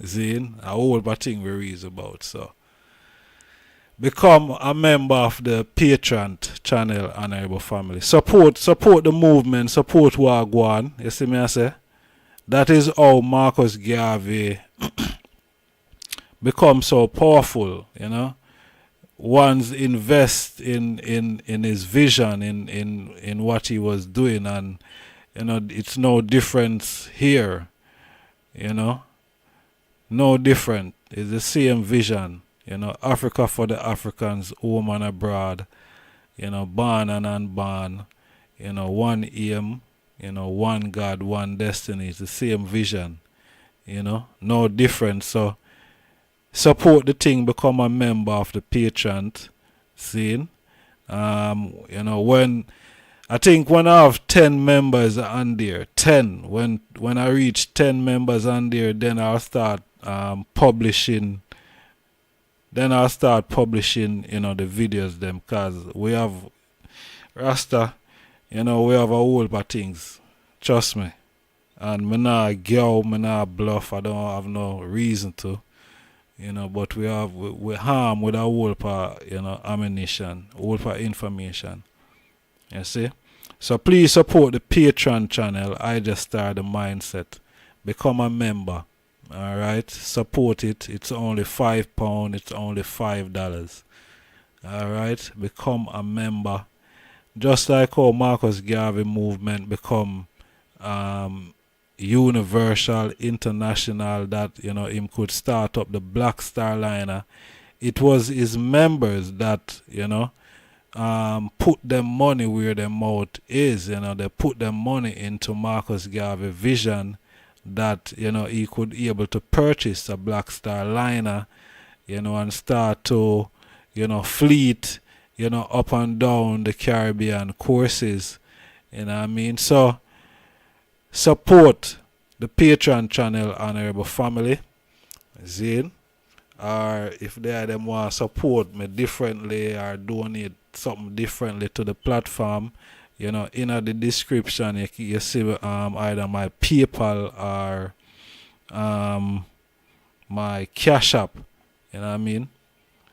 See, a whole heap of things we reason about. So become a member of the Patreon channel, Honorable Family. Support the movement, support what go on. You see me I say? That is how Marcus Garvey become so powerful, you know. One's invest in his vision, in what he was doing, and you know, it's no difference here, you know. No different. It's the same vision. You know, Africa for the Africans, home and abroad, you know, born and unborn, you know, one aim, you know, one God, one destiny. It's the same vision, you know, no difference. So support the thing, become a member of the Patreon scene. You know, when I think when I have 10 members on there, 10, when I reach 10 members on there, then I'll start publishing. Then I'll start publishing, you know, the videos them, cause we have Rasta, you know, we have a whole lot of things. Trust me. And me not girl, me not bluff, I don't have no reason to. You know, but we harm with a whole lot of, you know, ammunition, a whole lot of information. You see? So please support the Patreon channel. I just started the mindset. Become a member. Alright, support it. It's only £5, it's only $5. Alright, become a member. Just like how Marcus Garvey movement become universal, international, that, you know, him could start up the Black Star Liner. It was his members that, you know, put them money where their mouth is. You know, they put them money into Marcus Garvey vision, that, you know, he could be able to purchase a Black Star Liner, you know, and start to, you know, fleet, you know, up and down the Caribbean courses. You know what I mean? So support the Patreon channel, Honorable Family. Zine. Or if they are them want to support me differently or donate something differently to the platform, you know, in the description you see either my PayPal or my Cash App. You know what I mean?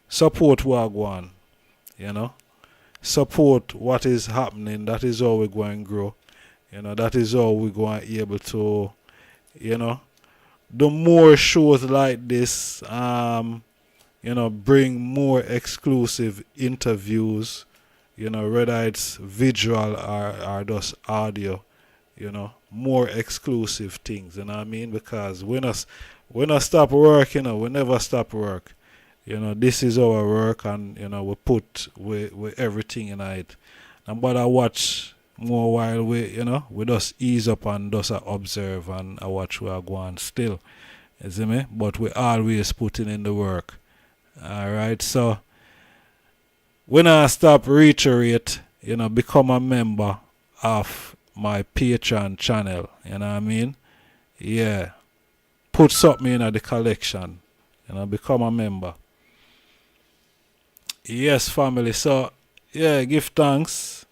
Support what I go on. You know? Support what is happening. That is how we're going to grow. You know, that is how we're going to be able to, you know, do more shows like this, you know, bring more exclusive interviews, you know, whether it's visual or just audio, you know, more exclusive things, you know what I mean? Because we not stop work, you know, we never stop work. You know, this is our work, and, you know, we put with everything in it. And but I watch more while we just ease up and just observe and I watch where I go on still. You see me? But we always putting in the work. Alright, so when I stop reiterate, you know, become a member of my Patreon channel. You know what I mean? Yeah. Put something in the collection. You know, become a member. Yes, family. So yeah, give thanks.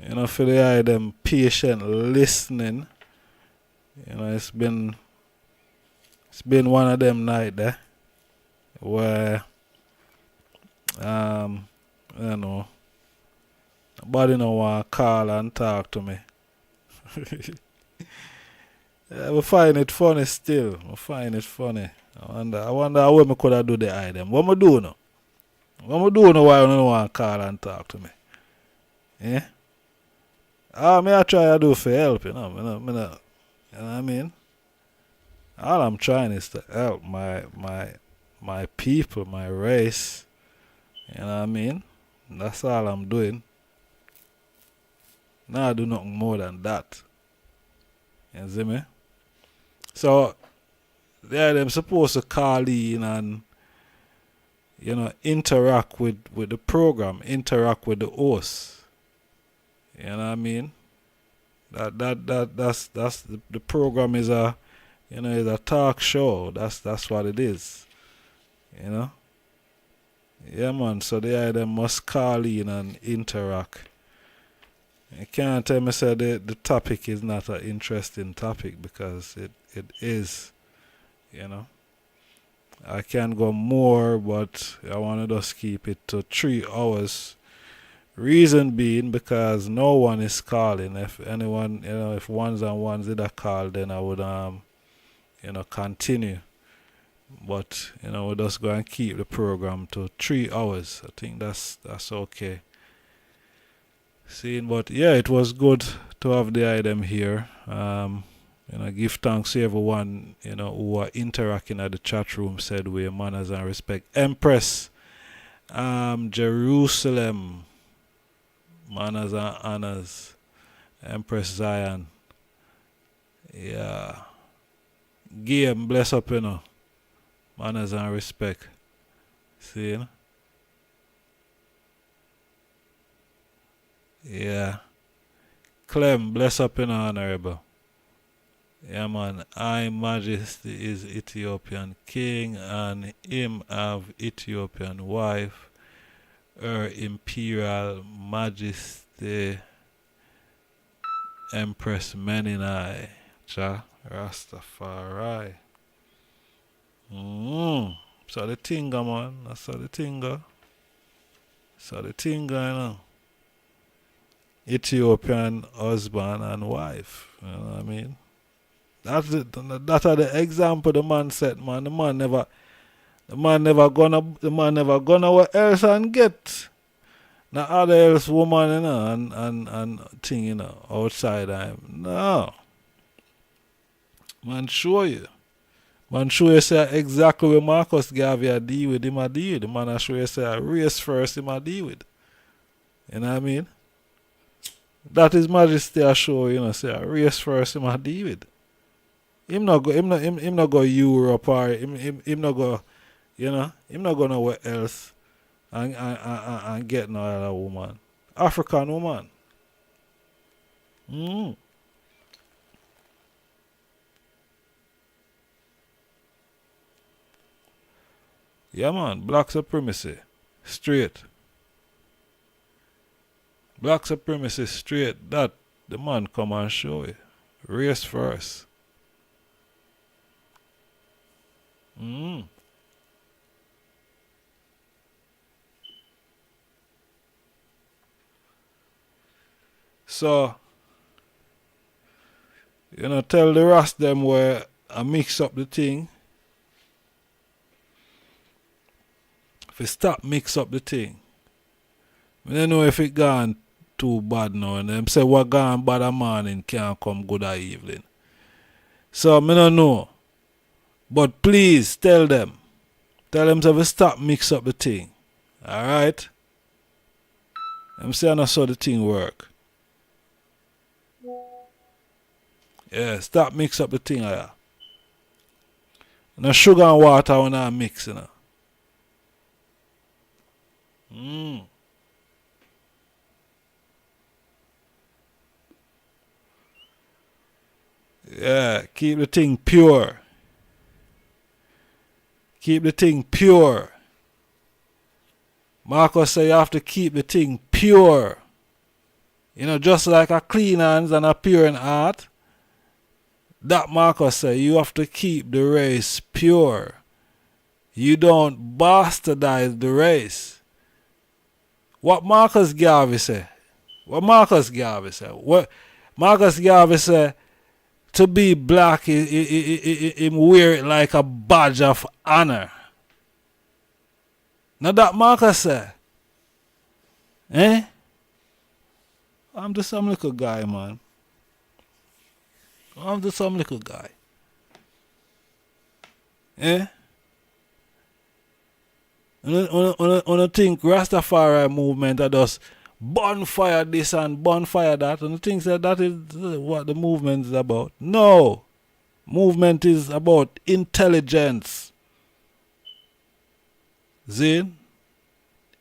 You know, for the eye them patient listening. You know, it's been one of them night there where you know, nobody no want to call and talk to me. Yeah, I find it funny still. I find it funny. I wonder how me could have do the eye them. What me do now? What me do now why you don't want to call and talk to me? Yeah? Me I try to do for help, you know. You know what I mean? All I'm trying is to help my people, my race. You know what I mean? That's all I'm doing. Now I do nothing more than that. You see me? So, yeah, them supposed to call in and, you know, interact with the program, interact with the host. You know what I mean? That's the program is a, you know, is a talk show. That's what it is. You know? Yeah, man. So they must call in and interact. You can't tell me say the topic is not an interesting topic, because it is. You know? I can go more, but I want to just keep it to 3 hours. Reason being, because no one is calling. If anyone, you know, if ones and ones did a call, then I would you know, continue. But, you know, we're just going to keep the program to 3 hours. I think that's okay. But yeah, it was good to have the item here. You know, give thanks to everyone, you know, who are interacting at the chat room, said we manners and respect. Empress, Jerusalem, manners and honors. Empress Zion. Yeah. Game, bless up, you know. Manners and respect. See, you know? Yeah. Clem, bless up, you know, honorable. Yeah, man. I Majesty is Ethiopian king, and him have Ethiopian wife. Her Imperial Majesty Empress Meninai. Cha Rastafari. So the tinga, man. That's how the tinga. So the tinga, you know. Ethiopian husband and wife. You know what I mean? That's it. That are the example the man set, man. The man never gonna what else and get. Now other else woman, you know, and thing, you know, outside him. No. Man show you. Man show you say exactly where Marcus Garvey a deal with, him a deal with. The man a show you say a race first, him a deal with. You know what I mean? That is Majesty a show, you know, say a race first, him a deal with. Him not go Europe, or him not go, you know, him not go nowhere else and get no other woman. African woman. Yeah, man. Black supremacy. Straight. Black supremacy straight. That the man come and show you. Race first. So, you know, tell the rest them where I mix up the thing. If you stop mix up the thing, I don't know if it gone too bad now. And them say what gone bad a morning can't come good a evening. So I don't know. But please tell them. Tell them to stop mix up the thing. Alright? I'm saying I saw the thing work. Yeah, stop mix up the thing. No sugar and water when I mix, you know. Yeah, keep the thing pure. Keep the thing pure. Marcus say you have to keep the thing pure. You know, just like a clean hands and a pure heart, that Marcus said, you have to keep the race pure. You don't bastardize the race. What Marcus Garvey said? What Marcus Garvey said? What Marcus Garvey said, to be black, he wear it like a badge of honor. Now that Marcus said, I'm just some little guy, man. I'm just some little guy. When I think Rastafari movement are just bonfire this and bonfire that, and the things that is what the movement is about. No. Movement is about intelligence. Zin?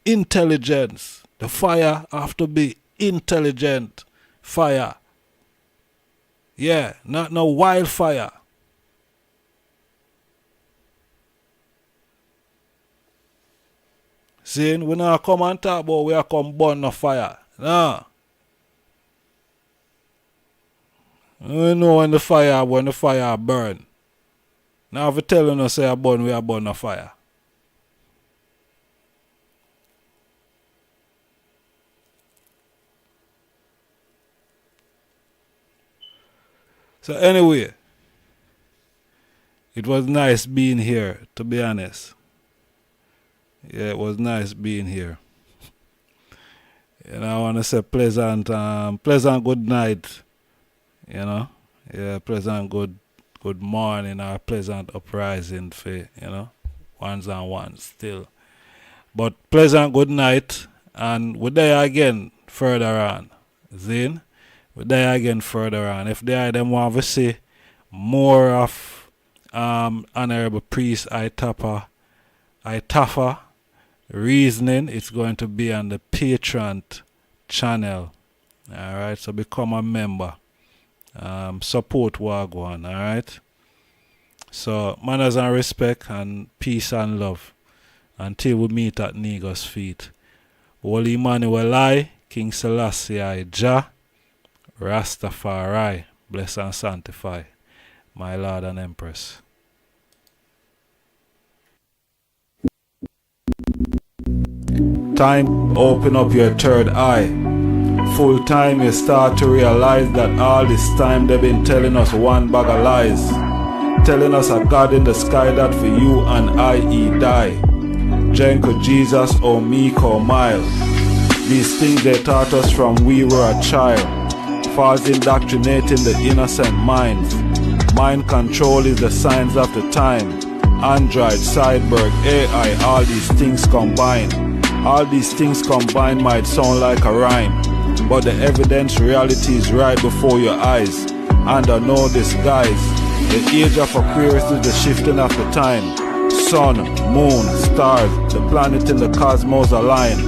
Intelligence. The fire have to be intelligent fire. Yeah, not no wildfire. See, we not come and talk about we are come burn no fire. No. We know when the fire burn. Now if you telling us say I burn, we are burn no fire. So anyway, it was nice being here, to be honest. Yeah, it was nice being here. And I want to say pleasant good night. You know? Yeah, pleasant good morning or pleasant uprising for, you know, ones and ones still. But pleasant good night, and we're there again further on. Zin? We're there again further on. If they them want to see more of Honorable Priest Itafa reasoning, it's going to be on the Patreon channel. Alright, so become a member. Support Wagwan, alright? So manners and respect and peace and love until we meet at Nego's feet. Holy Emmanuel I, King Selassie I, Jah, Rastafari, bless and sanctify, my Lord and Empress. Time, open up your third eye. Full time you start to realize that all this time they've been telling us one bag of lies. Telling us a God in the sky that for you and I he die. Jenko Jesus or meek or mild. These things they taught us from we were a child. False indoctrinating the innocent minds. Mind control is the signs of the time. Android, cyborg, AI, all these things combined. All these things combined might sound like a rhyme, but the evidence reality is right before your eyes. Under no disguise, the age of Aquarius is the shifting of the time. Sun, moon, stars, the planet in the cosmos align.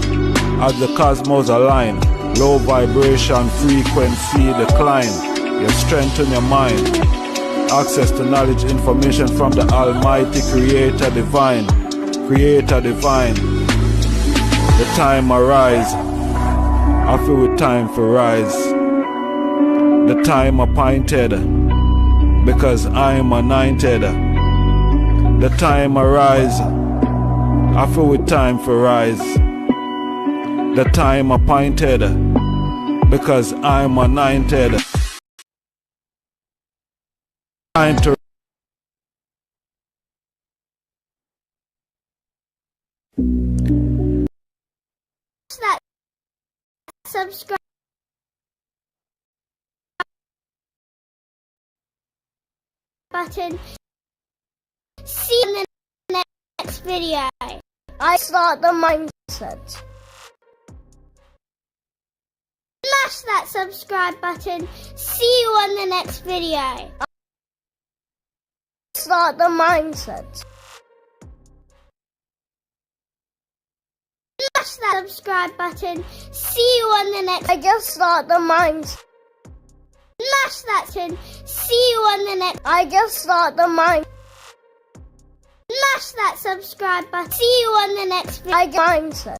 As the cosmos align, low vibration frequency decline. You strengthen your mind. Access to knowledge, information from the Almighty Creator Divine. Creator Divine. The time arise. I feel with time for rise. The time appointed, because I am anointed. The time arise. I feel with time for rise. The time appointed, because I am anointed. Time to that subscribe button. See you in the next video. I start the mindset. Smash that subscribe button. See you on the next video. Start the mindset. Smash that subscribe button. See you on the next. I just start the mindset. Smash that button. See you on the next. I just start the mind. Smash that subscribe button. See you on the next video. Mindset.